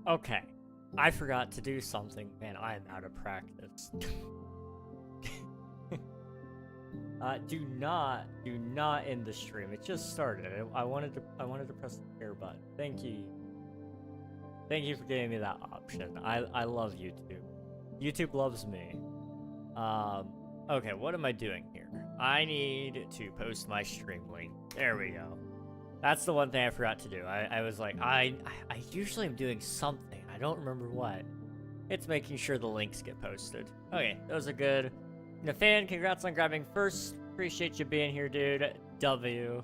Okay. I forgot to do something. Man, I am out of practice. Do not end the stream. It just started. I wanted to press the share button. Thank you. Thank you for giving me that option. I love YouTube. YouTube loves me. Okay, what am I doing here? I need to post my stream link. There we go. That's the one thing I forgot to do. I was like, I usually am doing something. I don't remember what. It's making sure the links get posted. Okay, those are good. Nathan, congrats on grabbing first. Appreciate you being here, dude. W.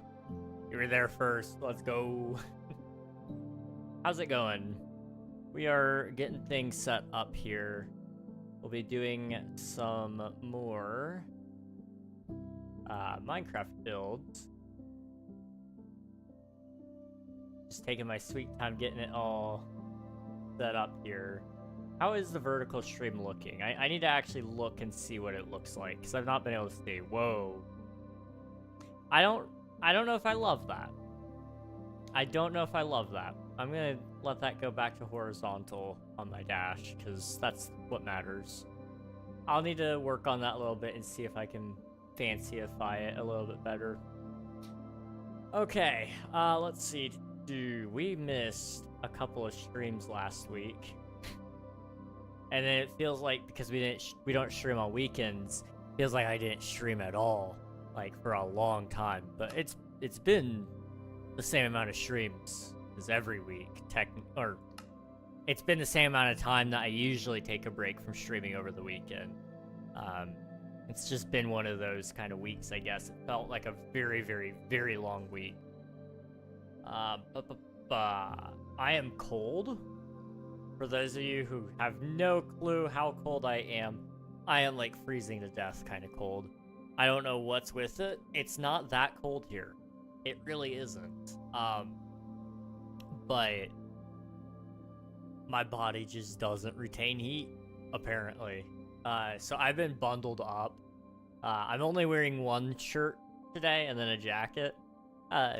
You were there first. Let's go. How's it going? We are getting things set up here. We'll be doing some more Minecraft builds. Just taking my sweet time getting it all set up here. How is the vertical stream looking? I need to actually look and see what it looks like, because I've not been able to see. Whoa. I don't know if I love that. I don't know if I love that. I'm gonna let that go back to horizontal on my dash, because that's what matters. I'll need to work on that a little bit and see if I can fancyify it a little bit better. Okay, let's see. We missed a couple of streams last week. And then it feels like, because we don't stream on weekends, it feels like I didn't stream at all, like, for a long time. But it's been the same amount of streams as every week, or it's been the same amount of time that I usually take a break from streaming over the weekend. It's just been one of those kind of weeks, I guess. It felt like a very, very, very long week. I am cold. For those of you who have no clue how cold I am like freezing to death kind of cold. I don't know what's with it. It's not that cold here. It really isn't. But my body just doesn't retain heat, apparently. So I've been bundled up. I'm only wearing one shirt today and then a jacket,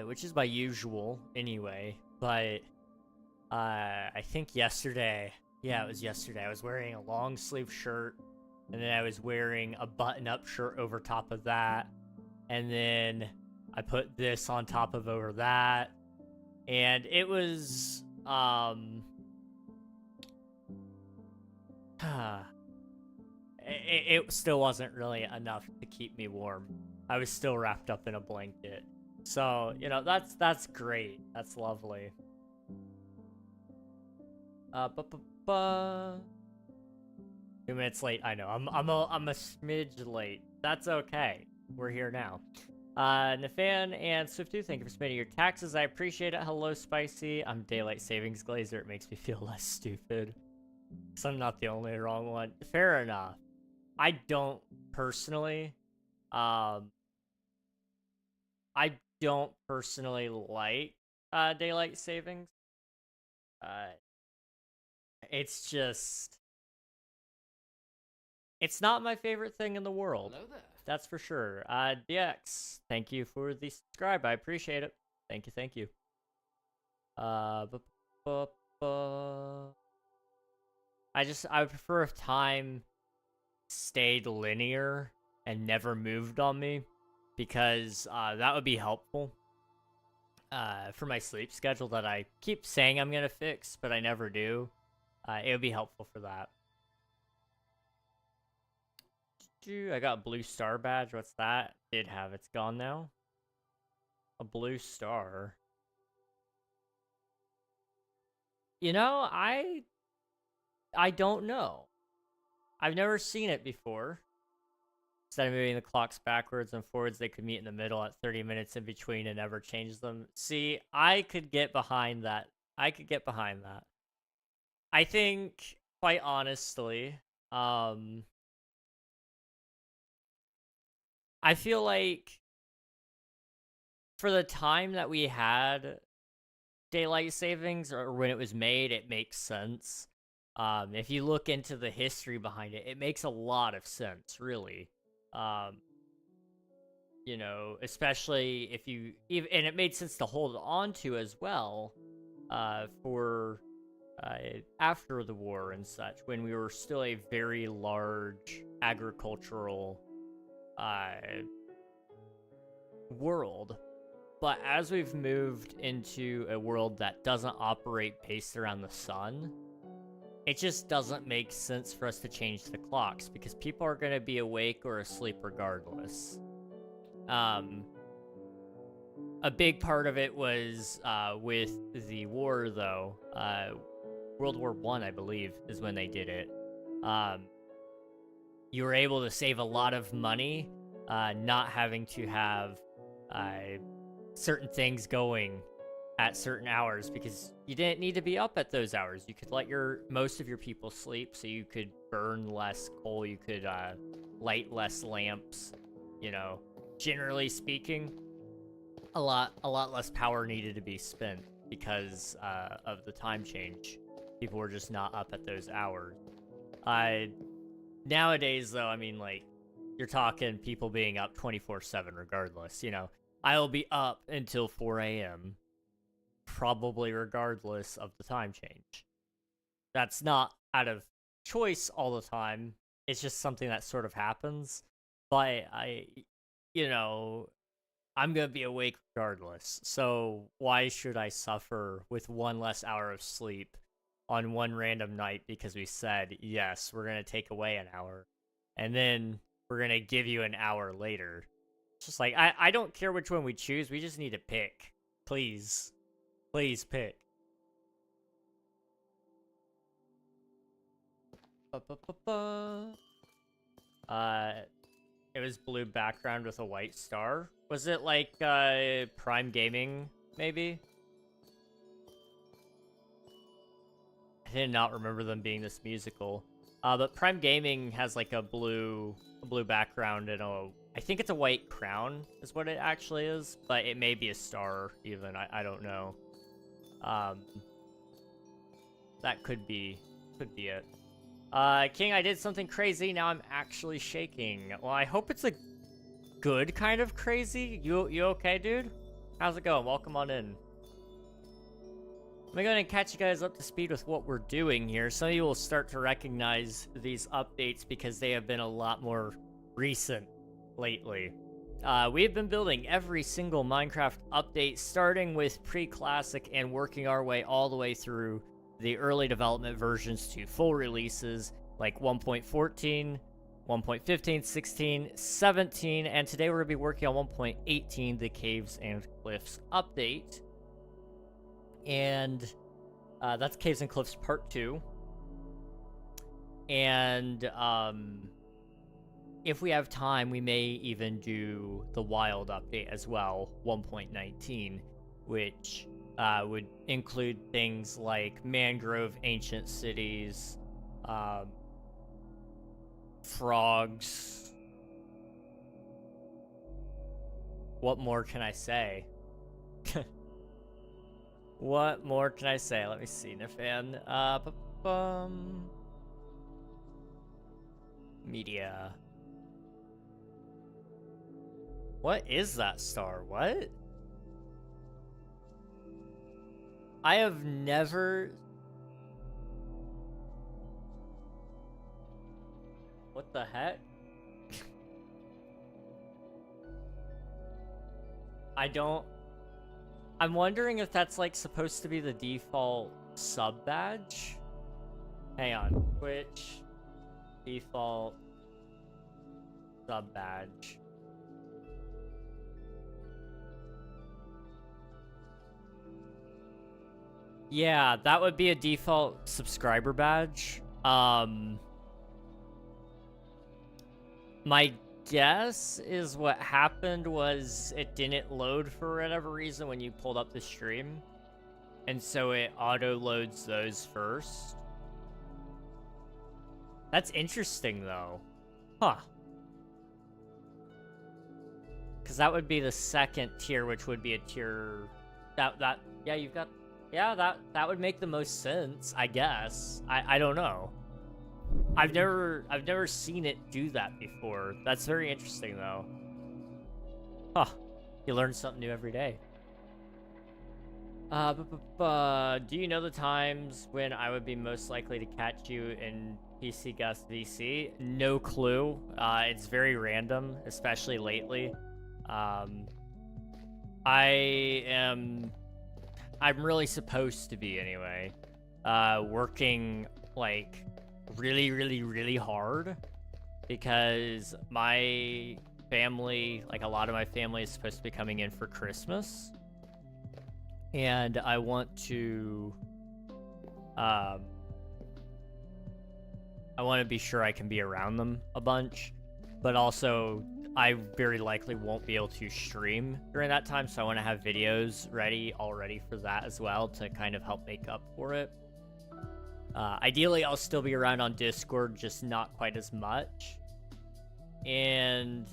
which is my usual anyway, but I think yesterday, yeah, it was yesterday, I was wearing a long sleeve shirt, and then I was wearing a button-up shirt over top of that, and then I put this on top of over that, and it was, it still wasn't really enough to keep me warm. I was still wrapped up in a blanket. So, you know, that's great. That's lovely. 2 minutes late. I know. I'm a smidge late. That's okay. We're here now. Nathan and Swift2, thank you for submitting your taxes. I appreciate it. Hello, Spicy. I'm Daylight Savings Glazer. It makes me feel less stupid. So I'm not the only wrong one. Fair enough. I don't personally, I don't personally like daylight savings. It's just, it's not my favorite thing in the world. Hello there. That's for sure. DX, thank you for the subscribe. I appreciate it. Thank you, thank you. I would prefer if time stayed linear and never moved on me, because that would be helpful for my sleep schedule that I keep saying I'm gonna fix, but I never do. It would be helpful for that. I got a blue star badge. What's that? Did have. It's gone now. A blue star. You know, I don't know. I've never seen it before. Instead of moving the clocks backwards and forwards, they could meet in the middle at 30 minutes in between and never change them. See, I could get behind that. I could get behind that. I think, quite honestly, I feel like for the time that we had daylight savings, or when it was made, it makes sense. If you look into the history behind it, it makes a lot of sense, really. You know, especially if you, and it made sense to hold on to as well, for after the war and such, when we were still a very large agricultural world. But as we've moved into a world that doesn't operate based around the sun, it just doesn't make sense for us to change the clocks because people are going to be awake or asleep regardless. A big part of it was with the war, though. World War I believe, is when they did it. You were able to save a lot of money not having to have certain things going at certain hours because you didn't need to be up at those hours. You could let most of your people sleep, so you could burn less coal, you could light less lamps, you know. Generally speaking, a lot less power needed to be spent because of the time change. People were just not up at those hours. Nowadays, though, I mean, like, you're talking people being up 24/7 regardless, you know. I'll be up until 4 a.m., probably regardless of the time change. That's not out of choice all the time. It's just something that sort of happens. But you know, I'm going to be awake regardless. So why should I suffer with one less hour of sleep on one random night because we said, yes, we're going to take away an hour, and then we're going to give you an hour later? It's just like, I don't care which one we choose. We just need to pick. Please. Please pick. It was blue background with a white star. Was it like Prime Gaming, maybe? I did not remember them being this musical. But Prime Gaming has like a blue background and I think it's a white crown is what it actually is, but it may be a star even. I don't know. That could be it. King, I did something crazy. Now I'm actually shaking. Well, I hope it's a good kind of crazy. You okay, dude? How's it going? Welcome on in. Let me go ahead and catch you guys up to speed with what we're doing here. Some of you will start to recognize these updates because they have been a lot more recent lately. We have been building every single Minecraft update, starting with pre-classic and working our way all the way through the early development versions to full releases like 1.14, 1.15, 16, 17, and today we're going to be working on 1.18, the Caves and Cliffs update. And that's Caves and Cliffs Part 2. And if we have time, we may even do the Wild update as well, 1.19, which would include things like mangrove ancient cities, frogs. What more can I say? What more can I say? Let me see, Nifan. Media. What is that star? What? I have never... What the heck? I don't... I'm wondering if that's like supposed to be the default sub badge. Hang on. Twitch default sub badge. Yeah, that would be a default subscriber badge. My guess is what happened was it didn't load for whatever reason when you pulled up the stream, and so it auto loads those first. That's interesting though. Huh. Because that would be the second tier, which would be a tier that yeah, you've got, yeah, that would make the most sense, I guess. I don't know. I've never seen it do that before. That's very interesting though. Huh. You learn something new every day. Do you know the times when I would be most likely to catch you in PC Gus VC? No clue. It's very random, especially lately. Um, I am... I'm really supposed to be, anyway. Working, like, really, really, really hard. Because my family, like, a lot of my family is supposed to be coming in for Christmas. And I want to, I want to be sure I can be around them a bunch, but also I very likely won't be able to stream during that time, so I want to have videos ready already for that as well to kind of help make up for it. Ideally, I'll still be around on Discord, just not quite as much. And,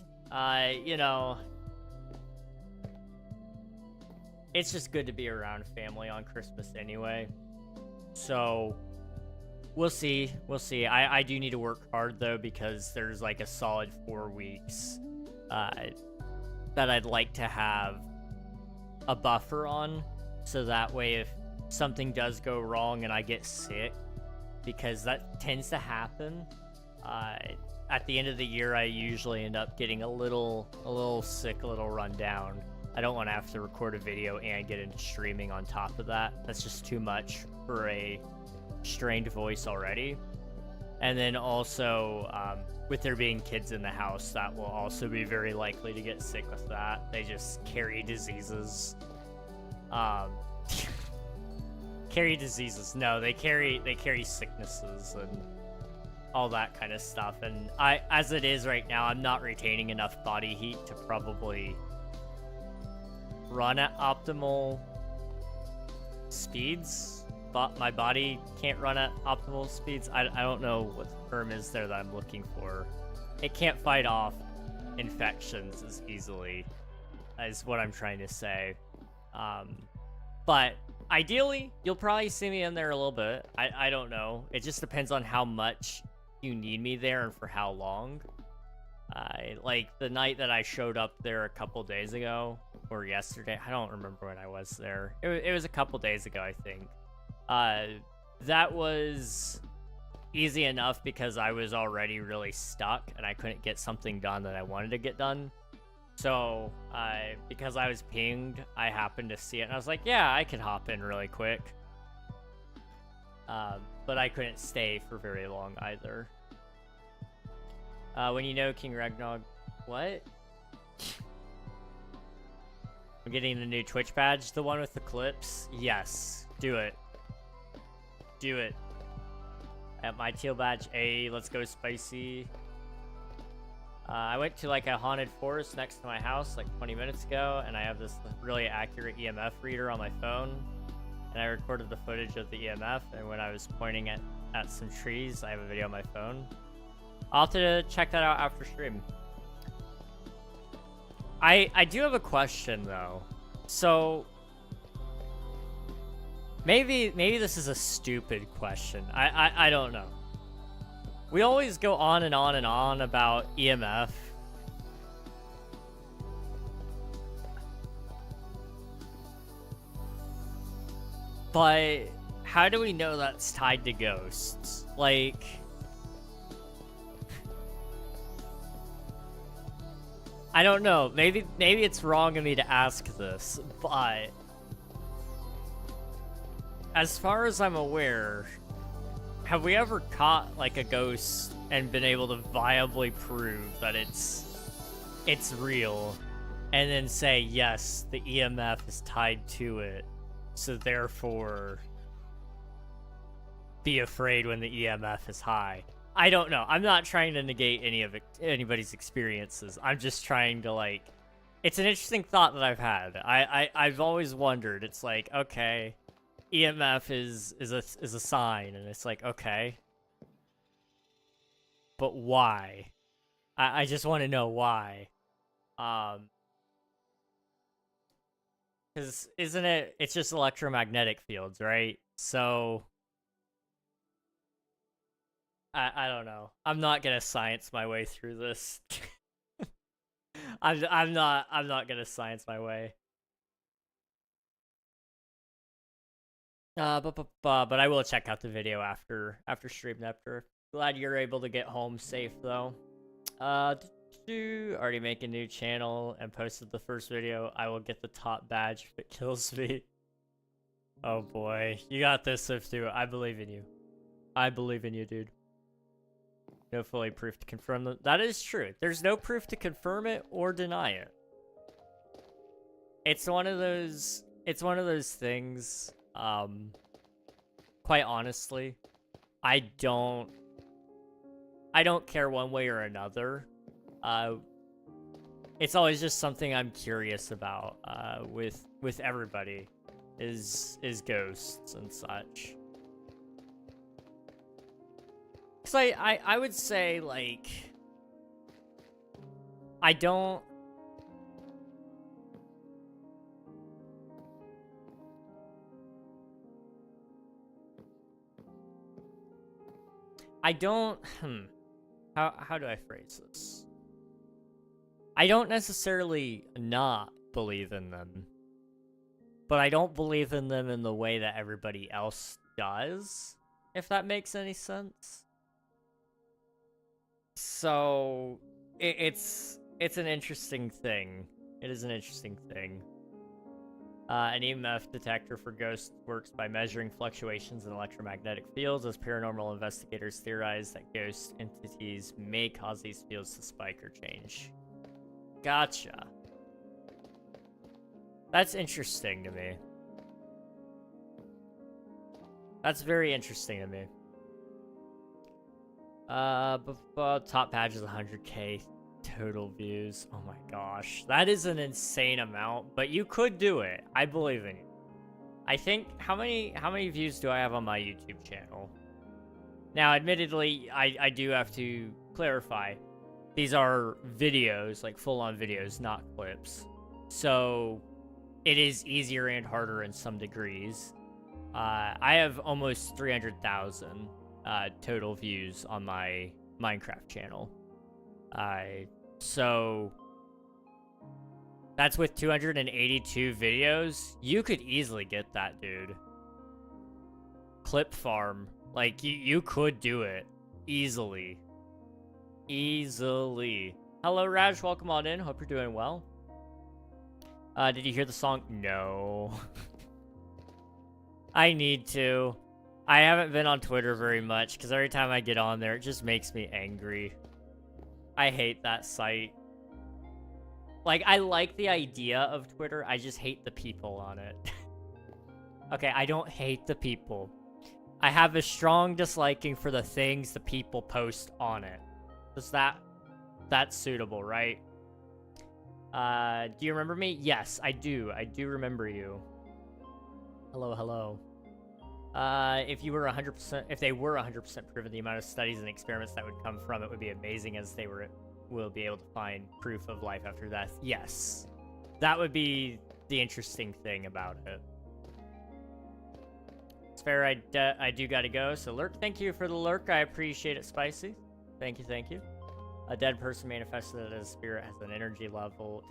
you know, it's just good to be around family on Christmas anyway. So, we'll see. We'll see. I do need to work hard, though, because there's like a solid 4 weeks that I'd like to have a buffer on. So that way, if something does go wrong and I get sick, because that tends to happen, at the end of the year, I usually end up getting a little sick, a little run down. I don't want to have to record a video and get into streaming on top of that. That's just too much for a strained voice already. And then also, with there being kids in the house, that will also be very likely to get sick with that. They just carry diseases. Carry diseases. No, they carry sicknesses and all that kind of stuff. And as it is right now, I'm not retaining enough body heat to probably run at optimal speeds, but my body can't run at optimal speeds. I don't know what the term is there that I'm looking for. It can't fight off infections as easily as what I'm trying to say. But ideally, you'll probably see me in there a little bit. I don't know. It just depends on how much you need me there and for how long. Like the night that I showed up there a couple days ago, or yesterday, I don't remember when I was there. It was a couple days ago, I think. That was easy enough because I was already really stuck and I couldn't get something done that I wanted to get done. So, because I was pinged, I happened to see it and I was like, yeah, I could hop in really quick. But I couldn't stay for very long either. When you know KingRegNog, what? I'm getting the new Twitch badge, the one with the clips. Yes, do it. Do it. At my teal badge, let's go spicy. I went to like a haunted forest next to my house like 20 minutes ago, and I have this really accurate EMF reader on my phone. And I recorded the footage of the EMF, and when I was pointing at some trees, I have a video on my phone. I'll have to check that out after stream. I do have a question though. So maybe this is a stupid question. I don't know. We always go on and on and on about EMF. But how do we know that's tied to ghosts? Like, I don't know. Maybe it's wrong of me to ask this, but as far as I'm aware, have we ever caught like a ghost and been able to viably prove that it's real, and then say yes, the EMF is tied to it, so therefore be afraid when the EMF is high? I don't know. I'm not trying to negate anybody's experiences. I'm just trying to, like, it's an interesting thought that I've had. I've always wondered. It's like, okay, EMF is a sign, and it's like, okay, but why? I just want to know why. Because isn't it? It's just electromagnetic fields, right? So I don't know. I'm not gonna science my way through this. I'm not gonna science my way. But I will check out the video after stream Nepter. Glad you're able to get home safe though. Already make a new channel and posted the first video. I will get the top badge if it kills me. Oh boy, you got this, Siftu. I believe in you. I believe in you, dude. No fully proof to confirm them. That is true. There's no proof to confirm it or deny it. It's one of those things, quite honestly, I don't care one way or another. It's always just something I'm curious about, with everybody, is ghosts and such. Cause I would say, like, I don't how do I phrase this? I don't necessarily not believe in them, but I don't believe in them in the way that everybody else does, if that makes any sense. So it's an interesting thing. It is an interesting thing. An EMF detector for ghosts works by measuring fluctuations in electromagnetic fields, as paranormal investigators theorize that ghost entities may cause these fields to spike or change. Gotcha. That's interesting to me. That's very interesting to me. Top badge is 100k total views. Oh my gosh, that is an insane amount, but you could do it. I believe in you. I think, how many views do I have on my YouTube channel? Now, admittedly, I do have to clarify. These are videos, like full-on videos, not clips. So, it is easier and harder in some degrees. I have almost 300,000 total views on my Minecraft channel. So that's with 282 videos. You could easily get that, dude. Clip farm. Like, you could do it. Easily. Easily. Hello, Raj. Welcome on in. Hope you're doing well. Did you hear the song? No. I need to. I haven't been on Twitter very much, because every time I get on there, it just makes me angry. I hate that site. Like, I like the idea of Twitter, I just hate the people on it. Okay, I don't hate the people. I have a strong disliking for the things the people post on it. Is that's suitable, right? Do you remember me? Yes, I do. I do remember you. Hello, hello. If they were 100% proven, the amount of studies and experiments that would come from it would be amazing, as they will be able to find proof of life after death. Yes. That would be the interesting thing about it. It's fair, I do gotta go. So lurk, thank you for the lurk. I appreciate it, Spicy. Thank you, thank you. A dead person manifested as a spirit has an energy level,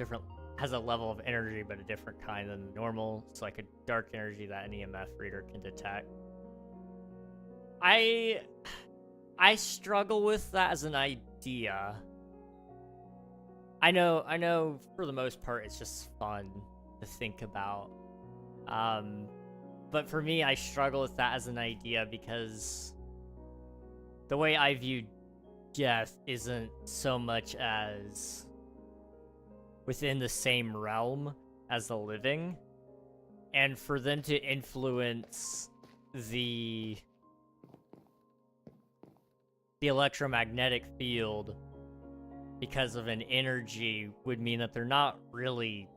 has a level of energy, but a different kind than normal. It's like a dark energy that an EMF reader can detect. I struggle with that as an idea. I know for the most part it's just fun to think about. But for me, I struggle with that as an idea because the way I view death isn't so much as within the same realm as the living, and for them to influence the electromagnetic field because of an energy would mean that they're not really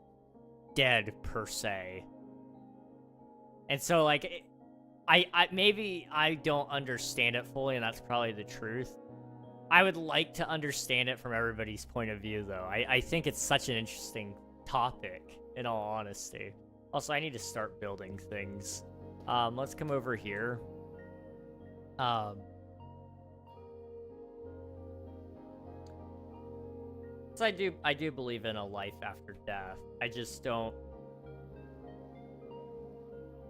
dead per se. And so, like, maybe I don't understand it fully, and that's probably the truth. I would like to understand it from everybody's point of view, though. I think it's such an interesting topic, in all honesty. Also, I need to start building things. Let's come over here. So I do believe in a life after death. I just don't...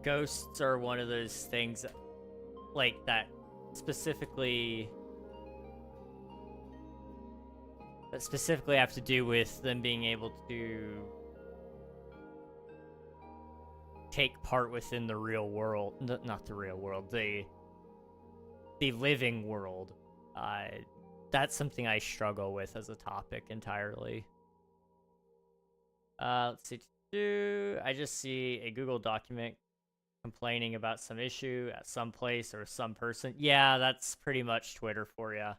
ghosts are one of those things like that specifically have to do with them being able to take part within the real world. Not the real world, the living world. That's something I struggle with as a topic entirely. Let's see. I just see a Google document complaining about some issue at some place or some person. Yeah, that's pretty much Twitter for you.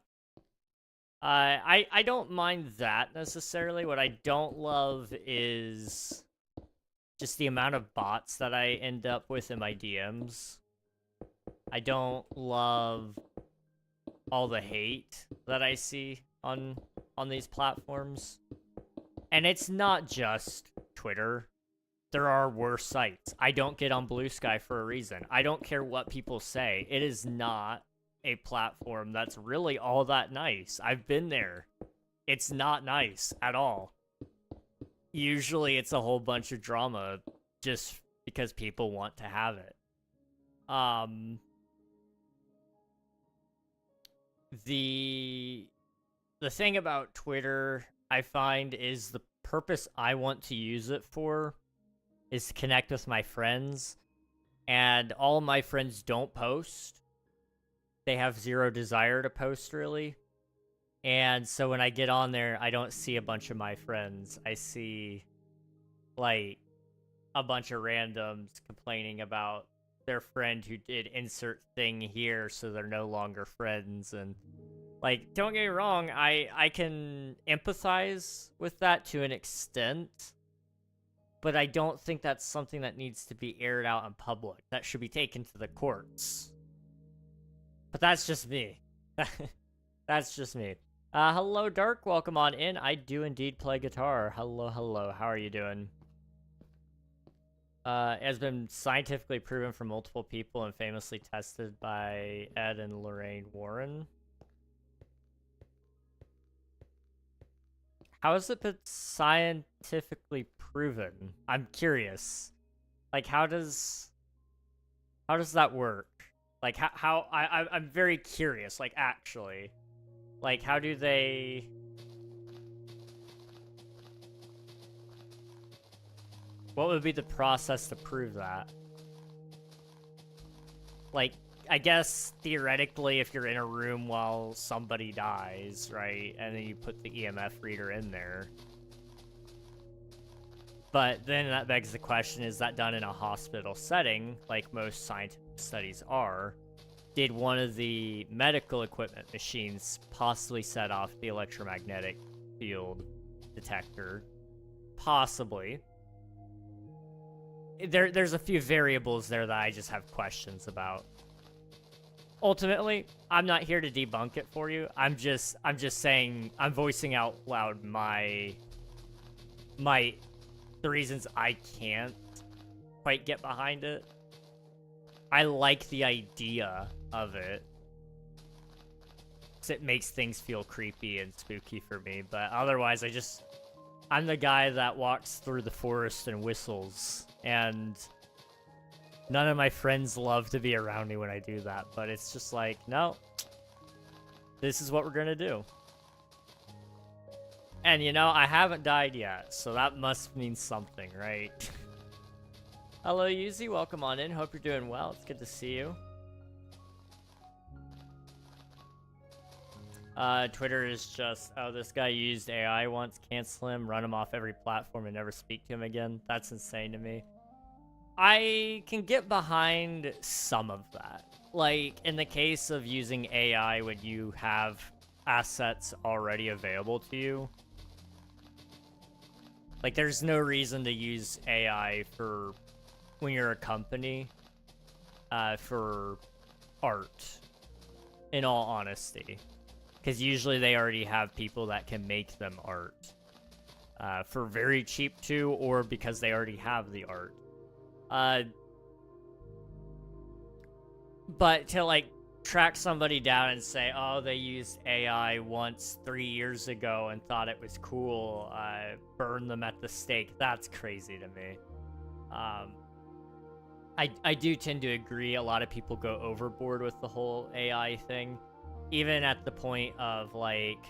I don't mind that necessarily. What I don't love is just the amount of bots that I end up with in my DMs. I don't love all the hate that I see on these platforms. And it's not just Twitter. There are worse sites. I don't get on Blue Sky for a reason. I don't care what people say. It is not a platform that's really all that nice. I've been there. It's not nice at all. Usually it's a whole bunch of drama just because people want to have it. The thing about Twitter, I find, is the purpose I want to use it for is to connect with my friends, and all my friends don't post. They have zero desire to post, really. And so when I get on there, I don't see a bunch of my friends. I see, like, a bunch of randoms complaining about their friend who did insert thing here, so they're no longer friends. And, like, don't get me wrong, I can empathize with that to an extent, but I don't think that's something that needs to be aired out in public. That should be taken to the courts. But that's just me. That's just me. Hello, Dark. Welcome on in. I do indeed play guitar. Hello, hello. How are you doing? It has been scientifically proven for multiple people and famously tested by Ed and Lorraine Warren. How has it been scientifically proven? I'm curious. Like, how does that work? Like, I'm very curious, like, actually. Like, how do they... What would be the process to prove that? Like, I guess, theoretically, if you're in a room while somebody dies, right? And then you put the EMF reader in there. But then that begs the question, is that done in a hospital setting, like most scientific studies are? Did one of the medical equipment machines possibly set off the electromagnetic field detector? Possibly. There's a few variables there that I just have questions about. Ultimately, I'm not here to debunk it for you. I'm just saying, I'm voicing out loud the reasons I can't quite get behind it. I like the idea of it, because it makes things feel creepy and spooky for me, but otherwise I'm the guy that walks through the forest and whistles, and none of my friends love to be around me when I do that, but it's just like, no, this is what we're gonna do. And, you know, I haven't died yet, so that must mean something, right? Hello, Yuzi. Welcome on in. Hope you're doing well. It's good to see you. Twitter is just, oh, this guy used AI once, cancel him, run him off every platform, and never speak to him again. That's insane to me. I can get behind some of that. Like, in the case of using AI when you have assets already available to you. Like, there's no reason to use AI for when you're a company for art, in all honesty. Because usually they already have people that can make them art for very cheap too, or because they already have the art. But to, like, track somebody down and say, oh, they used AI once 3 years ago and thought it was cool, burn them at the stake, that's crazy to me. I do tend to agree. A lot of people go overboard with the whole AI thing, even at the point of like,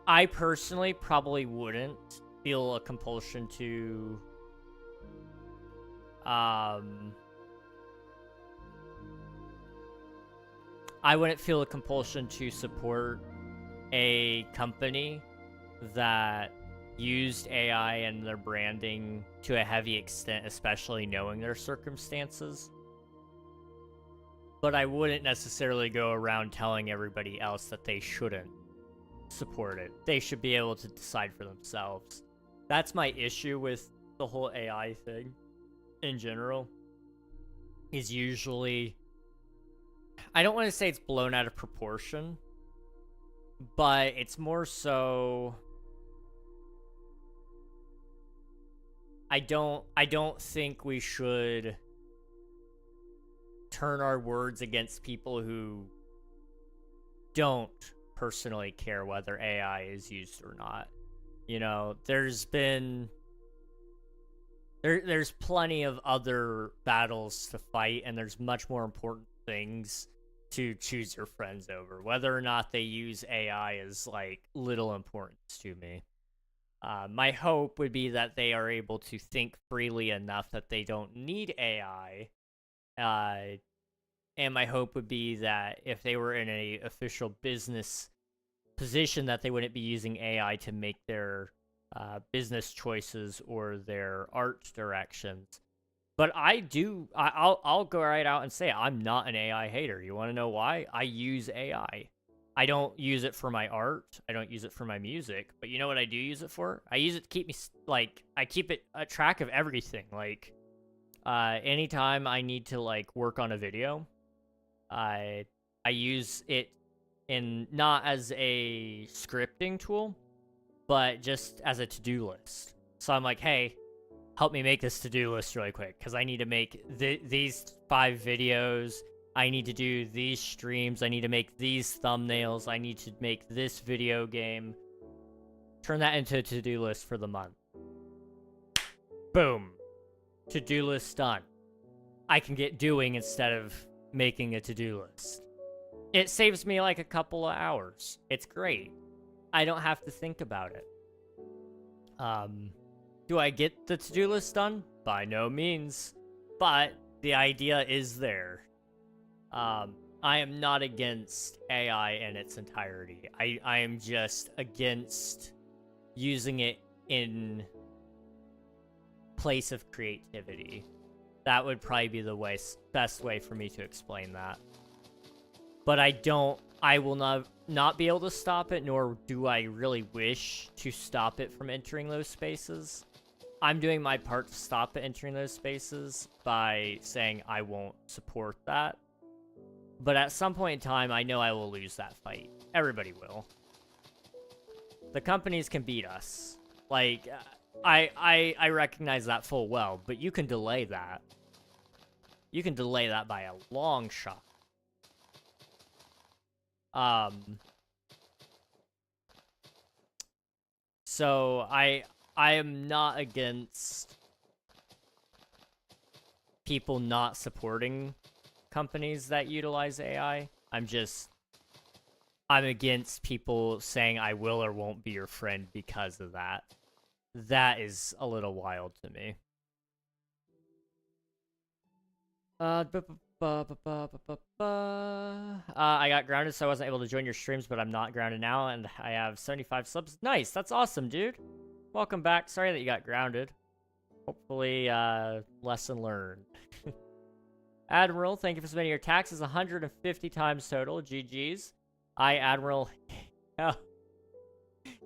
I personally probably wouldn't feel a compulsion to I wouldn't feel a compulsion to support a company that used AI and their branding to a heavy extent, especially knowing their circumstances. But I wouldn't necessarily go around telling everybody else that they shouldn't support it. They should be able to decide for themselves. That's my issue with the whole AI thing in general. Is usually, I don't want to say it's blown out of proportion, but it's more so, I don't think we should turn our words against people who don't personally care whether AI is used or not. You know, there's plenty of other battles to fight, and there's much more important things to choose your friends over. Whether or not they use AI is like little importance to me. My hope would be that they are able to think freely enough that they don't need AI. And my hope would be that if they were in a official business position, that they wouldn't be using AI to make their business choices or their art directions. But I'll go right out and say I'm not an AI hater. You want to know why? I use AI. I don't use it for my art. I don't use it for my music. But you know what I do use it for? I use it to keep me, like, I keep it a track of everything. Like, anytime I need to, like, work on a video, I use it in not as a scripting tool, but just as a to-do list. So I'm like, hey, help me make this to-do list really quick, because I need to make these 5 videos. I need to do these streams. I need to make these thumbnails. I need to make this video game. Turn that into a to-do list for the month. Boom. To-do list done. I can get doing instead of making a to-do list. It saves me like a couple of hours. It's great. I don't have to think about it. Do I get the to-do list done? By no means. But the idea is there. I am not against AI in its entirety. I am just against using it in place of creativity. That would probably be the best way for me to explain that. But I will not be able to stop it, nor do I really wish to stop it from entering those spaces. I'm doing my part to stop it entering those spaces by saying I won't support that. But at some point in time, I know I will lose that fight. Everybody will. The companies can beat us. Like, I recognize that full well, but you can delay that. You can delay that by a long shot. So I am not against people not supporting companies that utilize AI. I'm against people saying I will or won't be your friend because of that. That is a little wild to me. I got grounded, so I wasn't able to join your streams, but I'm not grounded now, and I have 75 subs. Nice, that's awesome, dude. Welcome back. Sorry that you got grounded. Hopefully, lesson learned. Admiral, thank you for submitting your taxes 150 times total. GG's. Admiral.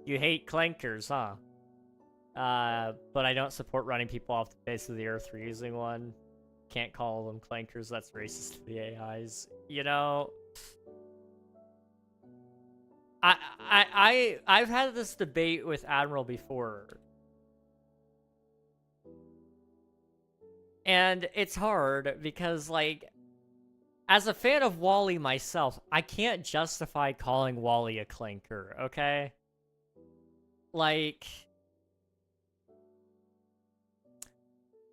You hate clankers, huh? But I don't support running people off the face of the earth for using one. Can't call them clankers. That's racist to the AIs. You know, I've had this debate with Admiral before. And it's hard because, like, as a fan of Wally myself, I can't justify calling Wally a clanker, okay? Like,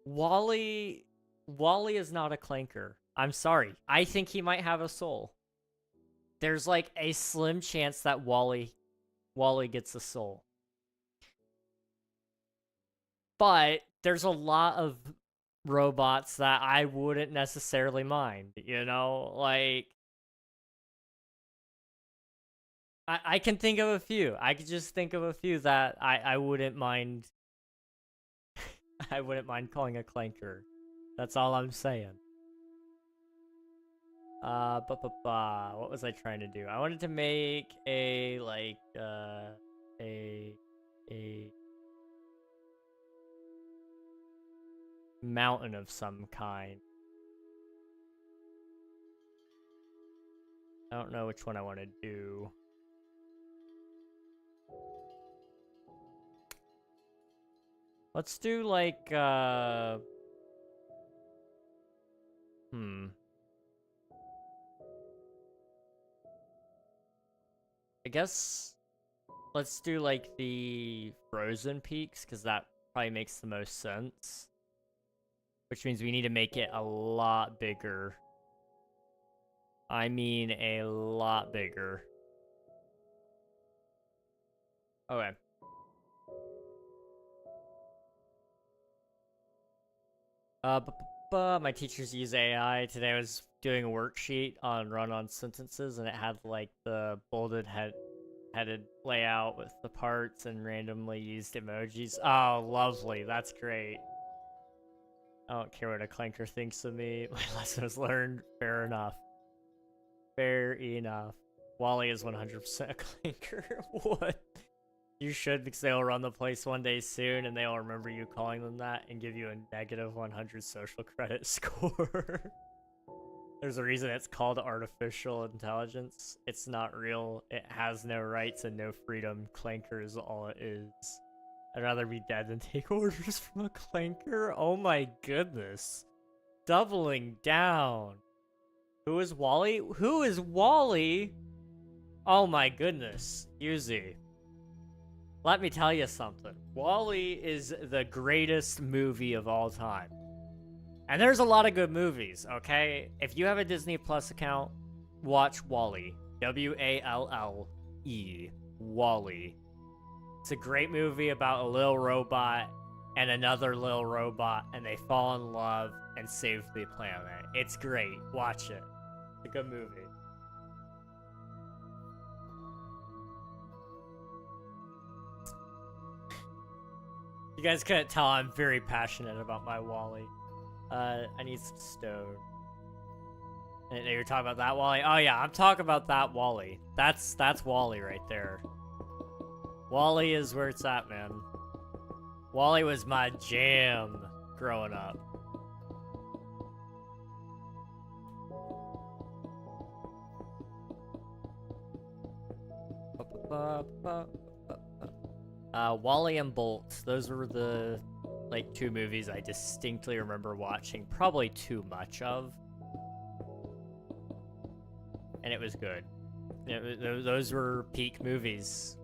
Wally Wally is not a clanker. I'm sorry. I think he might have a soul. There's like a slim chance that Wally gets a soul. But there's a lot of robots that I wouldn't necessarily mind, you know? Like, I can think of a few. I could just think of a few that I wouldn't mind. I wouldn't mind calling a clanker. That's all I'm saying. What was I trying to do? I wanted to make a, like, a mountain of some kind. I don't know which one I want to do. Let's do, like, I guess let's do, like, the frozen peaks, because that probably makes the most sense. Which means we need to make it a lot bigger. I mean a lot bigger. Okay. My teachers use AI. Today I was doing a worksheet on run-on sentences, and it had, like, the bolded headed layout with the parts and randomly used emojis. Oh, lovely. That's great. I don't care what a clanker thinks of me. My lesson was learned. Fair enough. Fair enough. Wally is 100% a clanker. What? You should, because they'll run the place one day soon, and they'll remember you calling them that and give you a negative 100 social credit score. There's a reason it's called artificial intelligence. It's not real. It has no rights and no freedom. Clanker is all it is. I'd rather be dead than take orders from a clanker. Oh my goodness. Doubling down. Who is Wally? Who is Wally? Oh my goodness. Yuzi. Let me tell you something. Wally is the greatest movie of all time. And there's a lot of good movies, okay? If you have a Disney Plus account, watch Wall-E. W-A-L-L-E. Wall-E. It's a great movie about a little robot and another little robot, and they fall in love and save the planet. It's great. Watch it. It's a good movie. You guys couldn't tell I'm very passionate about my Wall-E. I need some stone. And you're talking about that Wall-E? Oh yeah, I'm talking about that Wall-E. That's Wall-E right there. Wall-E is where it's at, man. Wall-E was my jam growing up. Wall-E and Bolt. Those were the, like, two movies I distinctly remember watching probably too much of. And it was good. Those were peak movies.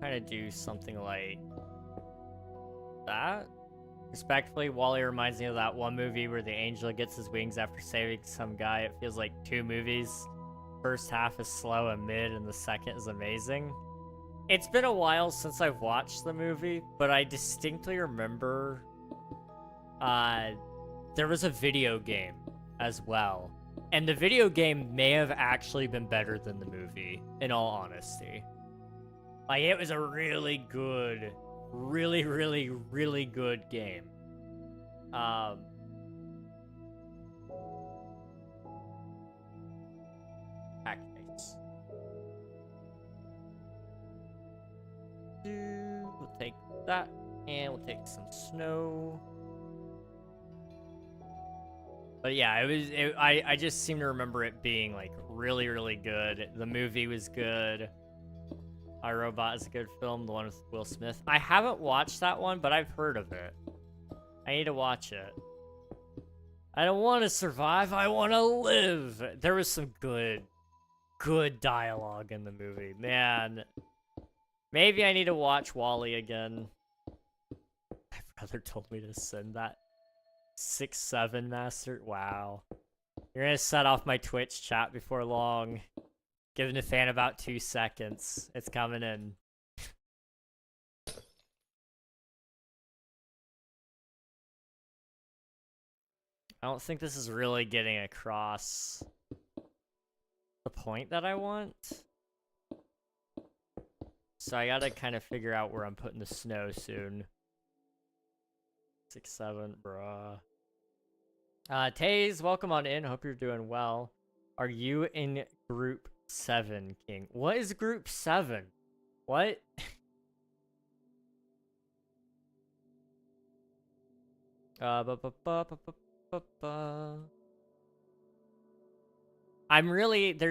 Kind of do something like that. Respectfully, Wall-E reminds me of that one movie where the angel gets his wings after saving some guy. It feels like two movies. First half is slow and mid, and the second is amazing. It's been a while since I've watched the movie, but I distinctly remember there was a video game as well. And the video game may have actually been better than the movie, in all honesty. Like, it was a really good, really, really, really good game. Activates. We'll take that, and we'll take some snow. But yeah, I just seem to remember it being, like, really, really good. The movie was good. iRobot is a good film, the one with Will Smith. I haven't watched that one, but I've heard of it. I need to watch it. I don't want to survive, I want to live! There was some good dialogue in the movie. Man, Maybe I need to watch Wally again. My brother told me to send that 6-7 master. Wow. You're gonna set off my Twitch chat before long. Giving the fan about 2 seconds. It's coming in. I don't think this is really getting across the point that I want. So I gotta kind of figure out where I'm putting the snow soon. 6-7, bruh. Taze, welcome on in. Hope you're doing well. Are you in group 7, King? What is group 7? What? There's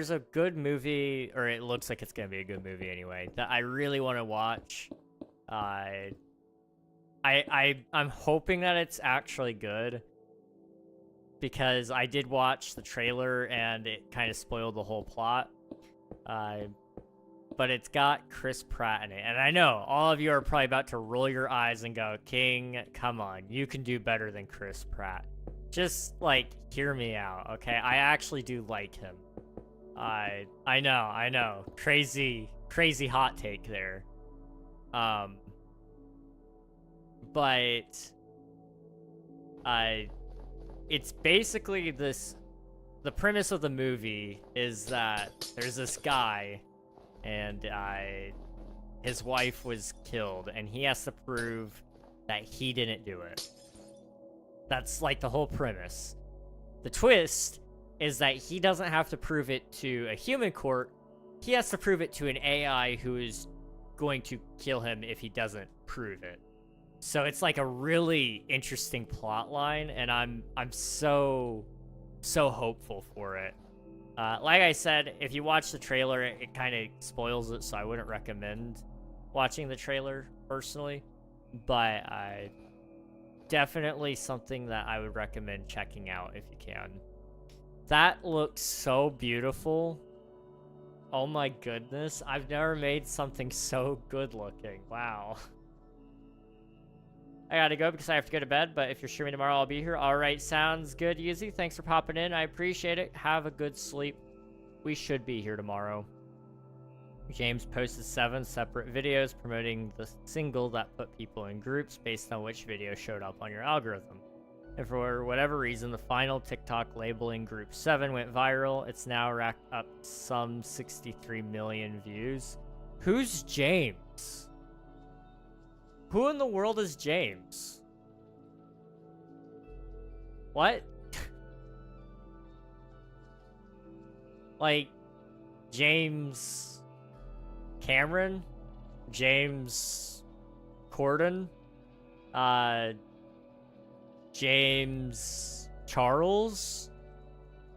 a good movie, or it looks like it's gonna be a good movie anyway, that I really want to watch. I'm hoping that it's actually good, because I did watch the trailer and it kind of spoiled the whole plot. But it's got Chris Pratt in it, and I know all of you are probably about to roll your eyes and go, King, come on, you can do better than Chris Pratt. Just, like, hear me out, okay? I actually do like him. I know. Crazy hot take there. But it's basically this, the premise of the movie is that there's this guy, and his wife was killed, and he has to prove that he didn't do it. That's like the whole premise. The twist is that he doesn't have to prove it to a human court. He has to prove it to an AI who is going to kill him if he doesn't prove it. So it's like a really interesting plot line, and I'm so hopeful for it. Like I said, if you watch the trailer, it kind of spoils it, so I wouldn't recommend watching the trailer personally. But definitely something that I would recommend checking out if you can. That looks so beautiful. Oh my goodness, I've never made something so good looking. Wow. I gotta go because I have to go to bed, but if you're streaming tomorrow, I'll be here. All right, sounds good, Yuzi. Thanks for popping in. I appreciate it. Have a good sleep. We should be here tomorrow. James posted 7 separate videos promoting the single that put people in groups based on which video showed up on your algorithm. And for whatever reason, the final TikTok labeling Group 7 went viral. It's now racked up some 63 million views. Who's James? Who in the world is James? What? Like, James Cameron? James Corden? James Charles?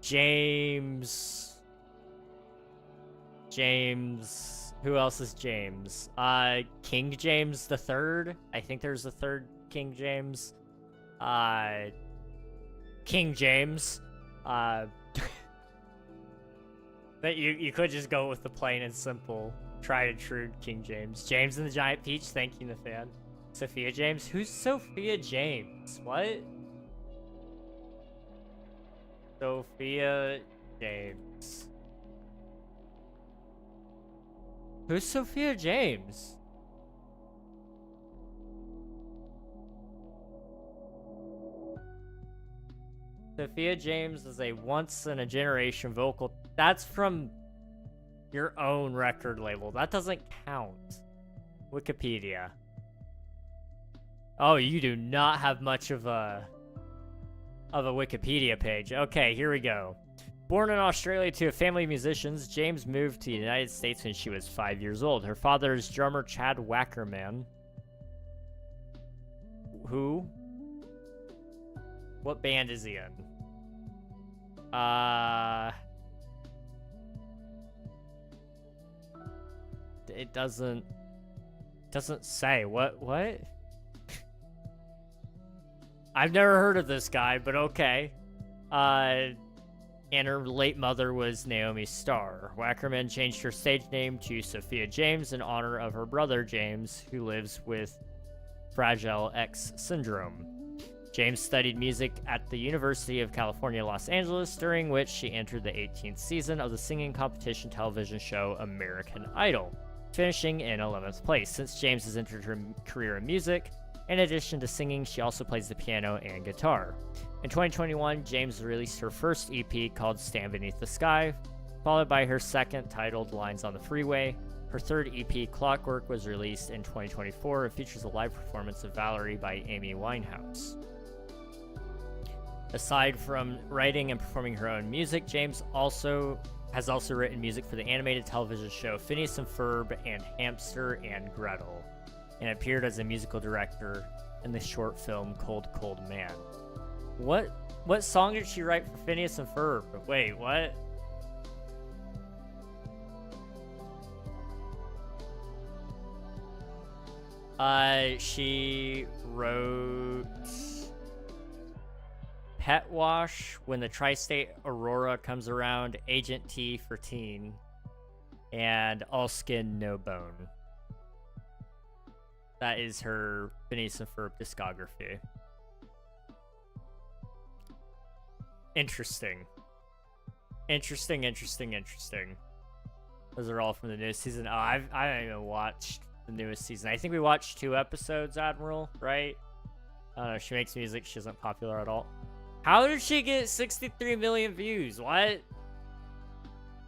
James... Who else is James? King James the Third? I think there's a third King James. King James. But you could just go with the plain and simple, tried and true King James. James and the Giant Peach, thank you, Nathan. Sophia James? Who's Sophia James? What? Sophia James. Who's Sophia James? Sophia James is a once-in-a-generation vocal. That's from your own record label. That doesn't count. Wikipedia. Oh, you do not have much of a Wikipedia page. Okay, here we go. Born in Australia to a family of musicians, James moved to the United States when she was 5 years old. Her father is drummer Chad Wackerman. Who? What band is he in? It doesn't say. What? I've never heard of this guy, but okay. and her late mother was Naomi Starr. Wackerman changed her stage name to Sophia James in honor of her brother James, who lives with Fragile X syndrome. James studied music at the University of California, Los Angeles, during which she entered the 18th season of the singing competition television show American Idol, finishing in 11th place. Since James has entered her career in music, in addition to singing, she also plays the piano and guitar. In 2021, James released her first EP called Stand Beneath the Sky, followed by her second titled Lines on the Freeway. Her third EP, Clockwork, was released in 2024 and features a live performance of Valerie by Amy Winehouse. Aside from writing and performing her own music, James has also written music for the animated television show Phineas and Ferb and Hamster and Gretel, and appeared as a musical director in the short film Cold Cold Man. What song did she write for Phineas and Ferb? Wait, what? She wrote Pet Wash, When the Tri-State Aurora Comes Around, Agent T for Teen, and All Skin, No Bone. That is her Phineas and Ferb discography. Interesting. Interesting. Those are all from the newest season. Oh, I haven't even watched the newest season. I think we watched 2 episodes, Admiral, right? I don't know, she makes music, she isn't popular at all. How did she get 63 million views? What?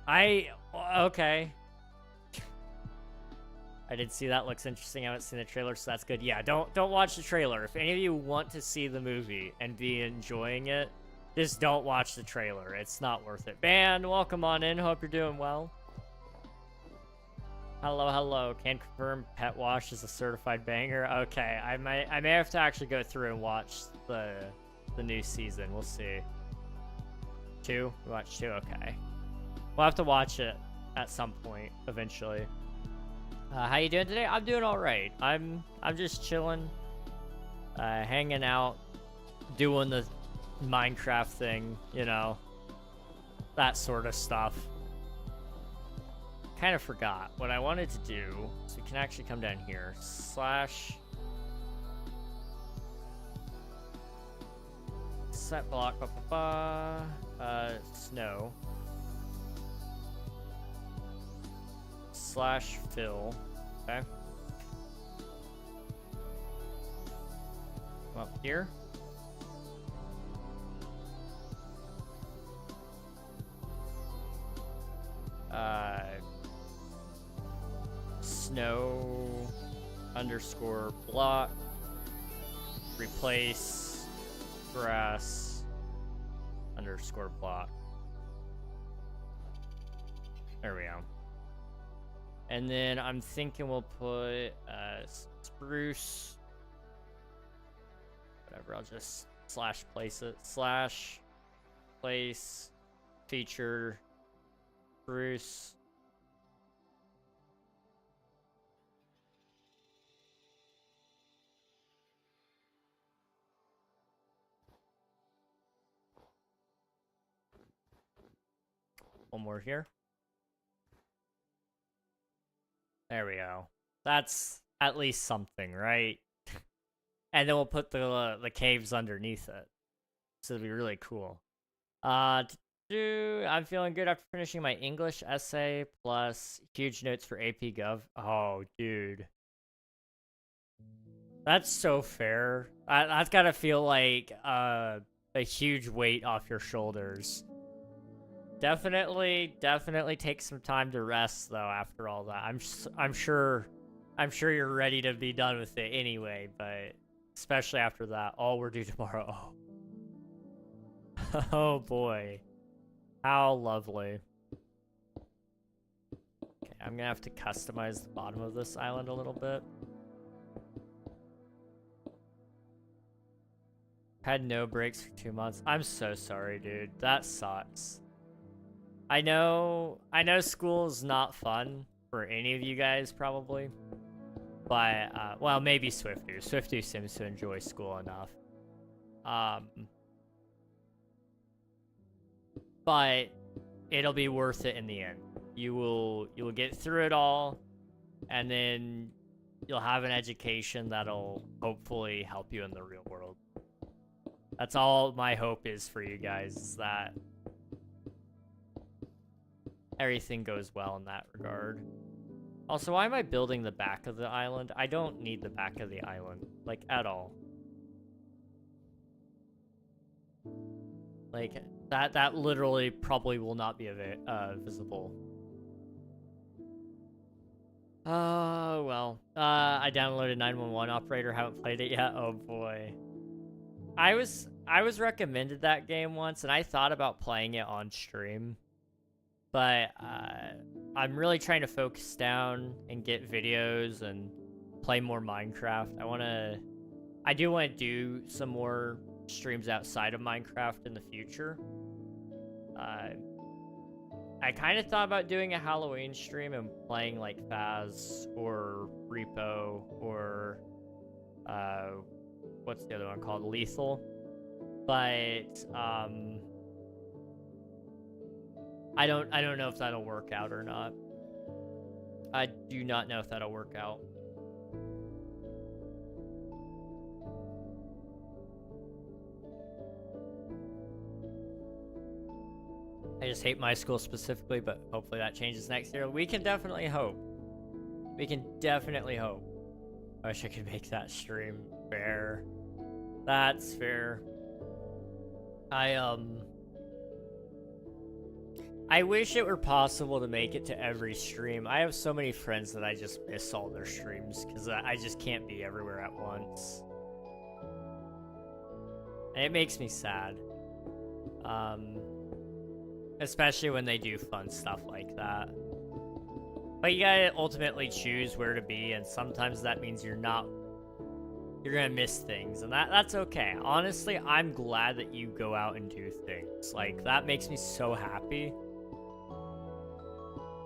Okay. I did see that. Looks interesting. I haven't seen the trailer, so that's good. Yeah, don't watch the trailer. If any of you want to see the movie and be enjoying it, just don't watch the trailer. It's not worth it. Band, welcome on in. Hope you're doing well. Hello. Can confirm Pet Wash is a certified banger. Okay, I may have to actually go through and watch the new season. We'll see. 2? We watched 2? Okay. We'll have to watch it at some point eventually. How you doing today? I'm doing all right. I'm just chilling, hanging out, doing the Minecraft thing, you know, that sort of stuff. Kind of forgot what I wanted to do, so we can actually come down here. Set block, snow. /fill. Okay. Come up here. Snow underscore block. Replace grass underscore block. There we go. And then I'm thinking we'll put spruce. Whatever, I'll just /place it. /place feature spruce. One more here. There we go. That's at least something, right? And then we'll put the caves underneath it. So it'll be really cool. I'm feeling good after finishing my English essay plus huge notes for AP Gov. Oh, dude. That's so fair. That's gotta feel like a huge weight off your shoulders. Definitely take some time to rest though after all that. I'm sure you're ready to be done with it anyway, but especially after that. All we're due tomorrow. Oh boy. How lovely. Okay, I'm gonna have to customize the bottom of this island a little bit. Had no breaks for 2 months. I'm so sorry, dude. That sucks. I know school's not fun for any of you guys, probably. But, well, maybe Swifty. Swifty seems to enjoy school enough. but it'll be worth it in the end. You will get through it all, and then you'll have an education that'll hopefully help you in the real world. That's all my hope is for you guys, is that everything goes well in that regard. Also, why am I building the back of the island? I don't need the back of the island, like, at all. Like, that literally probably will not be visible. Oh, well. I downloaded 911 Operator, haven't played it yet. Oh, boy. I was recommended that game once, and I thought about playing it on stream. But, I'm really trying to focus down and get videos and play more Minecraft. I do want to do some more streams outside of Minecraft in the future. I kind of thought about doing a Halloween stream and playing like Faz or Repo or what's the other one called? Lethal. But I don't know if that'll work out or not. I do not know if that'll work out. I just hate my school specifically, but hopefully that changes next year. We can definitely hope. We can definitely hope. I wish I could make that stream fair. That's fair. I wish it were possible to make it to every stream. I have so many friends that I just miss all their streams because I just can't be everywhere at once. And it makes me sad. Especially when they do fun stuff like that. But you gotta ultimately choose where to be, and sometimes that means you're gonna miss things, and that's okay. Honestly, I'm glad that you go out and do things. Like, that makes me so happy.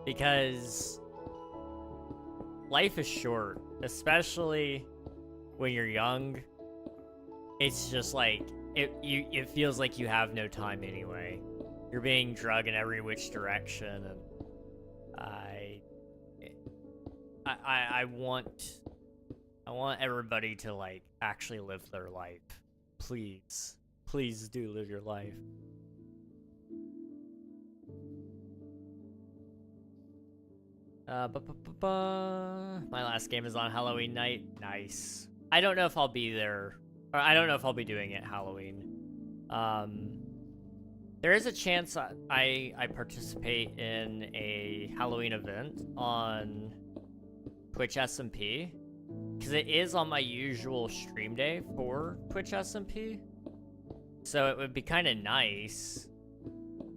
Because life is short, especially when you're young. It's just like, it feels like you have no time anyway. You're being dragged in every which direction, and I want everybody to like actually live their life. Please do live your life. My last game is on Halloween night. Nice. I don't know if I'll be there, or I don't know if I'll be doing it Halloween. There is a chance I participate in a Halloween event on Twitch SMP, because it is on my usual stream day for Twitch SMP. So it would be kind of nice,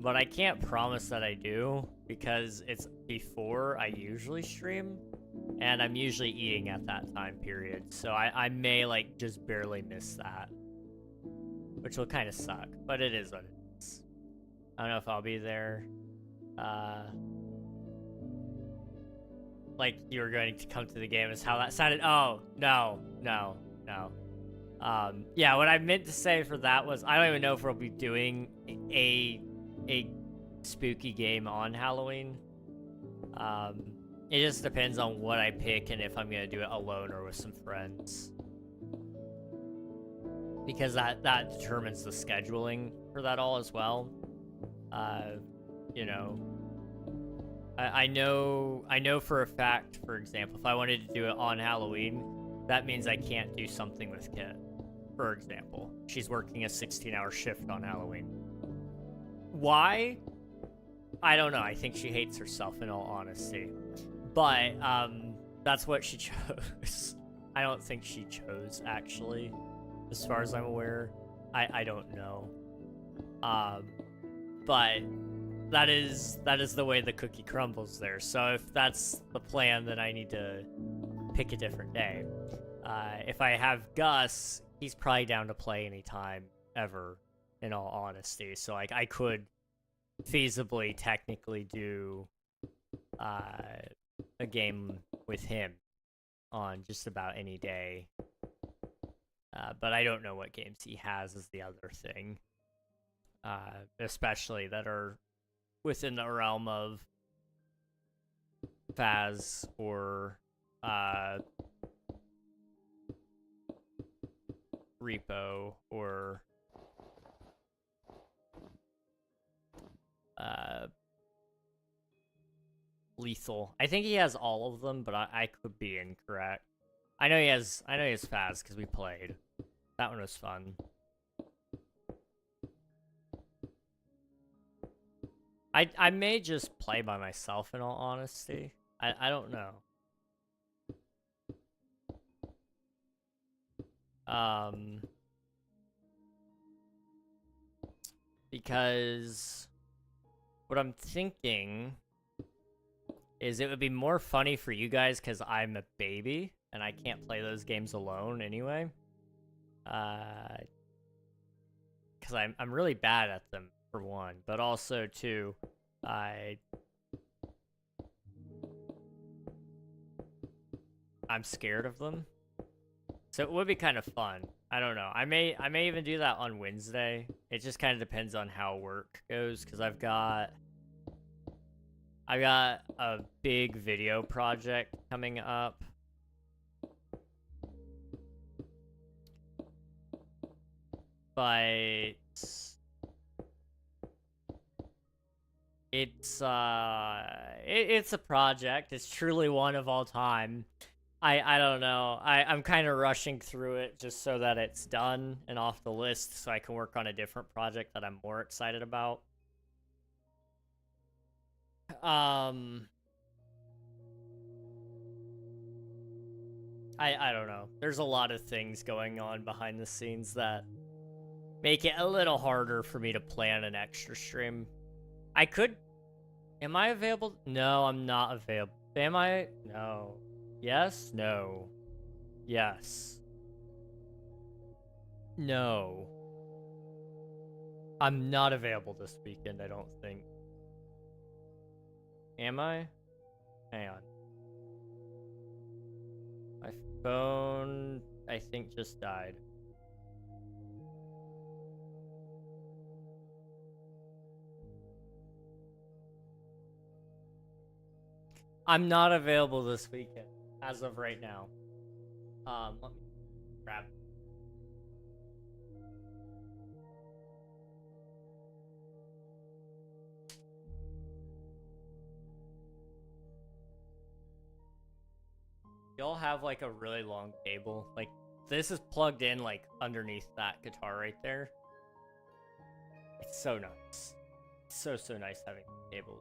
but I can't promise that I do, because it's before I usually stream, and I'm usually eating at that time period. So I may like just barely miss that, which will kind of suck, but it is what it is. I don't know if I'll be there. Like you were going to come to the game is how that sounded. Oh, no. Yeah, what I meant to say for that was, I don't even know if we'll be doing a spooky game on Halloween. It just depends on what I pick and if I'm gonna do it alone or with some friends. Because that determines the scheduling for that all as well. You know, I know for a fact, for example, if I wanted to do it on Halloween, that means I can't do something with Kit. For example, she's working a 16-hour shift on Halloween. Why? I don't know. I think she hates herself, in all honesty. But that's what she chose. I don't think she chose, actually, as far as I'm aware. I don't know. But that is the way the cookie crumbles there. So if that's the plan, then I need to pick a different day. If I have Gus, he's probably down to play anytime ever, in all honesty. So like I could feasibly technically do a game with him on just about any day. But I don't know what games he has is the other thing. especially that are within the realm of Faz or Repo or Lethal. I think he has all of them, but I could be incorrect. I know he has Faz because we played. That one was fun. I may just play by myself in all honesty. I don't know. Because what I'm thinking is it would be more funny for you guys because I'm a baby and I can't play those games alone anyway. Because I'm really bad at them for one, but also two, I'm scared of them. So it would be kind of fun. I don't know. I may even do that on Wednesday. It just kind of depends on how work goes because I've got a big video project coming up. But it's a project. It's truly one of all time. I don't know. I'm kind of rushing through it just so that it's done and off the list so I can work on a different project that I'm more excited about. I don't know. There's a lot of things going on behind the scenes that make it a little harder for me to plan an extra stream. I could... Am I available? No, I'm not available. Am I? No. Yes? No. Yes. No. I'm not available this weekend, I don't think. Am I? Hang on. My phone, I think, just died. I'm not available this weekend, as of right now. Let me grab. Y'all have like a really long cable. Like this is plugged in like underneath that guitar right there. It's so nice. It's so nice having cable.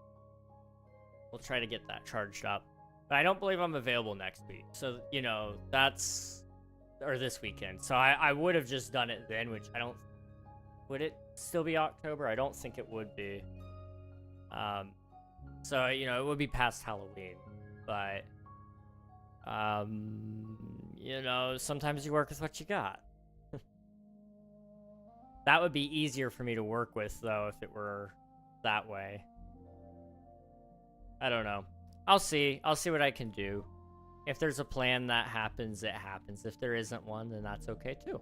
We'll try to get that charged up. But I don't believe I'm available next week. So, you know, that's... Or this weekend. So I would have just done it then, which I don't... Would it still be October? I don't think it would be. So, you know, it would be past Halloween. But... you know, sometimes you work with what you got. That would be easier for me to work with, though, if it were that way. I don't know. I'll see. I'll see what I can do. If there's a plan that happens, it happens. If there isn't one, then that's okay, too.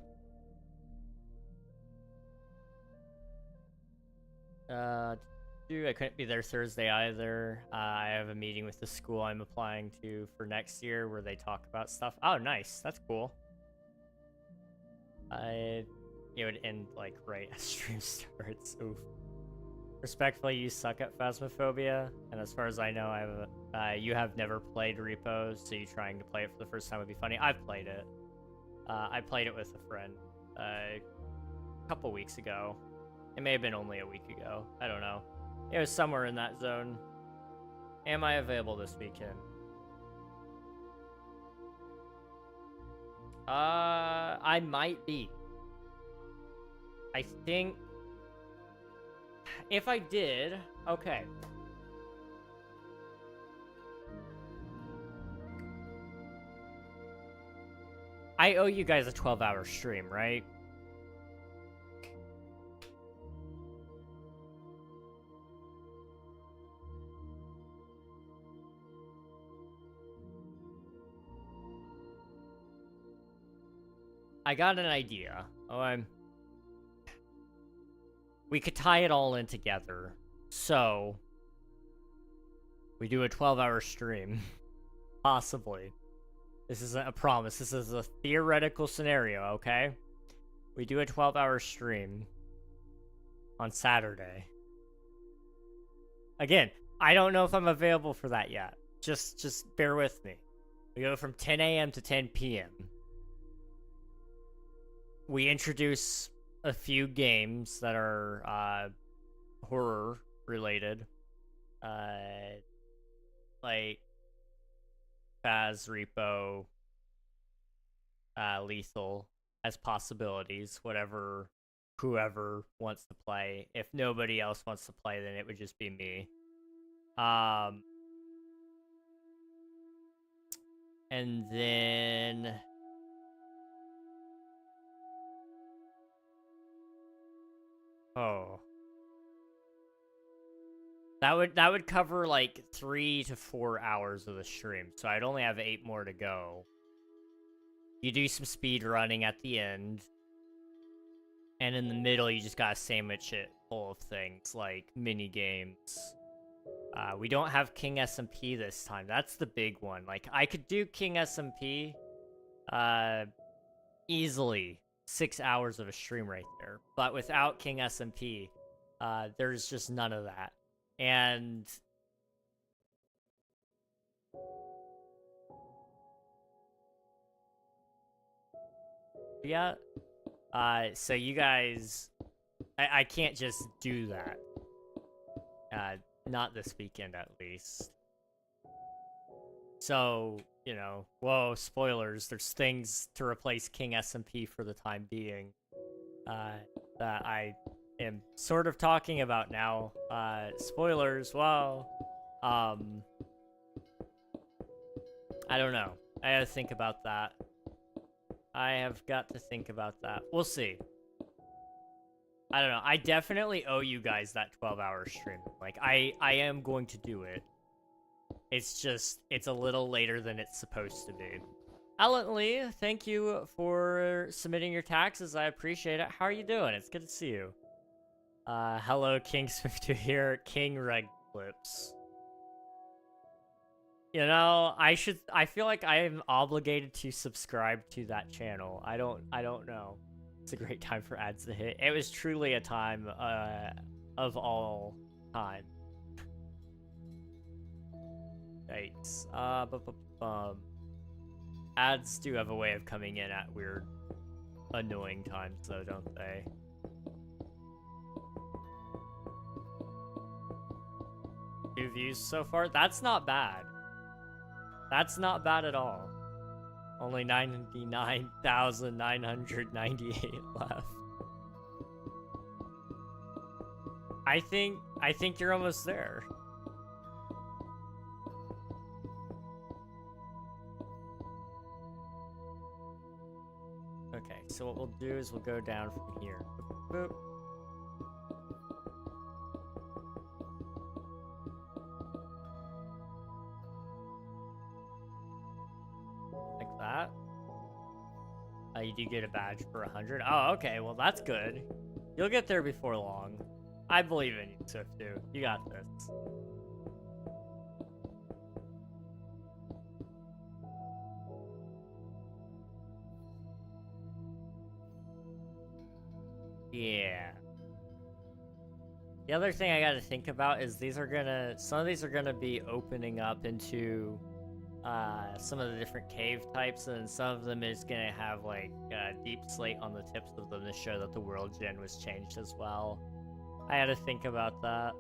I couldn't be there Thursday either. I have a meeting with the school I'm applying to for next year where they talk about stuff. Oh, nice. That's cool. It would end, like, right as stream starts. Oof. Respectfully, you suck at Phasmophobia, and as far as I know, you have never played Repo, so you trying to play it for the first time would be funny. I've played it. I played it with a friend a couple weeks ago. It may have been only a week ago. I don't know. It was somewhere in that zone. Am I available this weekend? I might be. I think... If I did... Okay. I owe you guys a 12-hour stream, right? I got an idea. we could tie it all in together. So, we do a 12-hour stream. Possibly. This isn't a promise. This is a theoretical scenario, okay? We do a 12-hour stream on Saturday. Again, I don't know if I'm available for that yet. Just bear with me. We go from 10 a.m. to 10 p.m. We introduce a few games that are horror related. Like Faz, Repo, Lethal as possibilities, whoever wants to play. If nobody else wants to play, then it would just be me. And then that would cover like 3 to 4 hours of the stream, so I'd only have 8 more to go. You do some speed running at the end, and in the middle you just gotta sandwich it full of things like mini games. We don't have King SMP this time. That's the big one. Like, I could do King SMP easily 6 hours of a stream right there, but without King SMP, there's just none of that. And yeah, so you guys, I can't just do that. Not this weekend, at least. So, you know, whoa, spoilers. There's things to replace King SMP for the time being that I am sort of talking about now. Spoilers, wow. I don't know. I gotta think about that. I have got to think about that. We'll see. I don't know. I definitely owe you guys that 12-hour stream. Like, I am going to do it. It's just, it's a little later than it's supposed to be. Alan Lee, thank you for submitting your taxes. I appreciate it. How are you doing? It's good to see you. Hello, King Swift here. KingRegNog. You know, I feel like I am obligated to subscribe to that channel. I don't know. It's a great time for ads to hit. It was truly a time of all time. Yikes. Ads do have a way of coming in at weird, annoying times, though, don't they? Two views so far? That's not bad. That's not bad at all. Only 99,998 left. I think you're almost there. Okay, so what we'll do is we'll go down from here. Boop, boop. Like that. You do get a badge for 100. Oh, okay. Well, that's good. You'll get there before long. I believe in you, Swiftu. You got this. Yeah. The other thing I gotta think about is some of these are gonna be opening up into some of the different cave types, and some of them is gonna have like deep slate on the tips of them to show that the world gen was changed as well. I had to think about that.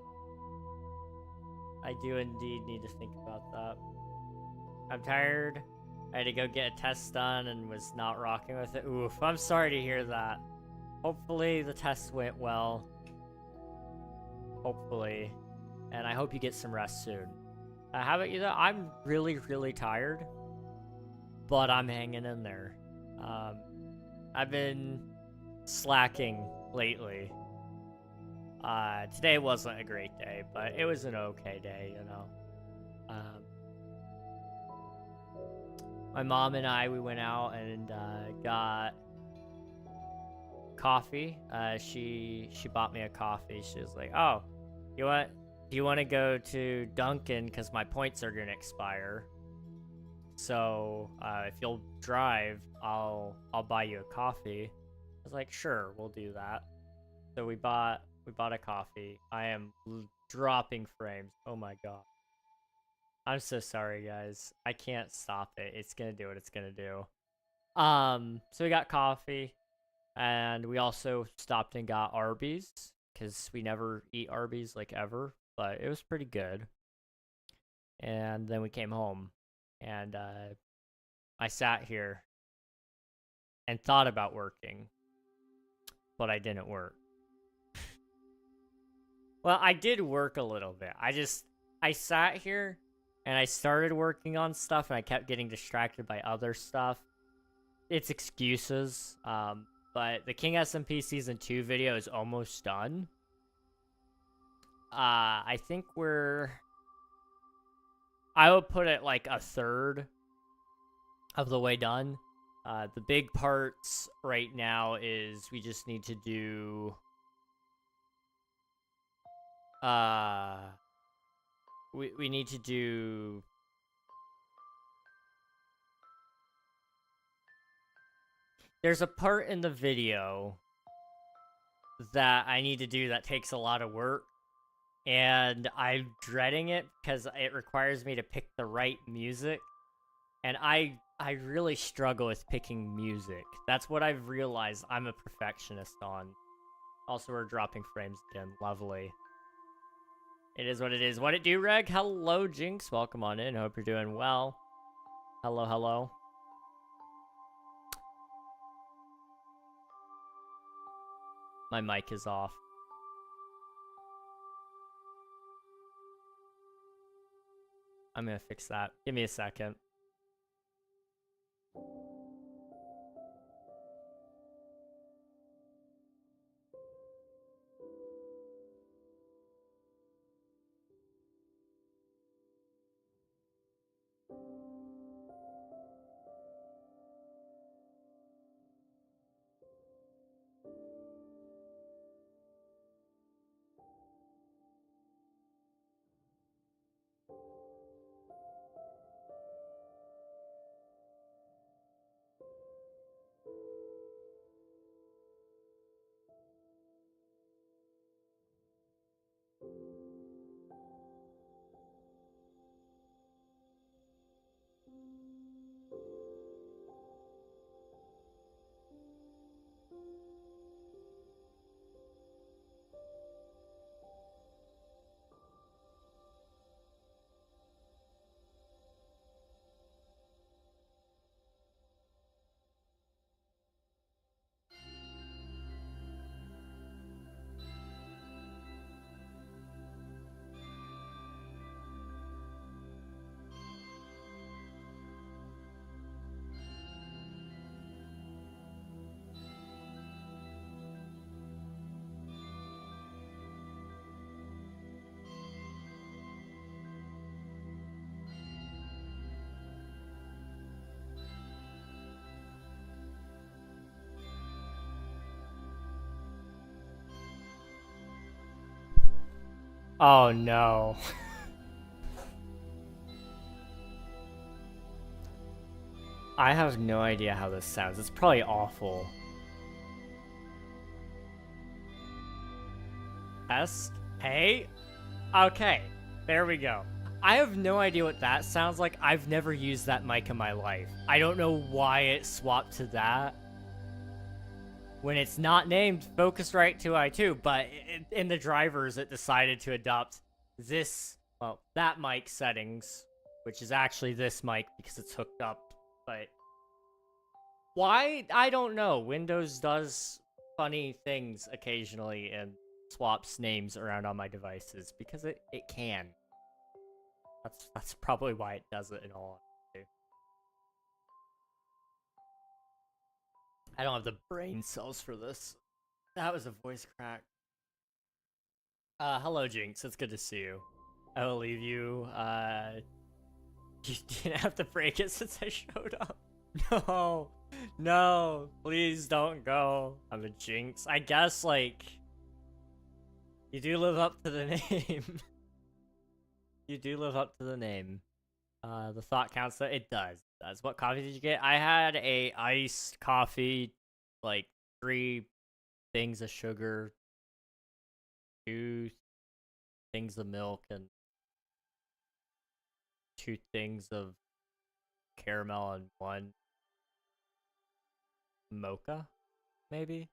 I do indeed need to think about that. I'm tired. I had to go get a test done and was not rocking with it. Oof, I'm sorry to hear that. Hopefully the test went well. Hopefully. And I hope you get some rest soon. How about you though? I'm really, really tired, but I'm hanging in there. I've been slacking lately. Today wasn't a great day, but it was an okay day, you know. My mom and I, we went out and got coffee. She bought me a coffee. She was like, "Oh, do you want to go to Dunkin' because my points are gonna expire? So if you'll drive, I'll buy you a coffee." I was like, "Sure, we'll do that." So we bought a coffee. I am dropping frames. Oh my god. I'm so sorry, guys. I can't stop it. It's gonna do what it's gonna do. So we got coffee, and we also stopped and got Arby's because we never eat Arby's like ever, but it was pretty good. And then we came home, and I sat here and thought about working, but I didn't work. Well, I did work a little bit. I sat here and I started working on stuff and I kept getting distracted by other stuff. It's excuses. But the King SMP Season 2 video is almost done. I think I would put it like a third of the way done. The big parts right now is we just need to do we need to do there's a part in the video that I need to do that takes a lot of work, and I'm dreading it because it requires me to pick the right music, and I really struggle with picking music. That's what I've realized I'm a perfectionist on. Also, we're dropping frames again. Lovely. It is what it is. What it do, Reg? Hello, Jinx. Welcome on in. Hope you're doing well. Hello, hello. My mic is off. I'm gonna fix that. Give me a second. Oh no. I have no idea how this sounds. It's probably awful. Test? Hey? Okay, there we go. I have no idea what that sounds like. I've never used that mic in my life. I don't know why it swapped to that when it's not named Focusrite 2i2, but in the drivers it decided to adopt this, well, that mic settings, which is actually this mic because it's hooked up, but why? I don't know. Windows does funny things occasionally and swaps names around on my devices because it can. That's probably why it does it in all honesty. I don't have the brain cells for this. That was a voice crack. Hello, Jinx. It's good to see you. I will leave you. You didn't have to break it since I showed up. No, no, please don't go. I'm a jinx. I guess, like, you do live up to the name. You do live up to the name. The thought counts. It does. It does. What coffee did you get? I had a iced coffee, like 3 things of sugar, 2 things of milk, and 2 things of caramel, and 1 mocha, maybe?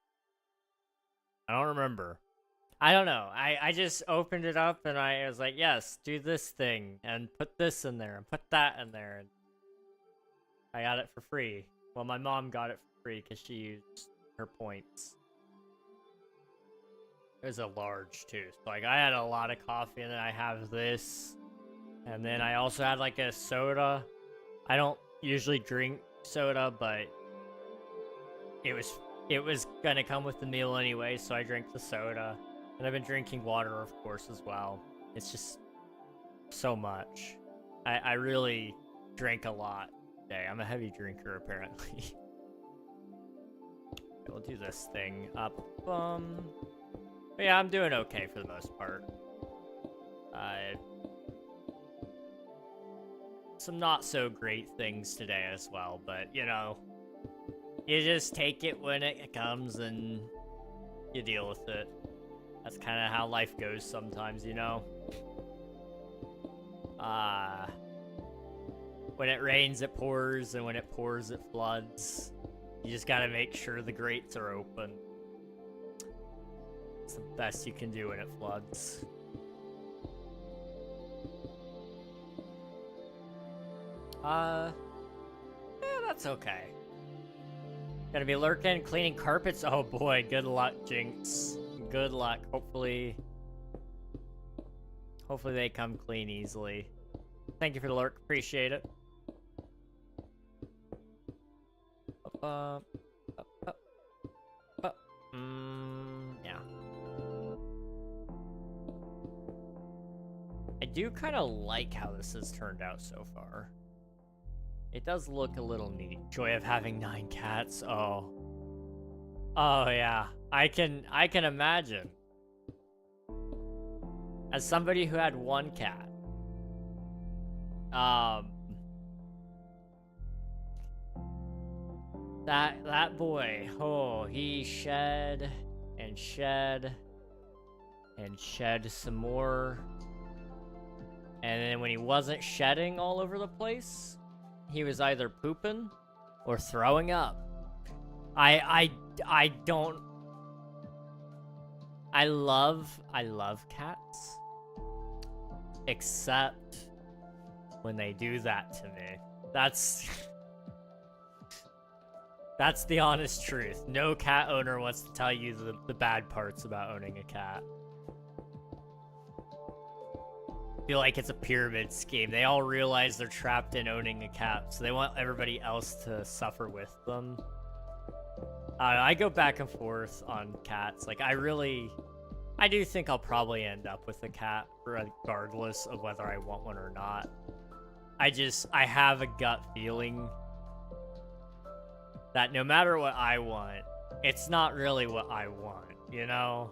I don't remember. I don't know. I just opened it up and I was like, yes, do this thing and put this in there and put that in there. And I got it for free. Well, my mom got it for free because she used her points. It was a large too. So like I had a lot of coffee and then I have this. And then I also had like a soda. I don't usually drink soda, but it was gonna come with the meal anyway, so I drank the soda. And I've been drinking water, of course, as well. It's just so much. I really drank a lot today. I'm a heavy drinker, apparently. We'll do this thing up. But yeah, I'm doing okay for the most part. Some not so great things today as well, but you know, you just take it when it comes and you deal with it. That's kind of how life goes sometimes, you know? When it rains, it pours, and when it pours, it floods. You just gotta make sure the grates are open. It's the best you can do when it floods. Yeah, that's okay. Gonna be lurking, cleaning carpets. Oh boy, good luck, Jinx. Good luck. Hopefully they come clean easily. Thank you for the lurk. Appreciate it. Yeah. I do kind of like how this has turned out so far. It does look a little neat. Joy of having 9 cats. Oh. Oh yeah. I can imagine. As somebody who had 1 cat. That boy, oh, he shed and shed and shed some more. And then when he wasn't shedding all over the place, he was either pooping or throwing up. I love cats. Except when they do that to me. That's the honest truth. No cat owner wants to tell you the bad parts about owning a cat. I feel like it's a pyramid scheme. They all realize they're trapped in owning a cat, so they want everybody else to suffer with them. I go back and forth on cats. Like, I do think I'll probably end up with a cat, regardless of whether I want one or not. I have a gut feeling that no matter what I want, it's not really what I want, you know?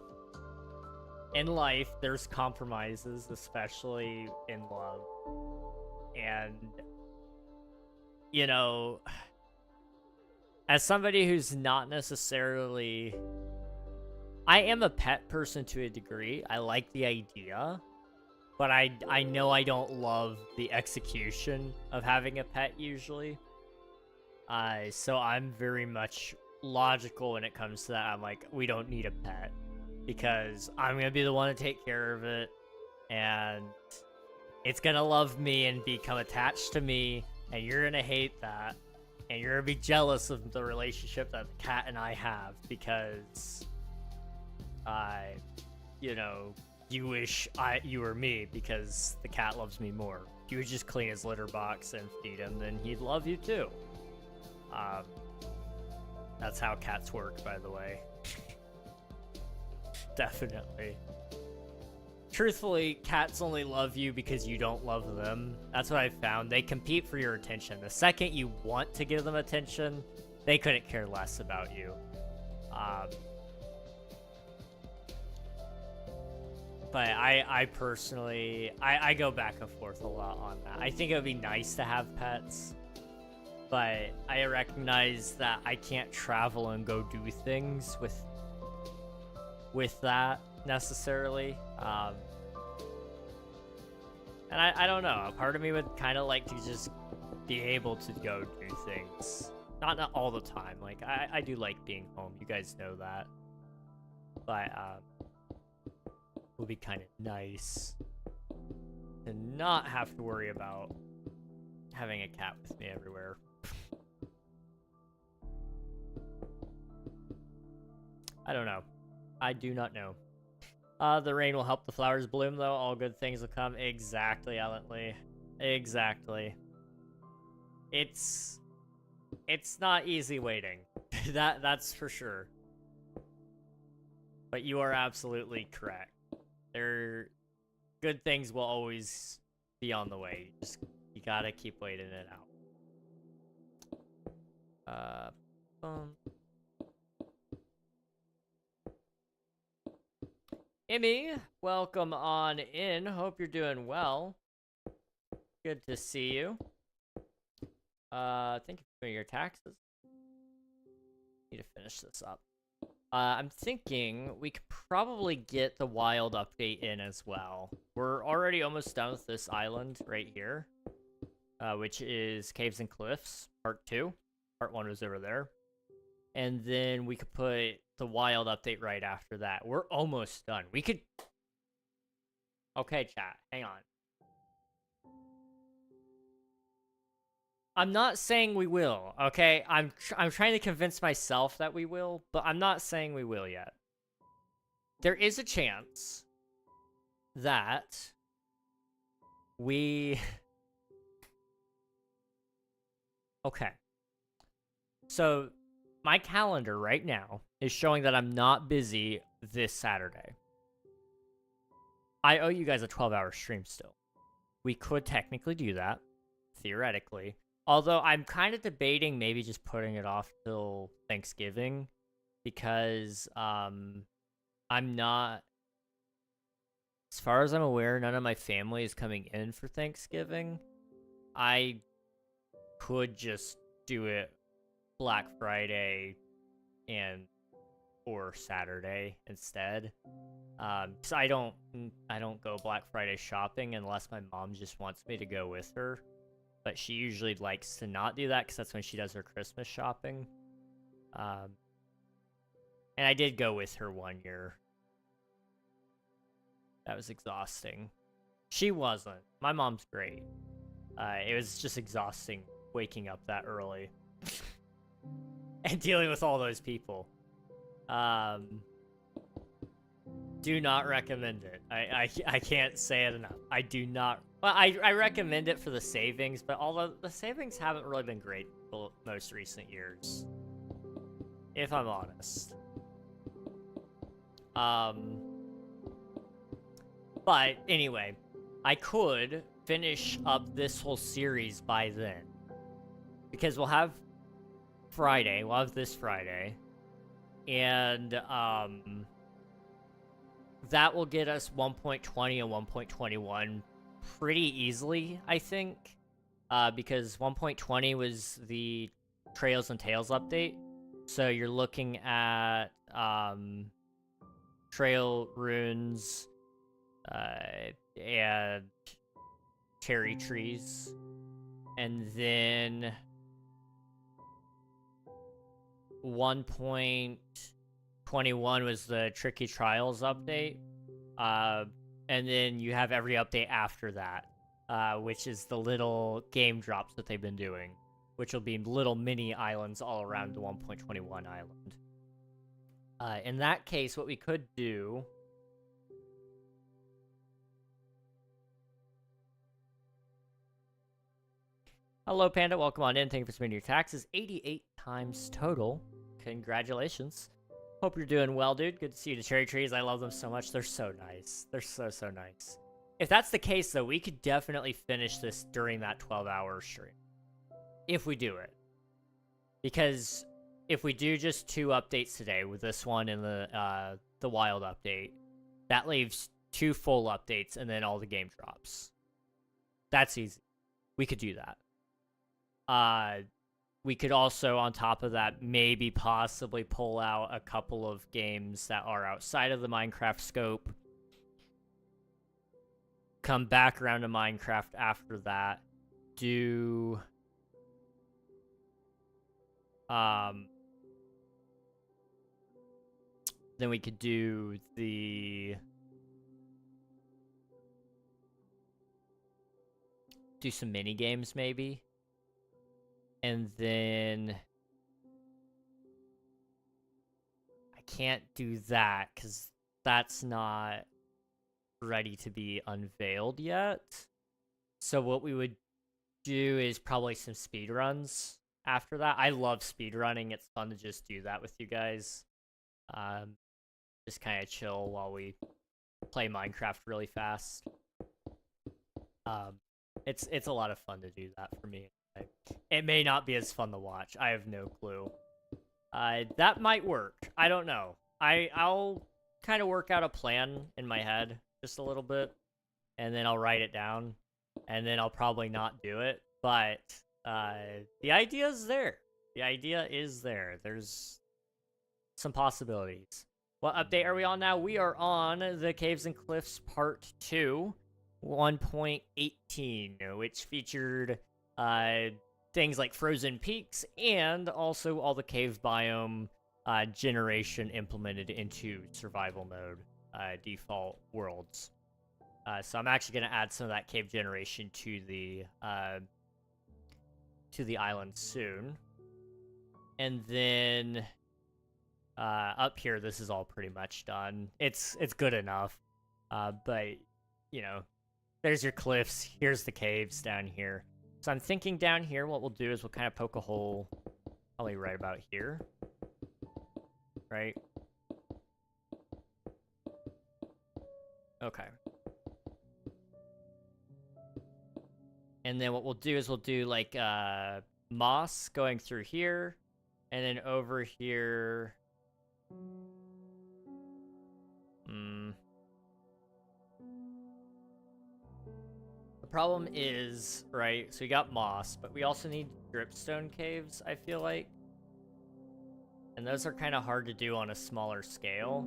In life, there's compromises, especially in love. And, you know, as somebody who's not necessarily... I am a pet person to a degree. I like the idea. But I know I don't love the execution of having a pet, usually. So I'm very much logical when it comes to that. I'm like, we don't need a pet. Because I'm going to be the one to take care of it. And it's going to love me and become attached to me. And you're going to hate that. And you're going to be jealous of the relationship that the cat and I have. Because, you know, you wish you were me because the cat loves me more. If you would just clean his litter box and feed him, then he'd love you too. That's how cats work, by the way. Definitely. truthfully, cats only love you because you don't love them. That's what I've found. They compete for your attention. The second you want to give them attention, they couldn't care less about you. But I personally, I go back and forth a lot on that. I think it would be nice to have pets, but I recognize that I can't travel and go do things with that necessarily. And I don't know. A part of me would kind of like to just be able to go do things. Not all the time. Like, I do like being home. You guys know that. But, it would be kind of nice to not have to worry about having a cat with me everywhere. I don't know. I do not know. The rain will help the flowers bloom, though. All good things will come. Exactly, Ellently. Exactly. It's not easy waiting. That's for sure. But you are absolutely correct. Good things will always be on the way. You gotta keep waiting it out. Emmy, welcome on in. Hope you're doing well. Good to see you. Thank you for doing your taxes. Need to finish this up. I'm thinking we could probably get the wild update in as well. We're already almost done with this island right here, which is Caves and Cliffs, Part 2. Part 1 was over there. And then we could put the wild update right after that. We're almost done. We could... Okay, chat, hang on. I'm not saying we will, okay? I'm trying to convince myself that we will, but I'm not saying we will yet. There is a chance that we... Okay. So, my calendar right now is showing that I'm not busy this Saturday. I owe you guys a 12-hour stream still. We could technically do that, theoretically. Although I'm kind of debating maybe just putting it off till Thanksgiving, because I'm not, as far as I'm aware, none of my family is coming in for Thanksgiving. I could just do it Black Friday or Saturday instead. So I don't go Black Friday shopping unless my mom just wants me to go with her. But she usually likes to not do that because that's when she does her Christmas shopping. And I did go with her one year. That was exhausting. She wasn't. My mom's great. It was just exhausting waking up that early. And dealing with all those people. Do not recommend it. I can't say it enough. I do not... Well, I recommend it for the savings, but although the savings haven't really been great for most recent years. If I'm honest. But anyway, I could finish up this whole series by then. Because we'll have Friday. We'll have this Friday. And, that will get us 1.20 and 1.21 pretty easily, I think. Because 1.20 was the Trails and Tales update. So you're looking at, trail runes, and cherry trees. And then 1.21 was the Tricky Trials update. And then you have every update after that, which is the little game drops that they've been doing, which will be little mini islands all around the 1.21 island. In that case, what we could do... Hello, Panda. Welcome on in. Thank you for submitting your taxes. 88 times total. Congratulations. Hope you're doing well, dude. Good to see you. The cherry trees, I love them so much. They're so nice. They're so, so nice. If that's the case, though, we could definitely finish this during that 12-hour stream. If we do it. Because if we do just 2 updates today, with this one and the wild update, that leaves 2 full updates and then all the game drops. That's easy. We could do that. We could also, on top of that, maybe possibly pull out a couple of games that are outside of the Minecraft scope. Come back around to Minecraft after that. Do... Then we could do the... Do some mini games, maybe. And then... I can't do that, because that's not ready to be unveiled yet. So what we would do is probably some speedruns after that. I love speedrunning. It's fun to just do that with you guys. Just kind of chill while we play Minecraft really fast. It's a lot of fun to do that for me. It may not be as fun to watch. I have no clue. That might work. I don't know. I'll kind of work out a plan in my head just a little bit, and then I'll write it down, and then I'll probably not do it. But the idea is there. The idea is there. There's some possibilities. What update are we on now? We are on the Caves and Cliffs Part 2, 1.18, which featured things like frozen peaks and also all the cave biome generation implemented into survival mode default worlds. So I'm actually going to add some of that cave generation to the island soon. And then up here, this is all pretty much done. It's good enough, but you know, there's your cliffs. Here's the caves down here. So I'm thinking down here, what we'll do is we'll kind of poke a hole, probably right about here, right? Okay. And then what we'll do is we'll do like moss going through here, and then over here. The problem is, right, so we got moss, but we also need dripstone caves, I feel like. And those are kind of hard to do on a smaller scale.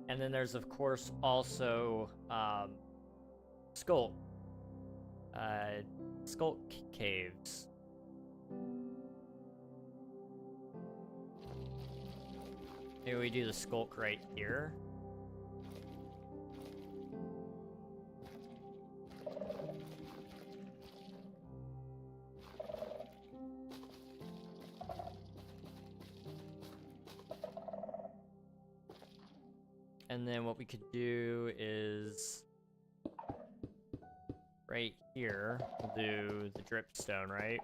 And then there's, of course, also skulk caves. Maybe we do the skulk right here. And then what we could do is right here, we'll do the dripstone, right?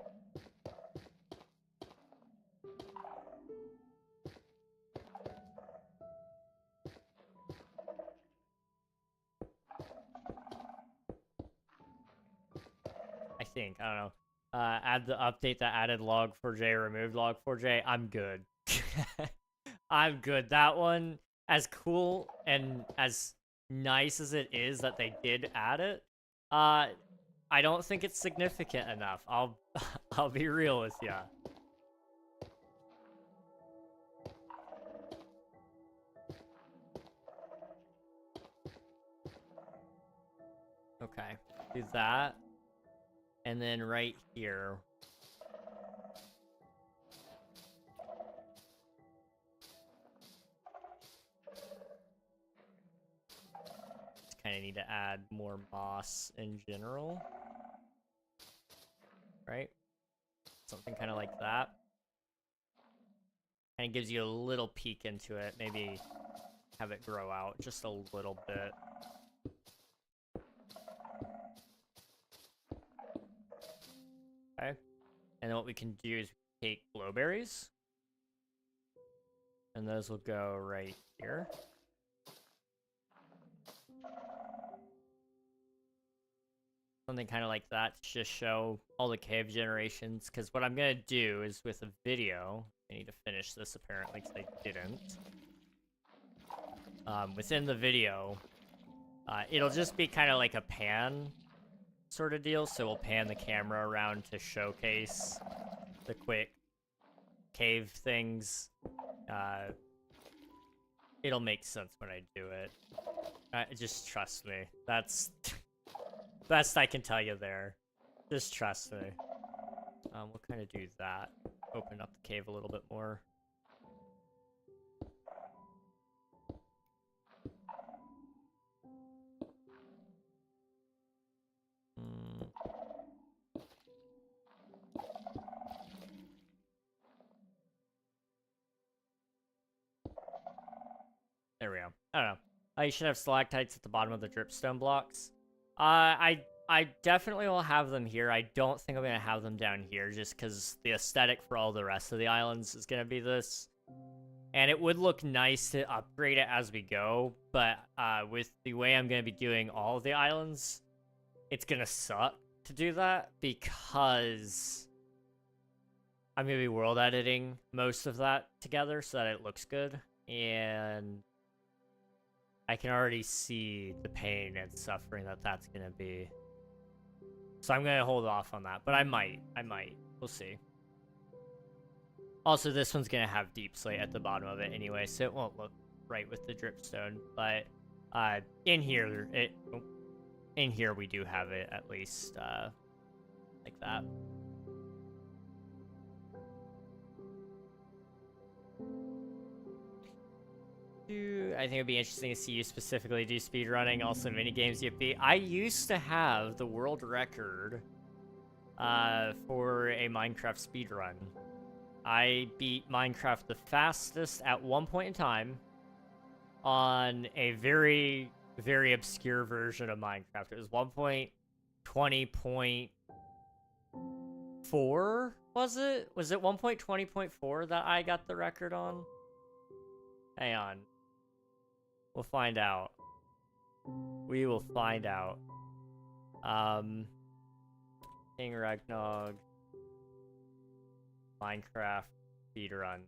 I think, I don't know. Add the update that added log4j, removed log4j. I'm good. I'm good. That one, as cool and as nice as it is that they did add it, I don't think it's significant enough. I'll be real with ya. Okay, do that. And then right here. Just kind of need to add more moss in general. Right? Something kind of like that. Kind of gives you a little peek into it. Maybe have it grow out just a little bit. Okay. And then what we can do is take glowberries. And those will go right here. Something kind of like that to just show all the cave generations. Because what I'm going to do is with a video, I need to finish this apparently because I didn't. Within the video, it'll just be kind of like a pan sort of deal. So we'll pan the camera around to showcase the quick cave things. It'll make sense when I do it. Just trust me. That's best I can tell you there. Just trust me. We'll kind of do that. Open up the cave a little bit more. There we go. I don't know. You should have stalactites at the bottom of the dripstone blocks. I definitely will have them here. I don't think I'm going to have them down here just because the aesthetic for all the rest of the islands is going to be this. And it would look nice to upgrade it as we go, but with the way I'm going to be doing all of the islands, it's going to suck to do that because I'm going to be world editing most of that together so that it looks good. And I can already see the pain and suffering that that's going to be. So I'm going to hold off on that, but I might. We'll see. Also, this one's going to have deep slate at the bottom of it anyway, so it won't look right with the dripstone. But in here, we do have it at least like that. I think it'd be interesting to see you specifically do speedrunning, also minigames you beat. I used to have the world record for a Minecraft speedrun. I beat Minecraft the fastest at one point in time on a very, very obscure version of Minecraft. It was 1.20.4, was it? Was it 1.20.4 that I got the record on? Hang on. We'll find out. We will find out. KingRegNog. Minecraft speedrun.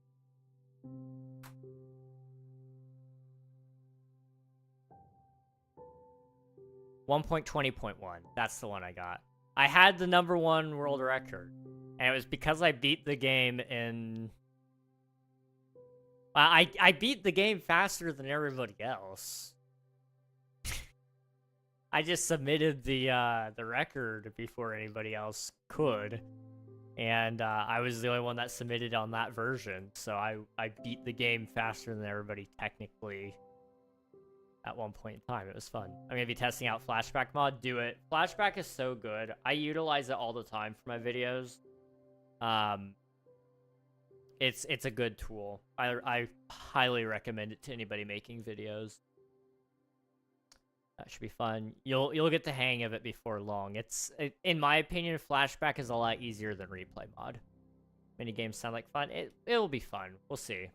.20.1. That's the one I got. I had the #1 world record. And it was because I beat the game in... I beat the game faster than everybody else. I just submitted the record before anybody else could. And I was the only one that submitted on that version. So I beat the game faster than everybody technically at one point in time. It was fun. I'm going to be testing out Flashback mod. Do it. Flashback is so good. I utilize it all the time for my videos. It's a good tool. I highly recommend it to anybody making videos. That should be fun. You'll get the hang of it before long. In my opinion, Flashback is a lot easier than Replay mod. Mini games sound like fun. It'll be fun. We'll see.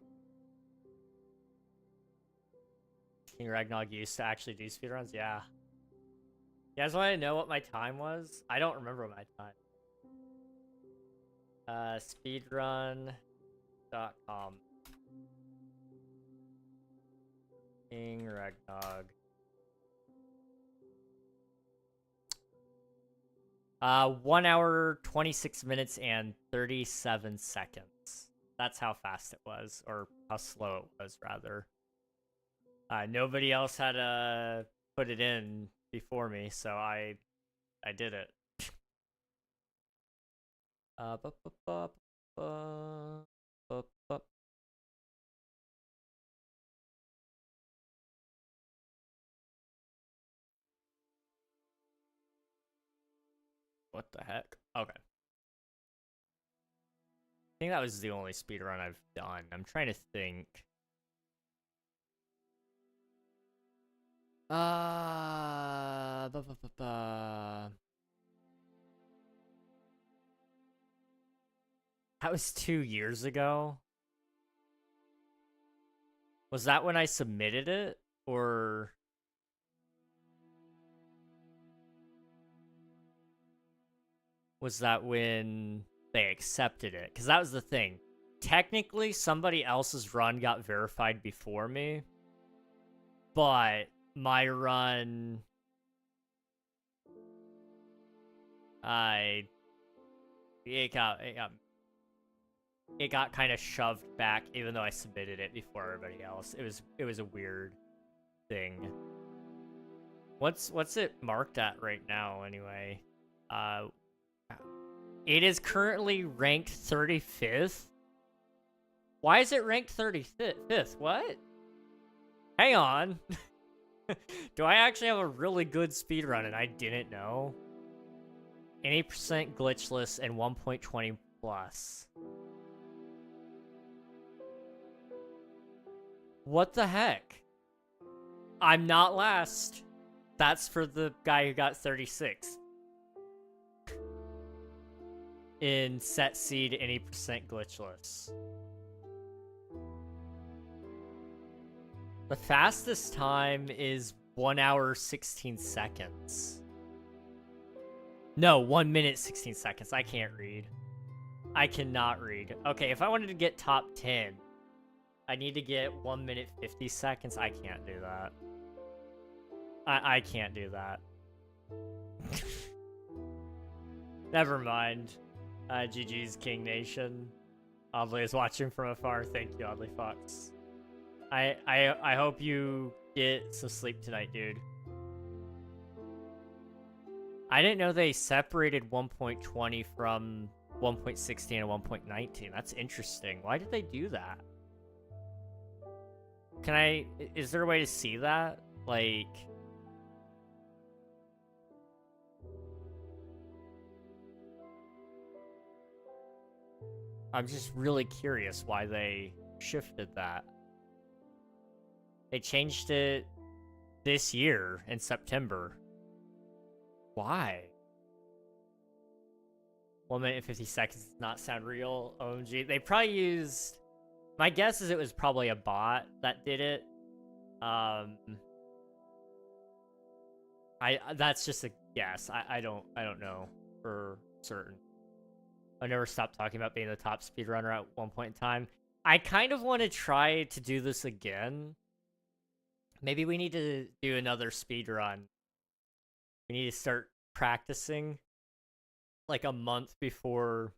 KingRegNog used to actually do speedruns. Yeah. You guys want to know what my time was? I don't remember my time. Speedrun.com. KingRegNog. 1 hour, 26 minutes, and 37 seconds. That's how fast it was, or how slow it was, rather. Nobody else had to put it in before me, so I did it. What the heck? Okay. I think that was the only speedrun I've done. I'm trying to think. That was 2 years ago. Was that when I submitted it? Or... was that when they accepted it? Because that was the thing. Technically, somebody else's run got verified before me. But my run... It got kind of shoved back, even though I submitted it before everybody else. It was a weird thing. What's it marked at right now, anyway? It is currently ranked 35th. Why is it ranked 35th? What? Hang on. Do I actually have a really good speedrun and I didn't know? 80% glitchless and 1.20 plus. What the heck? I'm not last. That's for the guy who got 36. In set seed 80% glitchless. The fastest time is 1 hour 16 seconds. No, 1 minute 16 seconds. I can't read. I cannot read. Okay, if I wanted to get top 10, I need to get 1 minute 50 seconds. I can't do that. I can't do that. Never mind. GG's King Nation. Oddly is watching from afar. Thank you, Oddly Fox. I hope you get some sleep tonight, dude. I didn't know they separated 1.20 from 1.16 and 1.19. That's interesting. Why did they do that? Is there a way to see that? Like... I'm just really curious why they shifted that. They changed it this year in September. Why? 1 minute and 50 seconds does not sound real. OMG. They probably used... My guess is it was probably a bot that did it. That's just a guess. I don't know for certain. I never stopped talking about being the top speedrunner at one point in time. I kind of want to try to do this again. Maybe we need to do another speedrun. We need to start practicing like a month before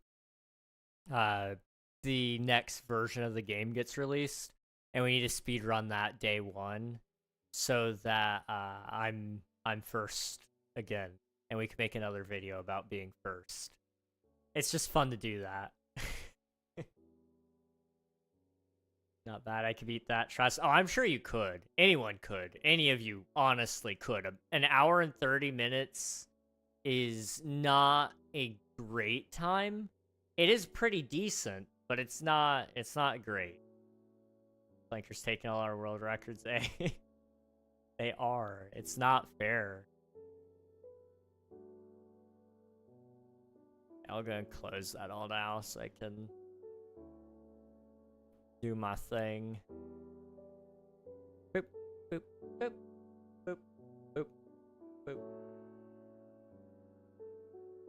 the next version of the game gets released. And we need to speedrun that day one so that I'm first again. And we can make another video about being first. It's just fun to do that. Not bad. I could beat that. Trust. Oh, I'm sure you could. Anyone could. Any of you honestly could. An hour and 30 minutes is not a great time. It is pretty decent, but it's not great. Flanker's taking all our world records, eh? They are. It's not fair. I'll go and close that all now so I can do my thing. Boop, boop, boop, boop, boop, boop,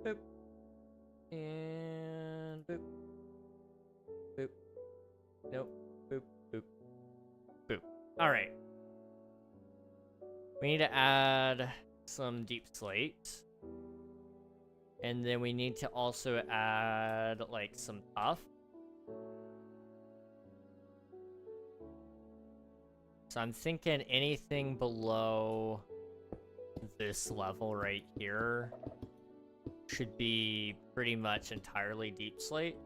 boop, and boop, boop, nope, boop, boop, boop. All right. We need to add some deep slate. And then we need to also add, like, some tough. So I'm thinking anything below this level right here should be pretty much entirely deep slate.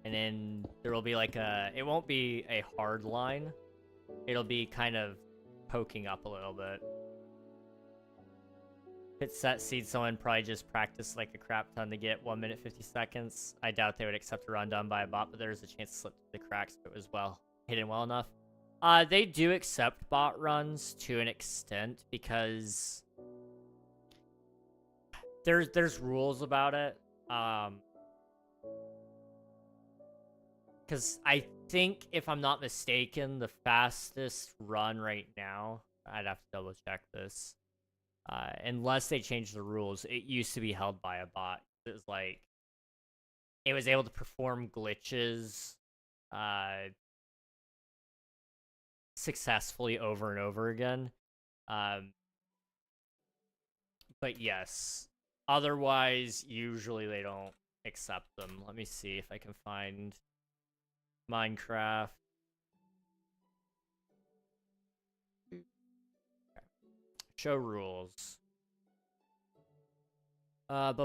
And then there will be like it won't be a hard line. It'll be kind of poking up a little bit. If it's set seed, someone probably just practiced like a crap ton to get 1 minute 50 seconds. I doubt they would accept a run done by a bot, but there's a chance to slip through the cracks if it was hidden well enough. They do accept bot runs to an extent because there's rules about it. Because I think, if I'm not mistaken, the fastest run right now, I'd have to double check this, unless they change the rules, it used to be held by a bot. It was like, it was able to perform glitches successfully over and over again. But yes, otherwise, usually they don't accept them. Let me see if I can find Minecraft. Show rules. Mod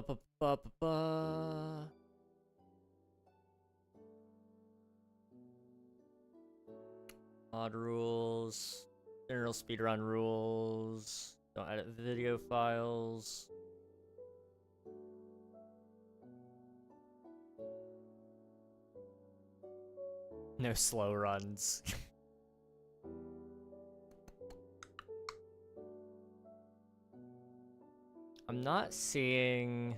rules. General speedrun rules. Don't edit video files. No slow runs. I'm not seeing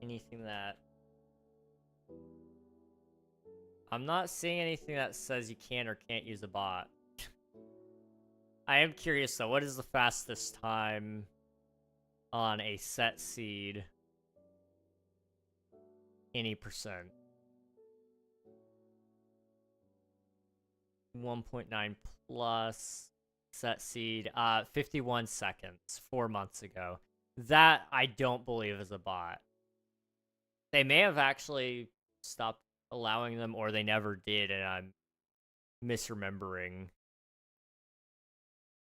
anything that... I'm not seeing anything that says you can or can't use a bot. I am curious though, what is the fastest time on a set seed? Any percent. 1.9 plus set seed, 51 seconds, 4 months ago. That I don't believe is a bot. They may have actually stopped allowing them, or they never did, and I'm misremembering.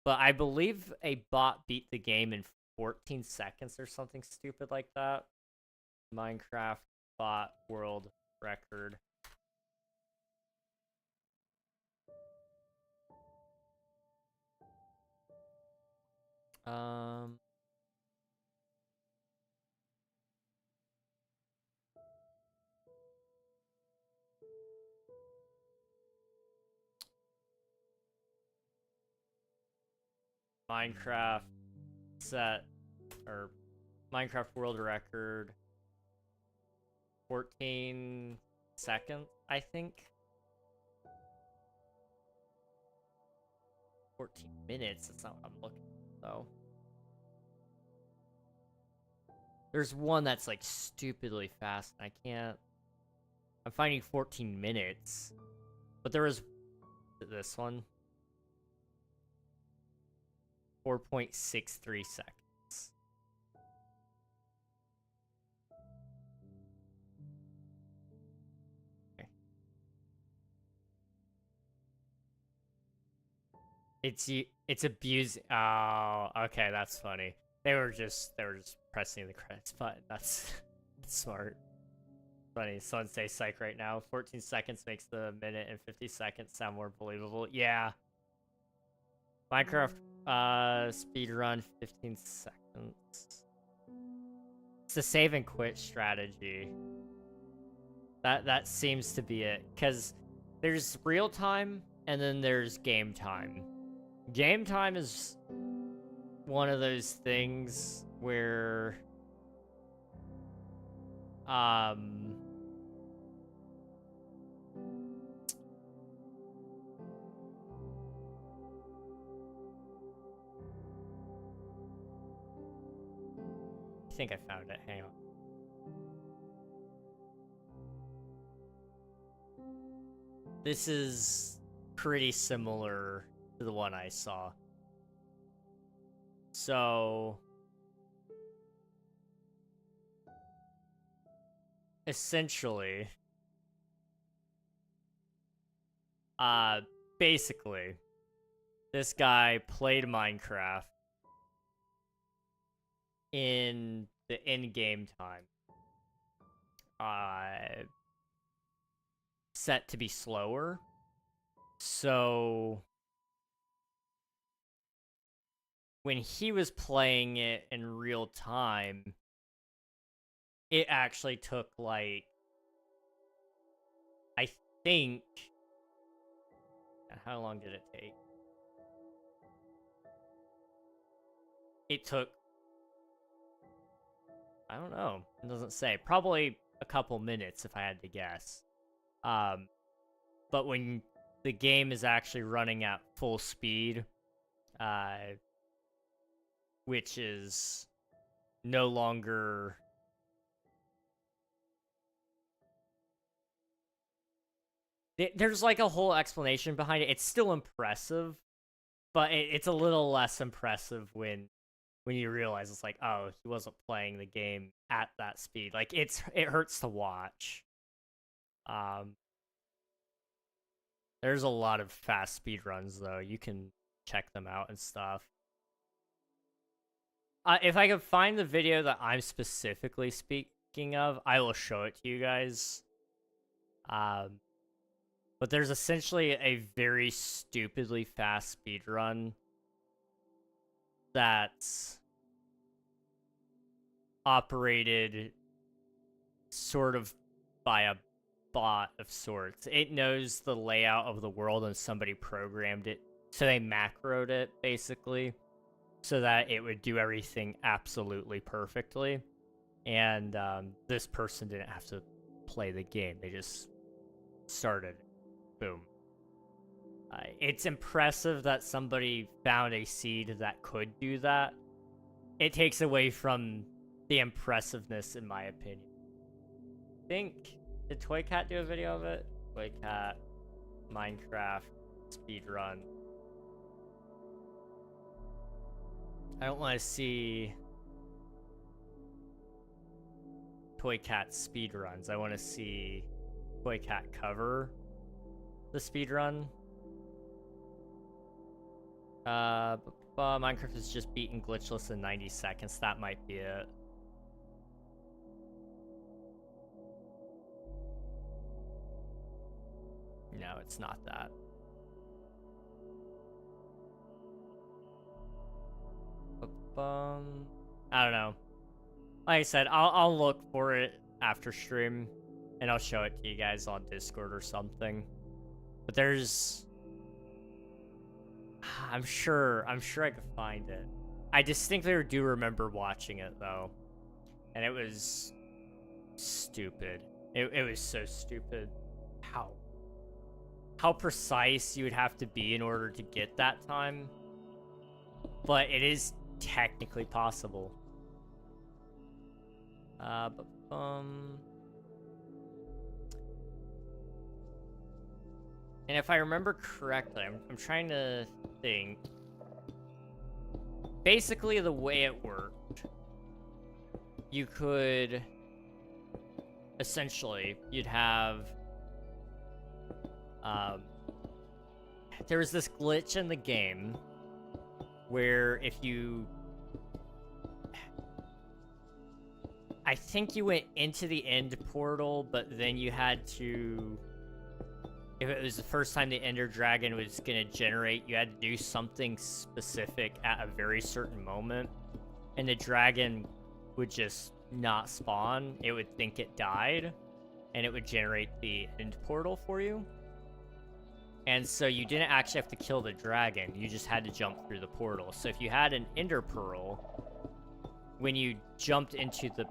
But I believe a bot beat the game in 14 seconds or something stupid like that. Minecraft bot world record. Minecraft set, or Minecraft world record, 14 seconds, I think. 14 minutes, that's not what I'm looking at, though. There's one that's like stupidly fast, and I can't... I'm finding 14 minutes. But there was this one. 4.63 seconds. Okay. It's abusing. Oh, okay, that's funny. They were just pressing the credits button. That's smart. Funny. Someone say psych right now. 14 seconds makes the minute and 50 seconds sound more believable. Yeah. Minecraft speedrun 15 seconds. It's the save and quit strategy. That seems to be it. Because there's real time and then there's game time. Game time is one of those things where I think I found it. Hang on. This is pretty similar to the one I saw. So essentially, basically, this guy played Minecraft in the in-game time. Set to be slower. So when he was playing it in real time, it actually took like, I think, how long did it take? It took, I don't know, it doesn't say. Probably a couple minutes if I had to guess. but when the game is actually running at full speed, which is no longer... There's like a whole explanation behind it. It's still impressive, but it's a little less impressive when you realize it's like, oh, he wasn't playing the game at that speed. Like, it hurts to watch. There's a lot of fast speed runs, though. You can check them out and stuff. If I could find the video that I'm specifically speaking of, I will show it to you guys. But there's essentially a very stupidly fast speed run that's operated sort of by a bot of sorts. It knows the layout of the world and somebody programmed it. So they macroed it, basically, so that it would do everything absolutely perfectly. And this person didn't have to play the game. They just started. Boom. It's impressive that somebody found a seed that could do that. It takes away from the impressiveness, in my opinion. I think... Did Toy Cat do a video of it? Toy Cat, Minecraft, speedrun. I don't want to see Toy Cat speedruns. I want to see Toy Cat cover the speedrun. Minecraft is just beaten glitchless in 90 seconds. That might be it. No, it's not that. I don't know. Like I said, I'll look for it after stream, and I'll show it to you guys on Discord or something. But there's... I'm sure I could find it. I distinctly do remember watching it, though. And it was... stupid. It was so stupid. How precise you would have to be in order to get that time. But it is technically possible. And if I remember correctly, I'm trying to think. Basically, the way it worked, you could... Essentially, you'd have... there was this glitch in the game where if you... I think you went into the end portal, but then you had to... If it was the first time the Ender Dragon was gonna generate, you had to do something specific at a very certain moment. And the dragon would just not spawn. It would think it died, and it would generate the end portal for you. And so you didn't actually have to kill the dragon, you just had to jump through the portal. So if you had an Ender Pearl, when you jumped into the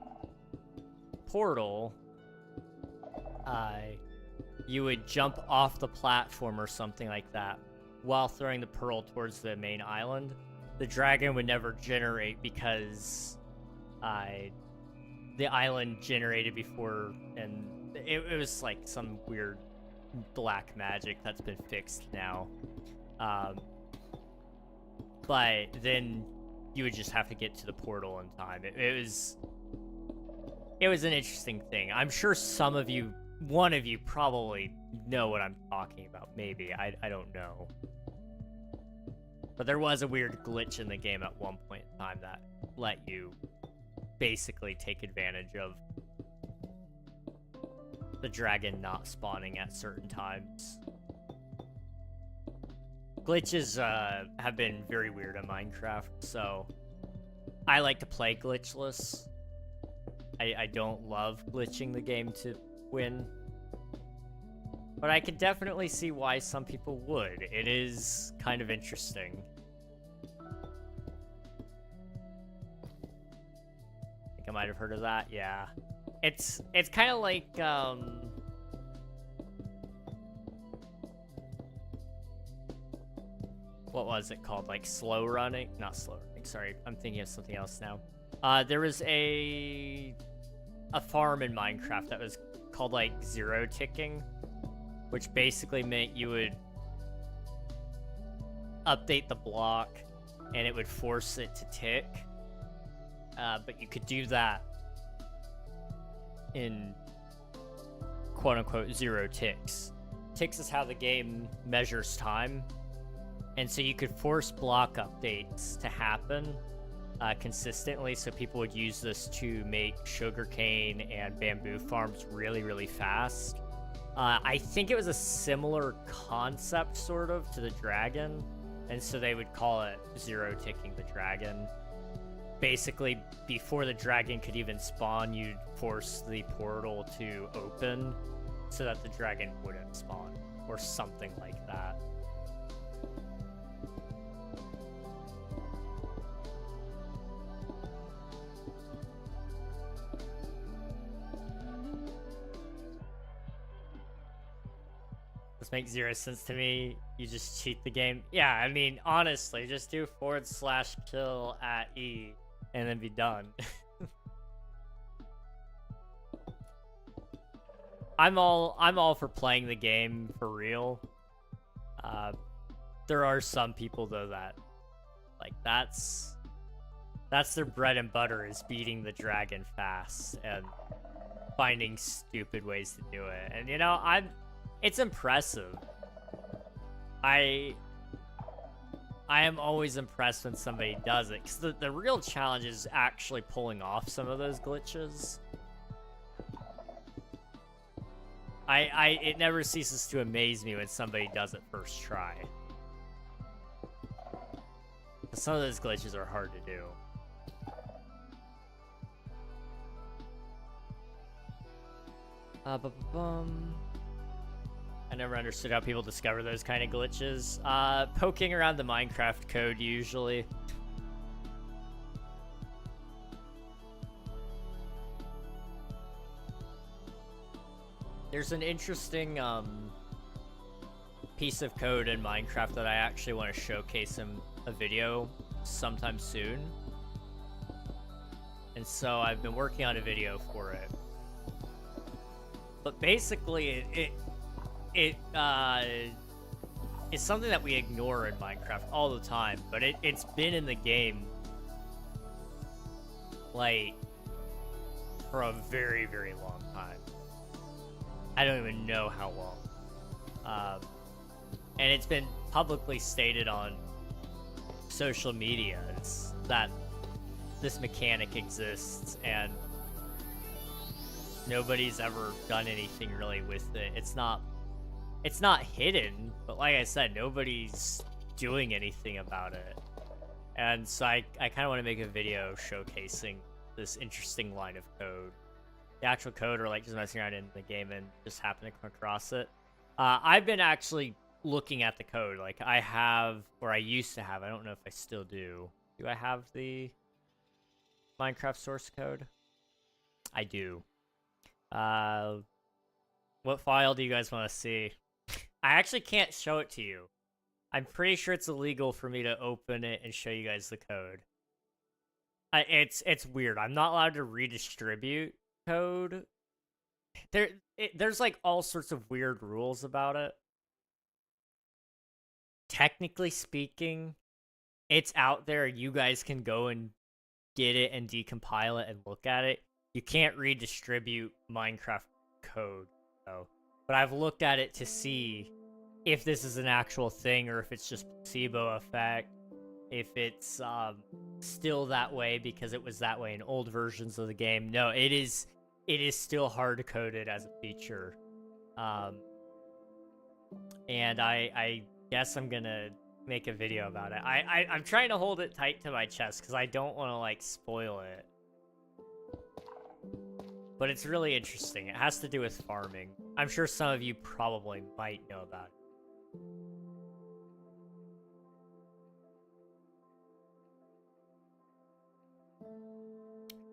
portal, you would jump off the platform or something like that while throwing the pearl towards the main island. The dragon would never generate because the island generated before, and it was like some weird black magic that's been fixed now. But then you would just have to get to the portal in time. It was an interesting thing. I'm sure some of you, one of you probably know what I'm talking about. Maybe. I don't know. But there was a weird glitch in the game at one point in time that let you basically take advantage of the dragon not spawning at certain times. Glitches have been very weird in Minecraft, so I like to play glitchless. I don't love glitching the game to win. But I can definitely see why some people would. It is kind of interesting. I think I might have heard of that, yeah. It's kind of like, what was it called? Like slow running? Not slow running, sorry. I'm thinking of something else now. There was a farm in Minecraft that was called like zero ticking, which basically meant you would update the block and it would force it to tick. But you could do that in quote-unquote 0 ticks. Ticks is how the game measures time. And so you could force block updates to happen consistently, so people would use this to make sugarcane and bamboo farms really, really fast. I think it was a similar concept, sort of, to the dragon, and so they would call it zero ticking the dragon. Basically, before the dragon could even spawn, you'd force the portal to open so that the dragon wouldn't spawn, or something like that. This makes 0 sense to me. You just cheat the game. Yeah, I mean, honestly, just do /kill at E and then be done. I'm all for playing the game for real. There are some people though that, like, that's their bread and butter, is beating the dragon fast and finding stupid ways to do it. And you know, it's impressive. I am always impressed when somebody does it, because the real challenge is actually pulling off some of those glitches. It never ceases to amaze me when somebody does it first try. Some of those glitches are hard to do. I never understood how people discover those kind of glitches. Poking around the Minecraft code, usually. There's an interesting piece of code in Minecraft that I actually want to showcase in a video sometime soon. And so I've been working on a video for it. But basically, it's something that we ignore in Minecraft all the time, but it's been in the game, like, for a very, very long time. I don't even know how long. And it's been publicly stated on social media that this mechanic exists, and nobody's ever done anything really with it. It's not hidden, but like I said, nobody's doing anything about it. And so I kind of want to make a video showcasing this interesting line of code. The actual code, or like just messing around in the game and just happen to come across it. I've been actually looking at the code. Like, I have, or I used to have, I don't know if I still do. Do I have the Minecraft source code? I do. What file do you guys want to see? I actually can't show it to you. I'm pretty sure it's illegal for me to open it and show you guys the code. It's weird. I'm not allowed to redistribute code. There's like all sorts of weird rules about it. Technically speaking, it's out there. You guys can go and get it and decompile it and look at it. You can't redistribute Minecraft code, though. But I've looked at it to see if this is an actual thing, or if it's just placebo effect, if it's still that way because it was that way in old versions of the game. No, it is still hard-coded as a feature. And I guess I'm gonna make a video about it. I'm trying to hold it tight to my chest because I don't want to, like, spoil it. But it's really interesting. It has to do with farming. I'm sure some of you probably might know about it.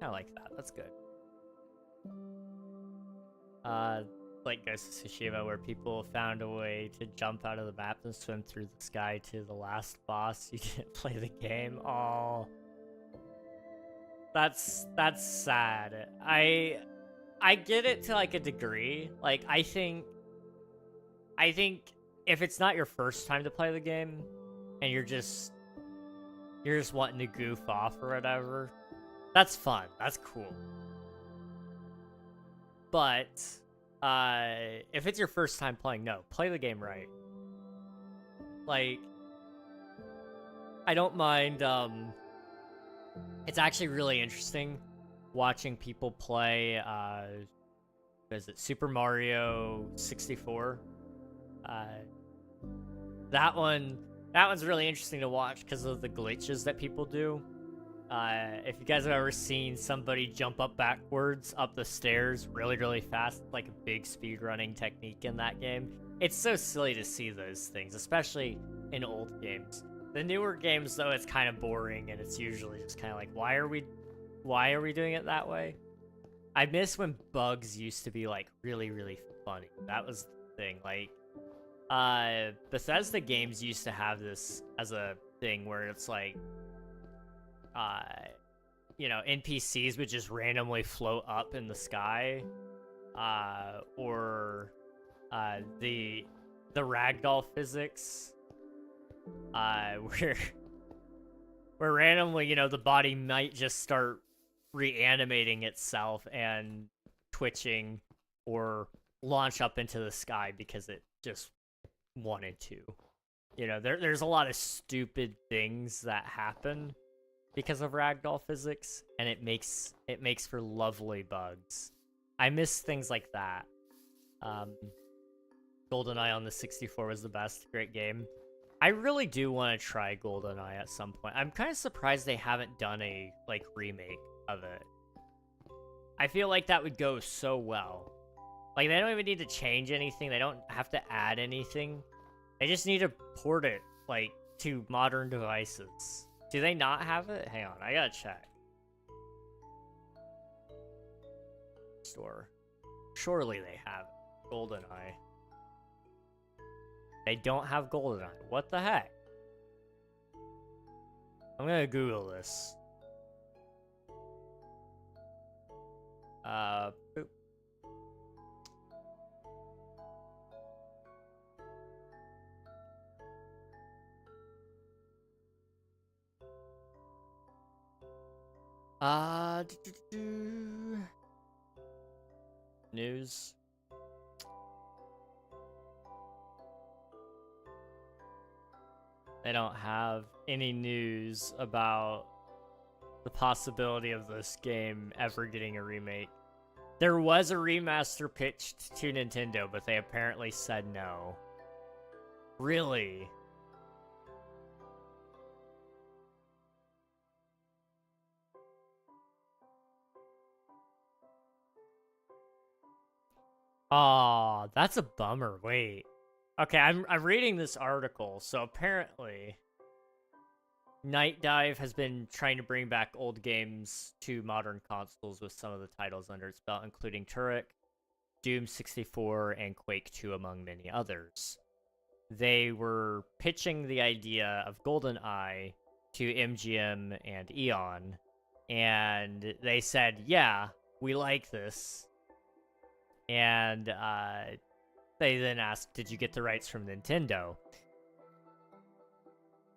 I like that. That's good. like Ghost of Tsushima, where people found a way to jump out of the map and swim through the sky to the last boss. You didn't play the game. Oh, that's sad. I get it to like a degree. Like I think if it's not your first time to play the game and you're just wanting to goof off or whatever, that's fun. That's cool. But if it's your first time playing, no, play the game right. Like, I don't mind. It's actually really interesting watching people play. What is it? Super Mario 64. That one's really interesting to watch because of the glitches that people do. If you guys have ever seen somebody jump up backwards up the stairs really, really fast, like a big speed running technique in that game, it's so silly to see those things, especially in old games. The newer games, though, it's kind of boring, and it's usually just kind of like, why are we doing it that way? I miss when bugs used to be like really, really funny. That was the thing. Like, Bethesda games used to have this as a thing where it's like, you know, NPCs would just randomly float up in the sky, or the ragdoll physics, where randomly, you know, the body might just start reanimating itself and twitching or launch up into the sky because it just wanted to. You know, there's a lot of stupid things that happen because of ragdoll physics, and it makes for lovely bugs. I miss things like that. GoldenEye on the 64 was the best. Great game. I really do want to try GoldenEye at some point. I'm kind of surprised they haven't done a like remake of it. I feel like that would go so well. Like, they don't even need to change anything. They don't have to add anything. They just need to port it like to modern devices. Do they not have it? Hang on, I gotta check. Store. Surely they have GoldenEye. They don't have GoldenEye. What the heck? I'm gonna Google this. Boop. News. They don't have any news about the possibility of this game ever getting a remake. There was a remaster pitched to Nintendo, but they apparently said no. Really? Aw, that's a bummer. Wait. Okay, I'm reading this article. So apparently, Night Dive has been trying to bring back old games to modern consoles with some of the titles under its belt, including Turok, Doom 64, and Quake 2, among many others. They were pitching the idea of GoldenEye to MGM and Eon, and they said, yeah, we like this. And they then asked, did you get the rights from Nintendo?